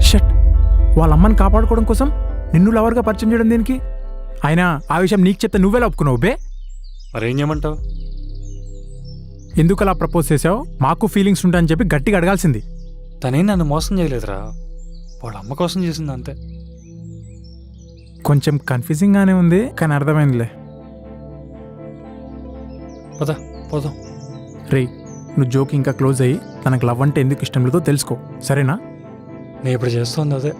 షట్, వాళ్ళ అమ్మని కాపాడుకోవడం కోసం నిన్ను లవర్గా పరిచయం చేయడం దేనికి? అయినా ఆ విషయం నీకు చెప్తే నువ్వెలా ఒప్పుకున్నావు బే? మరేం చేయమంటావు? ఎందుకు అలా ప్రపోజ్ చేసావు? మాకు ఫీలింగ్స్ ఉంటాయని చెప్పి గట్టిగా అడగాల్సింది. తనేం నన్ను మోసం చేయలేదురా, వాళ్ళ అమ్మ కోసం చేసింది అంతే. కొంచెం కన్ఫ్యూజింగ్గానే ఉంది, కానీ అర్థమైందిలే. పద పోదాం. రే నువ్వు జోకి ఇంకా క్లోజ్ అయ్యి తనకు లవ్ అంటే ఎందుకు ఇష్టం లేదో తెలుసుకో, సరేనా? నేను ఇప్పుడు చేస్తుంది అదే.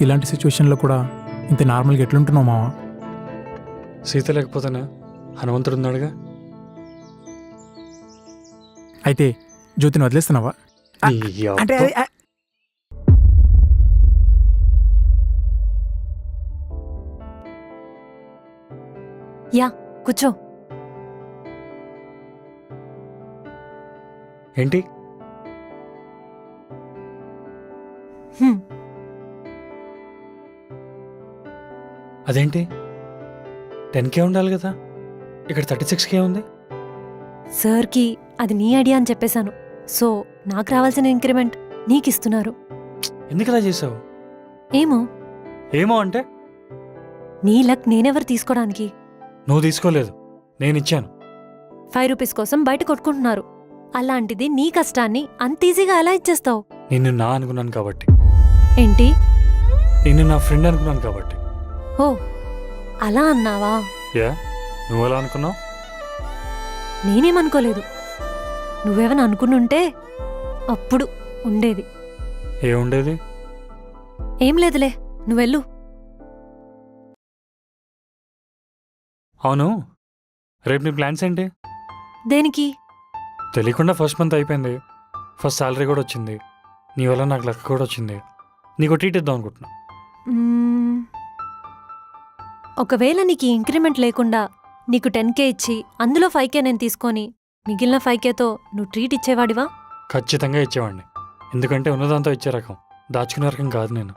ఇలాంటి సిచ్యువేషన్లో కూడా ఇంత నార్మల్గా ఎట్లుంటున్నావు మావా? సీత లేకపోతేనే హనుమంతుడు ఉన్నాడుగా. అయితే జ్యోతిని వదిలేస్తున్నావా? అంటే యా, కూర్చో. ఏంటి? హ్మ్. అదేంటి 10K ఉండాలి కదా, ఇక్కడ 36K ఉంది. సార్కి అది నీ ఐడియా అని చెప్పేశాను. సో నాకు రావాల్సిన ఇంక్రిమెంట్ నీకిస్తున్నారు. ఎందుకు ఇలా చేసావు? ఏమో, ఏమో అంటే నీ లక్ నేనెవరు తీసుకోవడానికి? నువ్వు తీసుకోలేదు, నేను ఇచ్చాను. 5 రూపీస్ కోసం బయట కొట్టుకుంటున్నారు. అలాంటిది నీ కష్టాన్ని అంత ఈజీగా ఎలా ఇచ్చేస్తావు? నిన్ను నా అనుకున్నాను కాబట్టి. ఏంటి? నిన్ను నా ఫ్రెండ్ అనుకున్నాను కాబట్టి. ఓ, అలా అన్నావా? యా, నువ్వు ఎలా అనుకున్నావు? నేనేమనుకోలేదు. నువ్వేమని అనుకునుంటే అప్పుడు ఉండేది. ఏముండేది? ఏం లేదులే, నువ్వెళ్ళు. అవును, రేపు నీ ప్లాన్స్ ఏంటి? దేనికి? తెలియకుండా ఫస్ట్ మంత్ అయిపోయింది, ఫస్ట్ శాలరీ కూడా వచ్చింది, నీ వల్ల నాకు లక్ కూడా వచ్చింది. నీకు ట్రీట్ ఇద్దాం అనుకుంటున్నా. ఒకవేళ నీకు ఇంక్రిమెంట్ లేకుండా నీకు 10K ఇచ్చి అందులో 5K నేను తీసుకొని మిగిలిన 5Kతో నువ్వు ట్రీట్ ఇచ్చేవాడివా? ఖచ్చితంగా ఇచ్చేవాడిని, ఎందుకంటే ఉన్నదంతా ఇచ్చే రకం, దాచుకునే రకం కాదు నేను.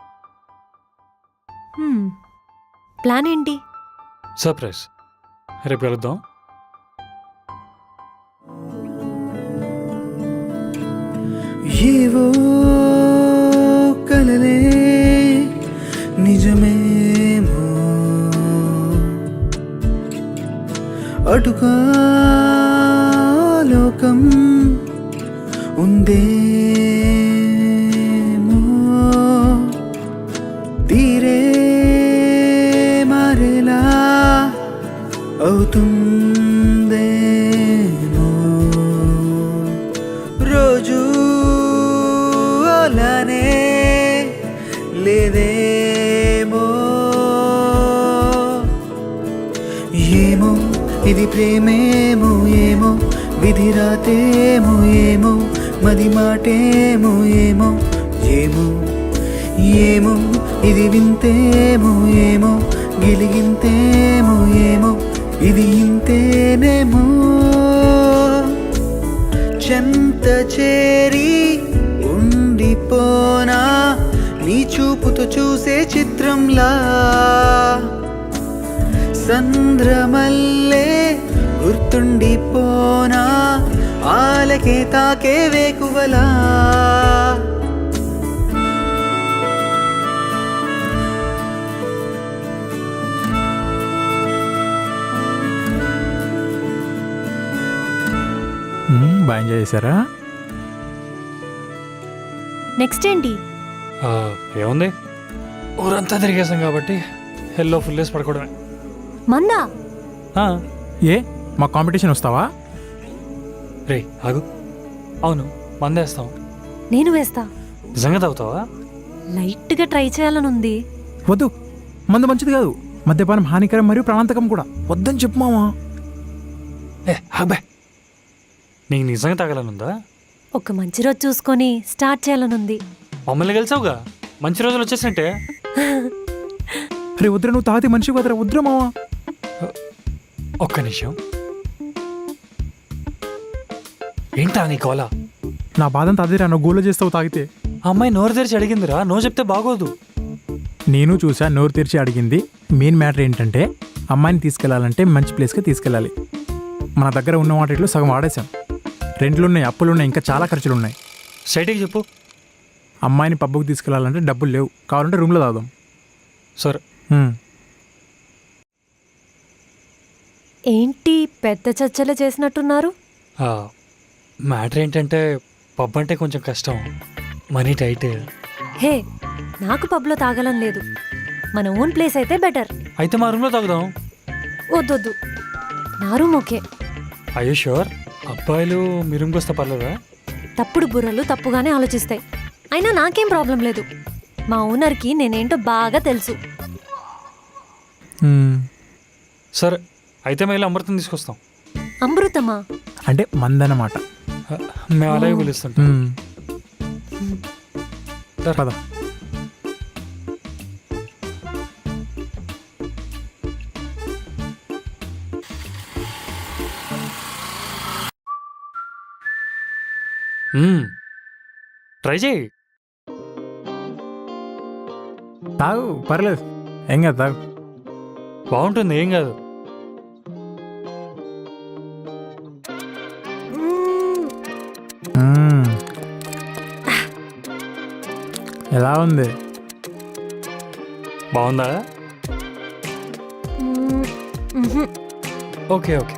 ప్లాన్ ఏంటి? సర్ప్రైజ్, రేపు కలుద్దాం. ఏవో కలలే నిజమేమో, అటుగా లోకం ఉందేమో, తీరే మారేలా అవుతుందేమో, రోజు అలానే లేదేమో, ఏమో ఇది ప్రేమేమో, ఏమో విధి రాతేమో, ఏమో మది మాటేమో, ఏమో ఏమో ఏమో ఇది వింతేమో, ఏమో గిలిగింతేమో, ఏమో ఇది ఇంతేనేమో, చెంత చేరి ఉండిపోనా నీ చూపుతో చూసే చిత్రంలా, సంద్రమల్లే గుర్తుండిపోనా ఆలకే తాకే వేకువలా. బాగా ఎంజాయ్ చేశారా? నెక్స్ట్ ఏంటి? ఏముంది, ఊరంతా తిరిగేసాం కాబట్టి హెల్లో ఫుల్ వేసి పడుకోవడమే. మందా? ఏ మా కాంపిటీషన్ వస్తావా? రే ఆగు, అవును మందేస్తాం. నేను వేస్తా. నిజంగా తాగుతావా? లైట్గా ట్రై చేయాలనుంది. వద్దు, మందు మంచిది కాదు, మద్యపానం హానికరం మరియు ప్రాణాంతకం కూడా. వద్దని చెప్పు మావా. ఆగ్బే, నీకు నిజంగా తాగాలనుందా? ఒక మంచి రోజు చూసుకొని స్టార్ట్ చేయాలనుంది. మమ్మల్ని కలిసావుగా, మంచి రోజులు వచ్చేసినట్టే. రే వద్దురా, నువ్వు తాగితే మనిషి వదరా, వద్దురా మావా. ఒక్క నిమిషం, ఏంటా నీ కోలా? నా బాధంతా అదేరా, నువ్వు గోల చేస్తావు తాగితే. ఆ అమ్మాయి నోరు తెరిచి అడిగిందిరా, నో చెప్తే బాగోదు. నేను చూసా, నోరు తెరిచి అడిగింది. మెయిన్ మ్యాటర్ ఏంటంటే అమ్మాయిని తీసుకెళ్లాలంటే మంచి ప్లేస్కి తీసుకెళ్ళాలి. మన దగ్గర ఉన్న వాటిలో సగం వాడేశాం. రెంట్లున్నాయి, అప్పులున్నాయి, ఇంకా చాలా ఖర్చులు ఉన్నాయి. స్ట్రైట్గా చెప్పు. అమ్మాయిని పబ్బుకి తీసుకెళ్లాలంటే డబ్బులు లేవు, కావాలంటే రూమ్లో తాగుదాం. సరే. ఏంటి పెద్ద చర్చలు చేసినట్టున్నారు? మ్యాటర్ ఏంటంటే పబ్ అంటే కొంచెం కష్టం, మనీ టైట్. హే, నాకు పబ్లో తాగాలని లేదు, మన ఓన్ ప్లేస్ అయితే బెటర్. అయితే మా రూమ్లో తాగుదాం. వద్దొద్దు, నా రూమ్ ఓకే. అయ్యో షూర్? అబ్బాయిలు మీ రూమ్కి వస్తే పర్లేదా? తప్పుడు బుర్రలు తప్పుగానే ఆలోచిస్తాయి. అయినా నాకేం ప్రాబ్లం లేదు, మా ఓనర్కి నేనేంటో బాగా తెలుసు. సరే, అయితే మేము అమృతం తీసుకొస్తాం. అమృతమా? అంటే మందనమాట. మేము అలాగే పిలుస్తుంటాం. పద. ట్రై చేయి. తాగు పర్లేదు, ఏం కాదు తాగు. బాగుంటుంది, ఏం కాదు. మ్మ్. ఎలా ఉంది? బాగుందా? ఓకే ఓకే,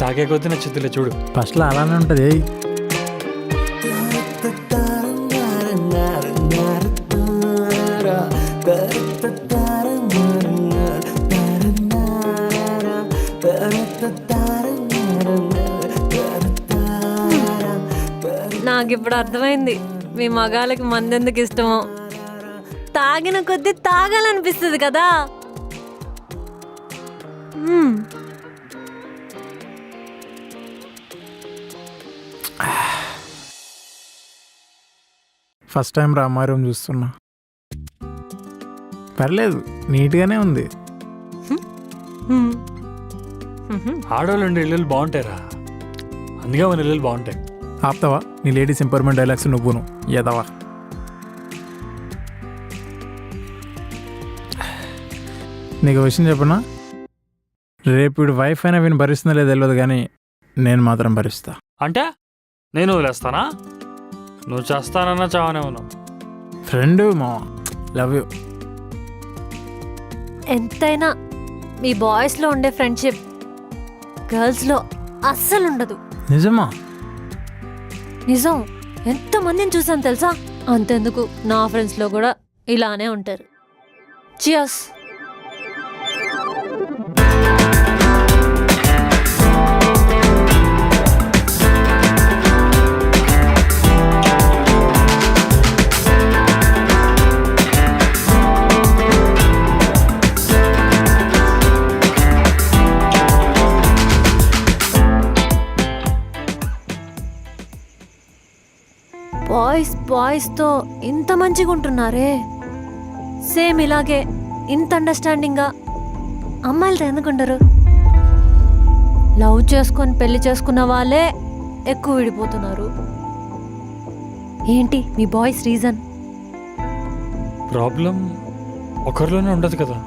తాగే కొద్ది నచ్చుతులే చూడు. ఫస్ట్లో అలానే ఉంటుంది. నాకు ఇప్పుడు అర్థమైంది మీ మగాళ్ళకి మందెందుకు ఇష్టమో. తాగిన కొద్దీ తాగాలనిపిస్తుంది కదా. ఫస్ట్ టైం రా అమ్మాయి రూమ్ చూస్తున్నా. పర్లేదు, నీట్గానే ఉంది. ఆడవాళ్ళు ఉండే ఇల్లు బాగుంటాయిరా, అందుకే మన ఇల్లు బాగుంటాయి. ఆపుతావా నీ లేడీస్ ఎంపవర్మెంట్ డైలాగ్స్ నువ్వును ఎదవా. నీకు విషయం చెప్పనా, రేపు వీడు వైఫ్ అయినా వీని భరిస్తుందో లేదో తెలియదు కానీ నేను మాత్రం భరిస్తా. అంటే నేను వదిలేస్తానా? నువ్వు చేస్తానన్నా చావనే ఉన్నావు. ఫ్రెండ్ మా లవ్ యూ. ఎంతైనా మీ బాయ్స్లో ఉండే ఫ్రెండ్షిప్ గర్ల్స్లో అస్సలు ఉండదు. నిజమా? నిజం. ఎంతమందిని చూసాను తెలుసా? అంతెందుకు నా ఫ్రెండ్స్లో కూడా ఇలానే ఉంటారు. చియర్స్. బాయ్స్తో ఇంత మంచిగా ఉంటున్నారే, సేమ్ ఇలాగే ఇంత అండర్స్టాండింగ్గా అమ్మాయిలతో ఎందుకుంటారు? లవ్ చేసుకొని పెళ్లి చేసుకున్న వాళ్ళే ఎక్కువ విడిపోతున్నారు. ఏంటి మీ బాయ్స్ రీజన్? ప్రాబ్లం ఒకరిలోనే ఉండదు కదా.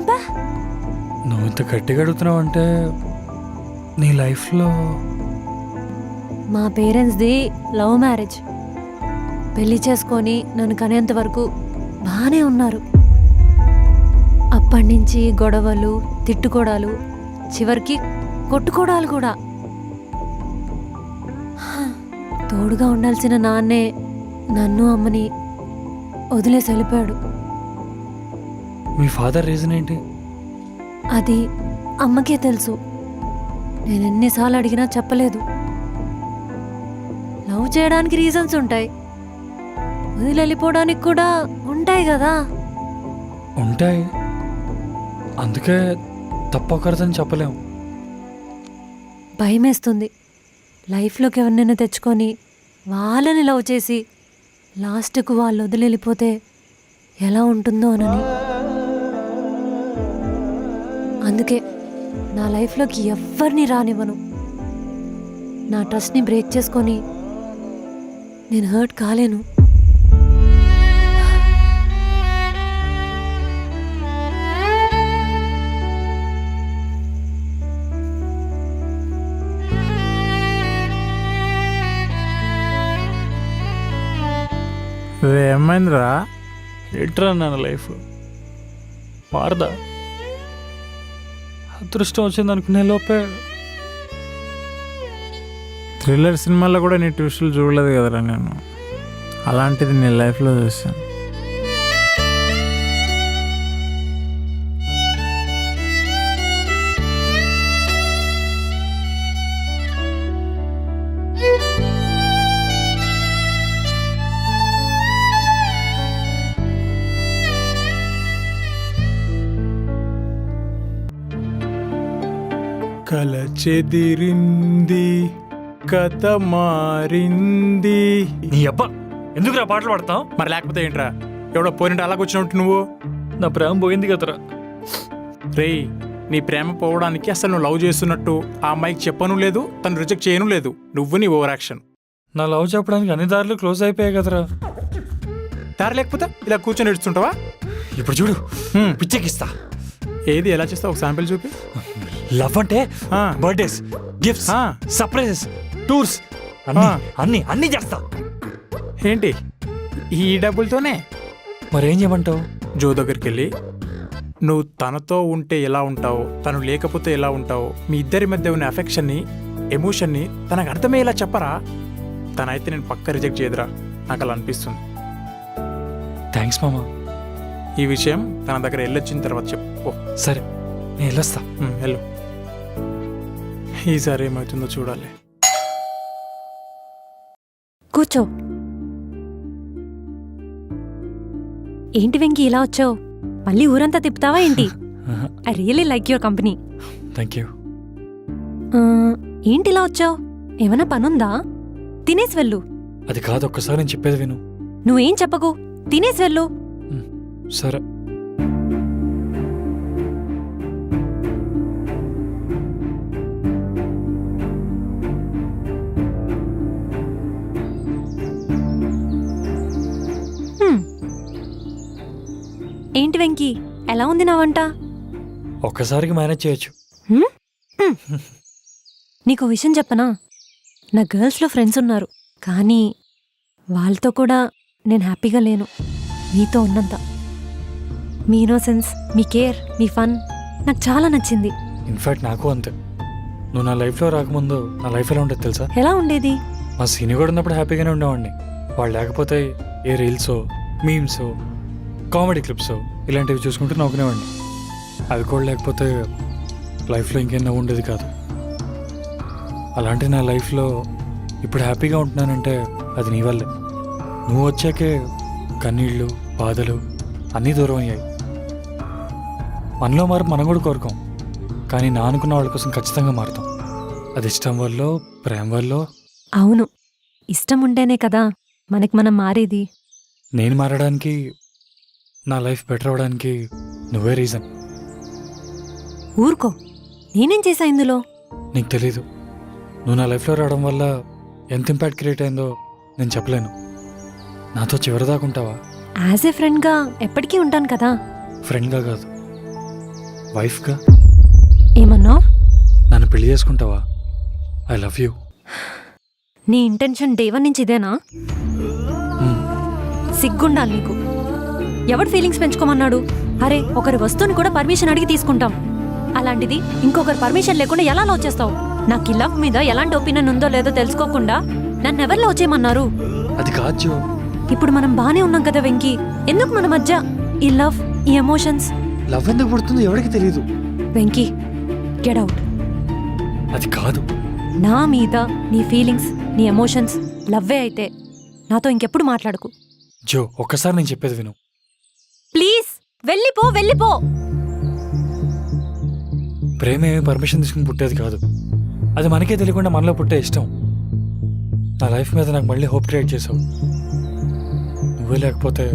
అబ్బా, నువ్వు ఇంత గట్టిగా అడుగుతున్నావు అంటే నీ లైఫ్లో. మా పేరెంట్స్ది లవ్ మ్యారేజ్. పెళ్లి చేసుకొని నన్ను కనేంత వరకు బాగానే ఉన్నారు. అప్పటి నుంచి గొడవలు, తిట్టుకోవడాలు, చివరికి కొట్టుకోవడాలు కూడా. తోడుగా ఉండాల్సిన నాన్నే నన్ను అమ్మని వదిలేసి వెళ్ళిపోయాడు. మీ ఫాదర్ రీజన్ ఏంటి? అది అమ్మకే తెలుసు. నేను ఎన్నిసార్లు అడిగినా చెప్పలేదు. లవ్ చేయడానికి రీజన్స్ ఉంటాయి, వదిలి వెళ్ళిపోవడానికి కూడా ఉంటాయి కదా. ఉంటాయి, అందుకే తప్పొకరిదని చెప్పలేము. భయమేస్తుంది లైఫ్లోకి ఎవరినైనా తెచ్చుకొని వాళ్ళని లవ్ చేసి లాస్ట్కు వాళ్ళు వదిలి వెళ్ళిపోతే ఎలా ఉంటుందో అనని. అందుకే నా లైఫ్లోకి ఎవ్వరిని రానివ్వను. నా ట్రస్ట్ని బ్రేక్ చేసుకొని నేను హర్ట్ కాలేను. ఏమైందిరా? ఎట్రా నాన్న లైఫ్ మారదా? అదృష్టం వచ్చింది అనుకునే లోపే. థ్రిల్లర్ సినిమాల్లో కూడా నీ ట్విస్టులు చూడలేదు కదరా నేను. అలాంటిది నీ లైఫ్లో చూసాను. కల చెదిరింది, కథ మారింది. నీ అబ్బా ఎందుకురా పాటలు పాడతావు? మరి లేకపోతే ఏంట్రా, ఎవడో పోయినట్టు అలాగ వచ్చినట్టు నువ్వు. నా ప్రేమ పోయింది కదరా. రేయ్, నీ ప్రేమ పోవడానికి అసలు నువ్వు లవ్ చేస్తున్నట్టు ఆ అమ్మాయికి చెప్పను లేదు, తను రిజెక్ట్ చేయను లేదు. నువ్వు నీ ఓవర్ యాక్షన్. నా లవ్ చెప్పడానికి అన్ని దారులు క్లోజ్ అయిపోయాయి కదరా. దారి లేకపోతే ఇలా కూర్చొని ఏడుస్తుంటావా? ఇప్పుడు చూడు పిచ్చెక్కిస్తా. ఏది ఎలా చేస్తావు ఒక శాంపిల్ చూపి. లవ్ అంటే ఆ. బర్త్డేస్, గిఫ్ట్స్, ఆ. సర్ప్రైజెస్, టూర్స్ అన్ని ఆ. అన్ని అన్ని చేస్తా. ఏంటి ఈ డబ్బులతోనే? మరేం చేయమంటావు? జో దగ్గరికి వెళ్ళి నువ్వు తనతో ఉంటే ఎలా ఉంటావు, తను లేకపోతే ఎలా ఉంటావు, మీ ఇద్దరి మధ్య ఉన్న అఫెక్షన్ని, ఎమోషన్ని తనకు అర్థమయ్యేలా చెప్పరా. తనైతే నేను పక్క రిజెక్ట్ చేయదురా, నాకు అలా అనిపిస్తుంది. థ్యాంక్స్ మామా. ఈ విషయం తన దగ్గర వెళ్ళొచ్చిన తర్వాత చెప్పు. సరే నేను వెళ్ళొస్తా. వెళ్ళు. ఈసారి ఏమవుతుందో చూడాలి. కూర్చో. ఏంటి వెంకీ ఇలా వచ్చావు? మళ్ళీ ఊరంతా తిప్పుతావా ఏంటి? I really like your company. Thank you. ఏంటి ఇలా వచ్చావు? ఏమైనా పనుందా? తినేసి వెళ్ళు. అది కాదు, ఒక్కసారి నేను చెప్పేది విను. నువ్వేం చెప్పకు, తినేసి వెళ్ళు. సరే. ఏంటి వెంకీ, ఎలా ఉంది నా వంట? ఒక్కసారికి మేనేజ్ చేయొచ్చు. నీకు విషయం చెప్పనా? నా గర్ల్స్లో ఫ్రెండ్స్ ఉన్నారు, కానీ వాళ్ళతో కూడా నేను హ్యాపీగా లేను. మీతో ఉన్నంత. మీ ఇన్నోసెన్స్, మీ కేర్, మీ ఫన్ నాకు చాలా నచ్చింది. ఇన్ఫాక్ట్ నాకు అంతే. నువ్వు నా లైఫ్లో రాకముందు నా లైఫ్ ఎలా ఉండేది తెలుసా? ఎలా ఉండేది? మా సీనియర్ కూడా ఉన్నప్పుడు హ్యాపీగానే ఉండేవాడిని. వాళ్ళు లేకపోతే ఏ రీల్సో, మీమ్సో, కామెడీ క్లిప్సో ఇలాంటివి చూసుకుంటూ నవ్వుకునేవాడిని. అవి కూడా లేకపోతే లైఫ్లో ఇంకేం నవ్వు ఉండేది కాదు. అలాంటి నా లైఫ్లో ఇప్పుడు హ్యాపీగా ఉంటున్నానంటే అది నీ వల్లే. నువ్వు వచ్చాకే కన్నీళ్ళు, బాధలు అన్నీ దూరం అయ్యాయి. మనలో మార్పు మనం కూడా కోరుకోం, కానీ నా అనుకున్న వాళ్ళ కోసం ఖచ్చితంగా మారుతాం. అది ఇష్టం వల్ల, ప్రేమ వల్ల. అవును, ఇష్టం ఉంటేనే కదా మనకి మనం మారేది. నేను మారడానికి, నా లైఫ్ బెటర్ అవడానికి నువ్వే రీజన్. ఊరుకో, నేనేం చేశా ఇందులో? నీకు తెలీదు. నువ్వు నా లైఫ్లో రావడం వల్ల ఎంత ఇంపాక్ట్ క్రియేట్ అయిందో నేను చెప్పలేను. నాతో చివరిదాకుంటావా? యాజ్ ఏ ఫ్రెండ్గా ఎప్పటికీ ఉంటాను కదా. ఫ్రెండ్గా కాదు, వైఫ్గా. ఏమన్నావు? నన్ను పెళ్లి చేసుకుంటావా? I love you. నీ ఇంటెన్షన్ డే 1 నుంచి ఇదేనా? సిగ్గుండాలి నీకు. ఎవడు ఫీలింగ్స్ పెంచుకోమన్నాడు? అరే, ఒకరి వస్తువుని కూడా పర్మిషన్ అడిగి తీసుకుంటాం. అలాంటిది ఇంకొకరి పర్మిషన్ లేకుండా ఎలా లవ్ చేస్తావు? నాకు ఈ లవ్ మీద ఎలాంటి ఒపీనియన్ ఉందో లేదో తెలుసుకోకుండా నన్ను ఎవరు లవ్ చేయమన్నారు? అది కాదు జో. ఇప్పుడు మనం బానే ఉన్నాం కదా వెంకీ, ఎందుకు మన మధ్య ఈ లవ్, ఈ ఎమోషన్స్? లవ్ ఎందుకు పుడుతుందో ఎవరికి తెలియదు. Venky, get out. అది కాదు. నా మీద నీ ఫీలింగ్స్, నీ ఎమోషన్స్ లవ్వే అయితే నాతో ఇంకెప్పుడు మాట్లాడకు. జో, ఒక్కసారి నేను చెప్పేది విను. ప్లీజ్ వెళ్ళిపో, వెళ్ళిపో. ప్రేమ ఏమి పర్మిషన్ తీసుకుని పుట్టేది కాదు. అది మనకే తెలియకుండా మనలో పుట్టే ఇష్టం. నా లైఫ్ మీద నాకు మళ్ళీ హోప్ క్రియేట్ చేసావు. నువ్వే లేకపోతే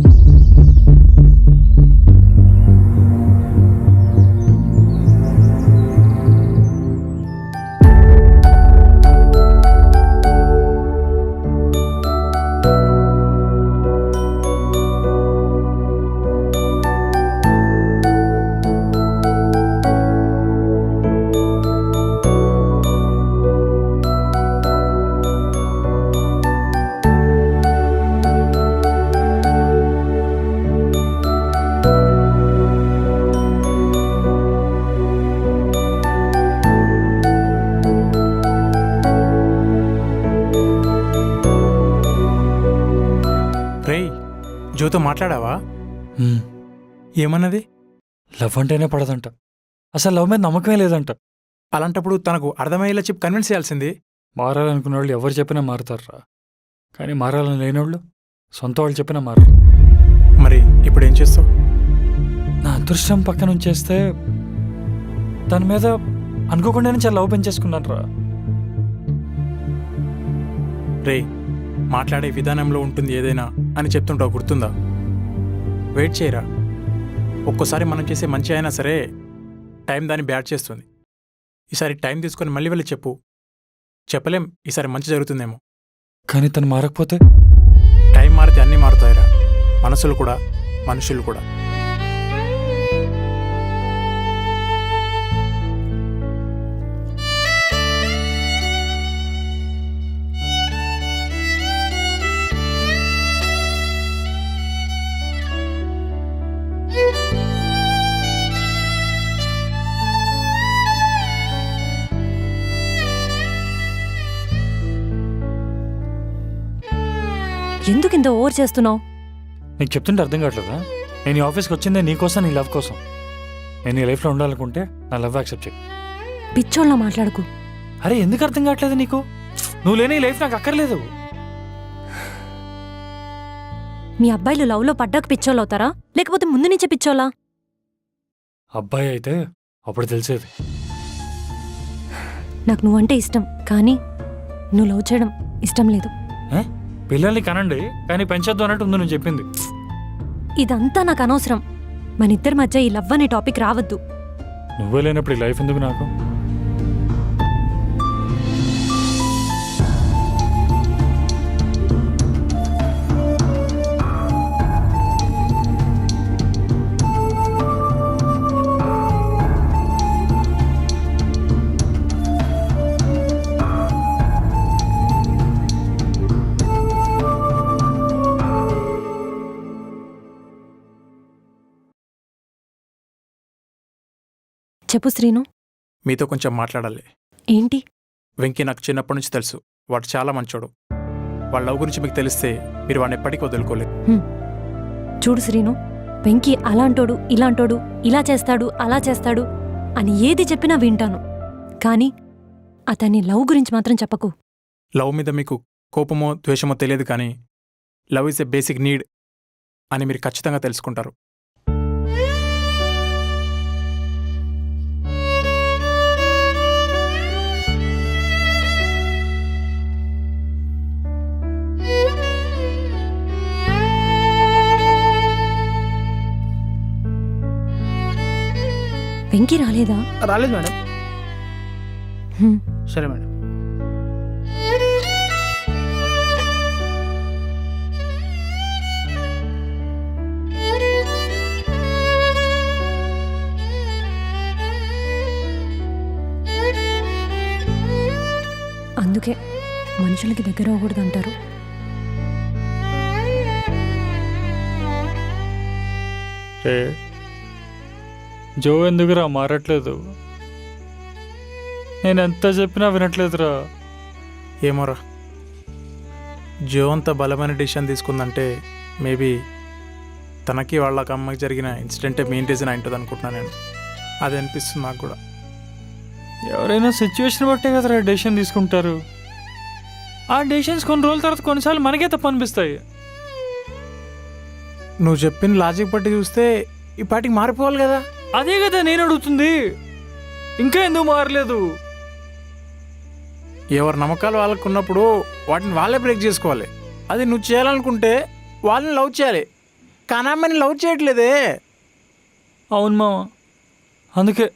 రేయ్, జోతో మాట్లాడావా? ఏమన్నది? లవ్ అంటేనే పడదంట. అసలు లవ్ మీద నమ్మకమే లేదంట. అలాంటప్పుడు తనకు అర్థమయ్యేలా చెప్పి కన్విన్స్ చేయాల్సింది. మారాలనుకున్న వాళ్ళు ఎవరు చెప్పినా మారుతారా, కానీ మారాలని లేనివాళ్ళు సొంత వాళ్ళు చెప్పినా మారరు. మరి ఇప్పుడు ఏం చేస్తావు? నా అదృష్టం పక్కన ఉంచేస్తే దాని మీద అనుకోకుండానే చాలా లవ్ పెంచేసుకున్నాను రా. రేయ్, మాట్లాడే విధానంలో ఉంటుంది ఏదైనా అని చెప్తుంటావు, గుర్తుందా? వెయిట్ చేయరా. ఒక్కోసారి మనం చేసే మంచి అయినా సరే టైం దాన్ని బ్యాడ్ చేస్తుంది. ఈసారి టైం తీసుకొని మళ్ళీ వెళ్ళి చెప్పు. చెప్పలేం ఈసారి మంచి జరుగుతుందేమో, కానీ తను మారకపోతే? టైం మారితే అన్నీ మారుతాయిరా, మనసులు కూడా, మనుషులు కూడా. ఎందుకు ఇంత ఓవర్ చేస్తున్నావు? నీకు చెప్తుంటే అర్థం కావట్లేదా? నేను ఈ ఆఫీస్కి వచ్చిందే నీకోసం, నీ లవ్ కోసం. నేను నీ లైఫ్లో ఉండాలనుకుంటే నా లవ్ యాక్సెప్ట్ చేయి. పిచ్చోళ్ళ మాట్లాడుకు. అరే ఎందుకు అర్థం కావట్లేదు నీకు? నువ్వు లేని ఈ లైఫ్ నాకు అక్కర్లేదు. మీ అబ్బాయిలు లవ్లో పడ్డాక పిచ్చోళ్ళు అవుతారా, లేకపోతే ముందు నుంచే పిచ్చోళ్ళా? అబ్బాయి అయితే అప్పుడు తెలిసేది. నాకు నువ్వంటే ఇష్టం, కానీ నువ్వు లవ్ చేయడం ఇష్టం లేదు. పిల్లల్ని కనండి, కానీ పెంచొద్దు అన్నట్టు ఉంది నువ్వు చెప్పింది. ఇదంతా నాకు అనవసరం. మన ఇద్దరి మధ్య ఈ లవ్ అనే టాపిక్ రావద్దు. నువ్వే లేనప్పుడు ఈ లైఫ్ ఎందుకు నాకు? చెప్పు శ్రీను. మీతో కొంచెం మాట్లాడాలి. ఏంటి? వెంకీ నాకు చిన్నప్పటి నుంచి తెలుసు. వాడు చాలా మంచోడు. వాళ్ళ లవ్ గురించి మీకు తెలిస్తే మీరు వాడిని ఎప్పటికీ వదులుకోలేదు. చూడు శ్రీను, వెంకీ అలాంటోడు, ఇలాంటోడు, ఇలా చేస్తాడు, అలా చేస్తాడు అని ఏది చెప్పినా వింటాను, కానీ అతని లవ్ గురించి మాత్రం చెప్పకు. లవ్ మీద మీకు కోపమో ద్వేషమో తెలియదు, కానీ love is a basic need అని మీరు ఖచ్చితంగా తెలుసుకుంటారు. వెంకీ రాలేదా? రాలేదు మేడం. హ్మ్. సరే మేడం. అందుకే మనుషులకి దగ్గర అవ్వకూడదు అంటారు. జో ఎందుకురా మారట్లేదు? నేను ఎంత చెప్పినా వినట్లేదురా. ఏమోరా, జో అంత బలమైన డిసిషన్ తీసుకుందంటే మేబీ తనకి వాళ్ళ అమ్మకి జరిగిన ఇన్సిడెంటే మెయిన్ రీజన్ అయింటుంది అనుకుంటున్నాను నేను. అది అనిపిస్తుంది నాకు కూడా. ఎవరైనా సిచ్యువేషన్ బట్టే కదరా డెసిషన్ తీసుకుంటారు. ఆ డెసిషన్స్ కొన్ని రోజుల తర్వాత కొన్నిసార్లు మనకే తప్పు అనిపిస్తాయి. నువ్వు చెప్పిన లాజిక్ బట్టి చూస్తే ఈ పాటికి మారిపోవాలి కదా. అదే కదా నేను అడుగుతుంది. ఇంకా ఎందుకు మారలేదు? ఎవరి నమ్మకాలు వాళ్ళకు ఉన్నప్పుడు వాటిని వాళ్ళే బ్రేక్ చేసుకోవాలి. అది నువ్వు చేయాలనుకుంటే వాళ్ళని లవ్ చేయాలి, కానీ అమ్మాయిని లవ్ చేయట్లేదే. అవును మామ, అందుకే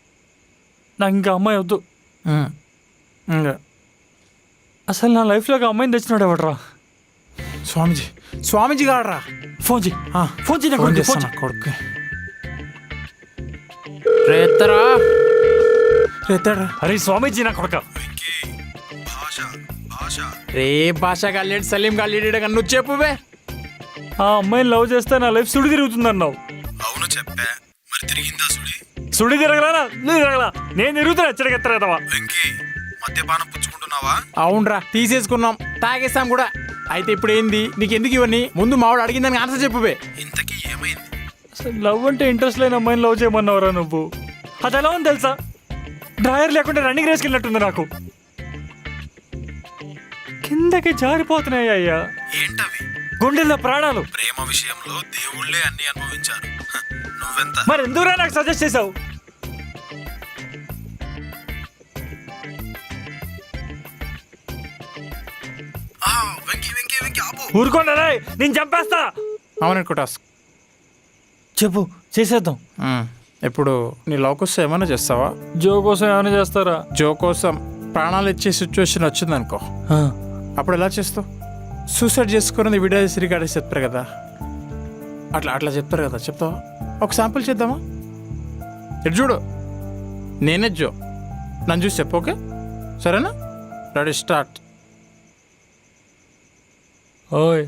నాకు ఇంకా అమ్మాయి వద్దు. ఇంకా అసలు నా లైఫ్లోకి అమ్మాయిని తెచ్చినాడు ఎవడరా? స్వామీజీ కాడరా. ఫోన్ చేయి, ఫోన్ చేయి, ఫోన్ చేస్తా కొడుకు. రేతరా రేతాడా? అరే స్వామీజీ నా కొడుక. రే భాష కాలేడు, సలీం కాలేడు కానీ నువ్వు చెప్పువే. ఆ అమ్మాయిని లవ్ చేస్తే నా లైఫ్ సుడి తిరుగుతుంది అన్నావు. అవును చెప్పా, మరి తిరిగిందా సుడి? సుడి తిరగలా, తిరగలా, నేను తిరుగుతున్నా. ఎచ్చడికెత్తరా వెంకీ, మద్యపానం పుచ్చుకుంటున్నావా? అవునరా, తీసేసుకున్నాం, తాగేస్తాం కూడా. అయితే ఇప్పుడు ఏంది నీకు? ఎందుకు ఇవన్నీ? ముందు మావాడు అడిగిందానికి ఆన్సర్ చెప్పువే. ఇంతకీ ఏమైంది? అసలు లవ్ అంటే ఇంట్రెస్ట్ లేని అమ్మాయిని లవ్ చేయమన్నావురా నువ్వు. అది ఎలా ఉంది తెలుసా? డ్రాయర్ లేకుండా రన్నింగ్ రేస్కి వెళ్ళినట్టుంది నాకు. కిందకి జారిపోతున్నాయి అయ్యా. ఏంటవి? గుండెల్లో ప్రాణాలు. ప్రేమ విషయంలో దేవుళ్ళే అన్ని అనుభవించారు, నువ్వెంత? మరి ఎందుకురా నాకు సజెస్ట్ చేసావు? ఊరుకోండి, నేను చంపేస్తా. అవుననుకుంటా. చెప్పు, చేసేద్దాం. ఇప్పుడు నీ లవ్ కోసం ఏమైనా చేస్తావా? జో కోసం ఏమైనా చేస్తారా? జో కోసం ప్రాణాలు ఇచ్చే సిచ్యువేషన్ వచ్చిందనుకో, అప్పుడు ఎలా చేస్తావు? సూసైడ్ చేసుకున్నది వీడియో తీసి రికార్డ్ చేసి చెప్తారు కదా, అట్లా చెప్తారు కదా, చెప్తావా? ఒక శాంపుల్ చేద్దామా? ఇటు చూడు, నేనే జో, నన్ను చూసి చెప్పు. ఓకే సరేనా? Ready start. ఓయ్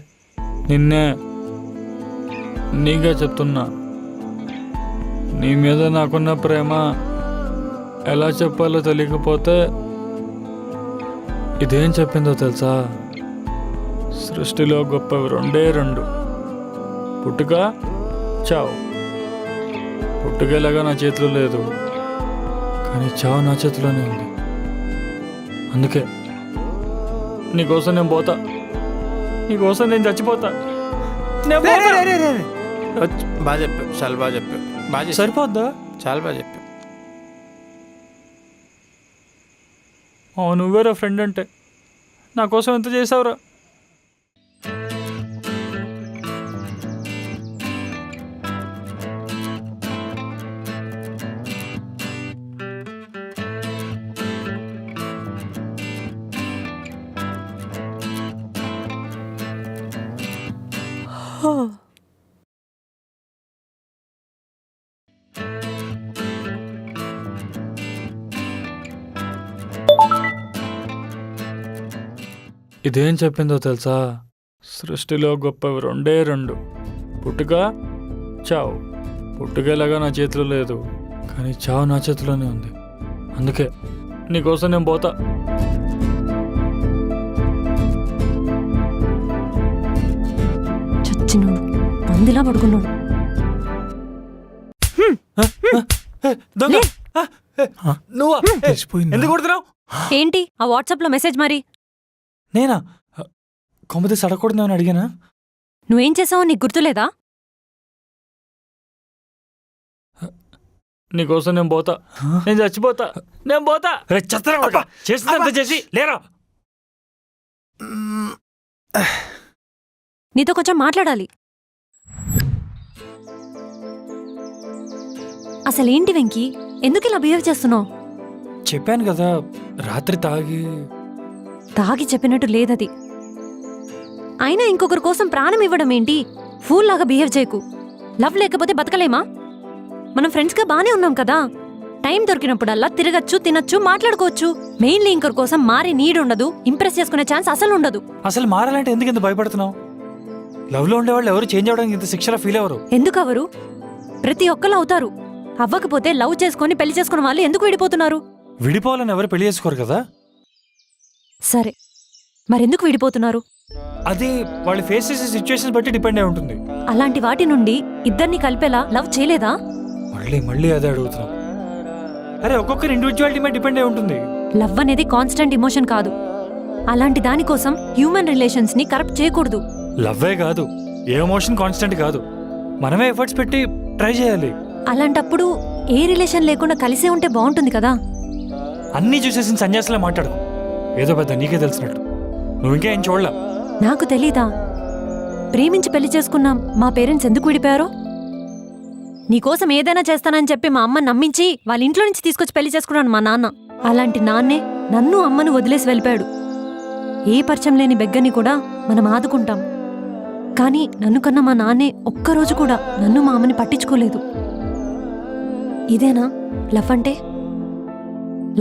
నిన్నే, నీగా చెప్తున్నా, నీ మీద నాకున్న ప్రేమ ఎలా చెప్పాలో తెలియకపోతే ఇదేం చెప్పిందో తెలుసా? సృష్టిలో గొప్పవి రెండే రెండు, పుట్టుక చావు. పుట్టుకేలాగా నా చేతిలో లేదు, కానీ చావు నా చేతిలోనే ఉంది. అందుకే నీకోసం నేను పోతా, నీకోసం నేను చచ్చిపోతా. బాగా చెప్పావు, చాలా బాగా చెప్పావు, బాగా సరిపోద్దా? చాలా బాగా చెప్పావు. నువ్వేరా ఫ్రెండ్ అంటే, నా కోసం ఎంత చేసావురా? ఇదేం చెప్పిందో తెలుసా? సృష్టిలో గొప్పవి రెండే రెండు, పుట్టుక చావు. పుట్టుకేలాగా నా చేతిలో లేదు, కానీ చావు నా చేతిలోనే ఉంది. అందుకే నీకోసం నేను పోతా. చచ్చినోడు పందిలా పడుకున్నాడు. దొంగ! నువ్వా? ఎందుకు కొడుతున్నావు? ఏంటి ఆ వాట్సాప్ లో మెసేజ్ మరి? నేనా? కొమ్మది సడకూడదని అడిగానా? నువ్వేం చేసావో నీకు గుర్తులేదా? నీకోసం నేను పోతా, నేను చచ్చిపోతా, నేను పోతా. చేసిందంత చేసి లేరా? నీతో కొంచెం మాట్లాడాలి. అసలేంటి వెంకీ, ఎందుకు ఇలా బిహేవ్ చేస్తున్నావు? చెప్పాను కదా, రాత్రి తాగి చెప్పినట్టు లేదది. అయినా ఇంకొకరి కోసం ప్రాణం ఇవ్వడం ఏంటి? ఫూల్ లాగా బిహేవ్ చేయకు. లవ్ లేకపోతే బతకలేమా? మనం ఫ్రెండ్స్గా బానే ఉన్నాం కదా. టైం దొరికినప్పుడల్లా తిరగచ్చు, తినచ్చు, మాట్లాడుకోవచ్చు. మెయిన్లీ ఇంకొకరి కోసం మారి నీడ్ ఉండదు, ఇంప్రెస్ చేసుకునే ఛాన్స్ అసలు ఉండదు. అసలు మారాలంటే ఎందుకు ఇంత భయపడుతున్నావు? లవ్ లో ఉండేవాళ్ళు ఎవరు చేంజ్ అవడానికి ఇంత శిక్షలా ఫీల్ అవ్వరు. ఎందుకు అవరు? ప్రతి ఒక్కరు అవుతారు. అవ్వకపోతే లవ్ చేసుకొని పెళ్లి చేసుకున్న వాళ్ళు ఎందుకు విడిపోతున్నారు? విడిపోవాలని ఎవరు పెళ్లి చేసుకోరు కదా. సరే, మరెందుకు విడిపోతున్నారు? అది వాళ్ళు ఫేస్ చేసే సిచ్యువేషన్స్ బట్టి డిపెండ్ అయి ఉంటుంది. అలాంటి వాటి నుండి ఇద్దరిని కలిపేలా లవ్ చేయలేదా? మళ్ళీ అదే అడుగుతున్నాం. అరే, ఒక్కొక్కరి ఇండివిజువాలిటీ మీద డిపెండ్ అయి ఉంటుంది. లవ్ అనేది కాన్స్టెంట్ ఎమోషన్ కాదు. అలాంటి దానికోసం హ్యూమన్ రిలేషన్స్ ని కరప్ట్ చేయకూడదు. లవ్వే కాదు, ఏ ఎమోషన్ కాన్స్టెంట్ కాదు. మనమే ఎఫర్ట్స్ పెట్టి ట్రై చేయాలి. అలాంటప్పుడు ఏ రిలేషన్ లేకుండా కలిసే ఉంటే బాగుంటుంది కదా. అన్నీ చూసేసిన సన్యాసిలా మాట్లాడు. ఏదో పెద్ద నీకే తెలిసినట్టు. నువ్వు ఇంకా ఏం చూడలా? నాకు తెలీదా? ప్రేమించి పెళ్లి చేసుకున్నాం, మా పేరెంట్స్ ఎందుకు విడిపోయారో? నీకోసం ఏదైనా చేస్తానని చెప్పి మా అమ్మ నమ్మించి వాళ్ళ ఇంట్లో నుంచి తీసుకొచ్చి పెళ్లి చేసుకున్నాను మా నాన్న. అలాంటి నాన్నే నన్ను అమ్మను వదిలేసి వెళ్ళిపోయాడు. ఏ పరిచయం లేని బెగ్గని కూడా మనం ఆదుకుంటాం. కానీ నన్ను కన్నా మా నాన్నే ఒక్కరోజు కూడా నన్ను మా అమ్మని పట్టించుకోలేదు. ఇదేనా లవ్ అంటే?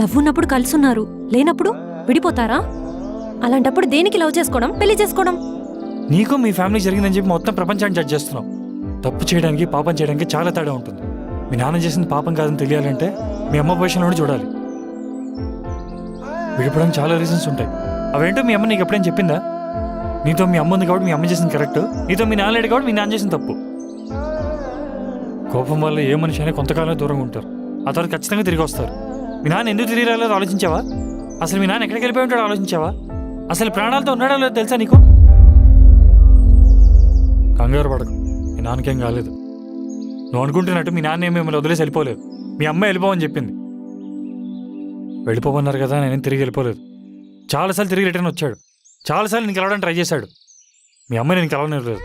లవ్ ఉన్నప్పుడు కలుసున్నారు, లేనప్పుడు విడిపోతారా? అలాంటప్పుడు దేనికి లవ్ చేసుకోవడం, పెళ్లి చేసుకోవడం? నీకు మీ ఫ్యామిలీ జరిగిందని చెప్పి మొత్తం ప్రపంచాన్ని జడ్జ్ చేస్తున్నావు. తప్పు చేయడానికి పాపం చేయడానికి చాలా తేడా ఉంటుంది. మీ నాన్న చేసిన పాపం కాదని తెలియాలంటే మీ అమ్మ పొజిషన్లోనే చూడాలి. విడిపోవడానికి చాలా రీజన్స్ ఉంటాయి. అవేంటో మీ అమ్మ నీకు ఎప్పుడైనా చెప్పిందా? నీతో మీ అమ్మ ఉంది కాబట్టి మీ అమ్మ చేసింది కరెక్ట్, నీతో మీ నాన్న లేడు కాబట్టి మీ నాన్న చేసిన తప్పు. కోపం వల్ల ఏ మనిషి అయినా కొంతకాలం దూరంగా ఉంటారు, ఆ తర్వాత ఖచ్చితంగా తిరిగి వస్తారు. మీ నాన్న ఎందుకు తిరిగి రాలేదో ఆలోచించావా? అసలు మీ నాన్న ఎక్కడికి వెళ్ళిపోయి ఉంటాడో ఆలోచించావా? అసలు ప్రాణాలతో ఉన్నాడో లేదో తెలుసా నీకు? కంగారు పడకు, మీ నాన్నకేం కాలేదు. నువ్వు అనుకుంటున్నట్టు మీ నాన్న ఏమి మిమ్మల్ని వదిలేసి వెళ్ళిపోలేదు. మీ అమ్మ వెళ్ళిపోవని చెప్పింది. వెళ్ళిపోమన్నారు కదా, నేనేం తిరిగి వెళ్ళిపోలేదు. చాలాసార్లు తిరిగి రిటర్న్ వచ్చాడు. చాలాసార్లు నేను కలవడానికి ట్రై చేశాడు. మీ అమ్మ నేను కలవలేదు.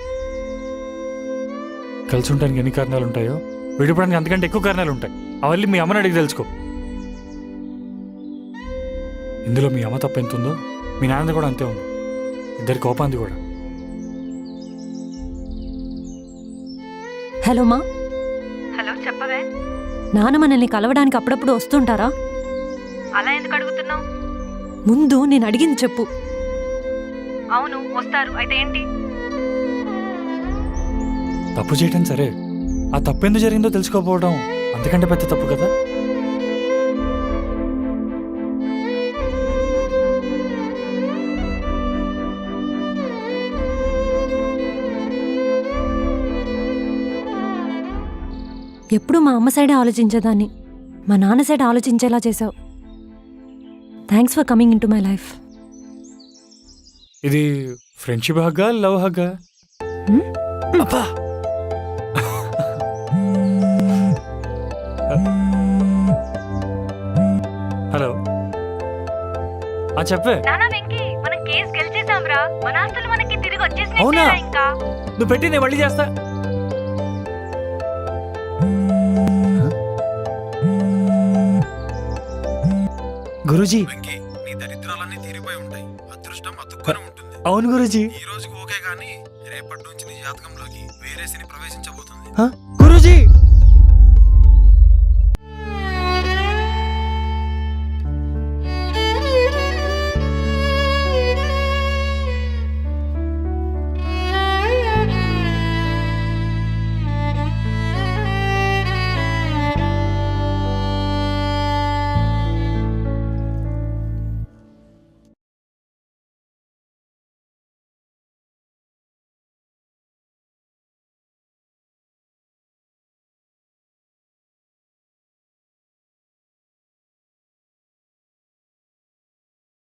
కలిసి ఉండడానికి ఎన్ని కారణాలు ఉంటాయో విడిపోవడానికి అంతకంటే ఎక్కువ కారణాలు ఉంటాయి. అవన్నీ మీ అమ్మని అడిగి తెలుసుకో. ఇందులో మీ అమ్మ తప్ప ఎంత ఉందో మీ నాన్న కూడా అంతే ఉంది. ఇద్దరి కోపాంది కూడా. హలో మా. హలో చెప్పవే. నాన్న మనల్ని కలవడానికి అప్పుడప్పుడు వస్తుంటారా? అలా ఎందుకు అడుగుతున్నావు? ముందు నేను అడిగింది చెప్పు. అవును వస్తారు, అయితే ఏంటి? తప్పు చేయటం సరే, ఆ తప్పు ఎందుకు జరిగిందో తెలుసుకోకపోవడం అంతకంటే పెద్ద తప్పు కదా. ఎప్పుడు మా అమ్మ సైడే ఆలోచించేదాన్ని, మా నాన్న సైడ్ ఆలోచించేలా చేసావు. Thanks for coming in to my life. ఇది ఫ్రెండ్షిప్ హగ్గా, లవ్ హగ్గా? అబ్బా హలో, చెప్పే. నానా వెంకీ, మనం కేసు గెలిచేసాంరా. మన ఆస్తులు మనకి తిరిగి అవునా? వచ్చేసినట్లేరా ఇంకా? నువ్వు పెట్టి నేను మళ్ళీ చేస్తా. గురూజీ, వెంకీ, నీ దరిద్రాలన్నీ తీరిపోయి ఉంటాయి. అదృష్టం అతుక్కుని ఉంటుంది. అవును గురూజీ. ఈ రోజుకి ఓకే, కానీ రేపటి నుంచి నీ జాతకంలోకి వేరే శని ప్రవేశించబోతుంది.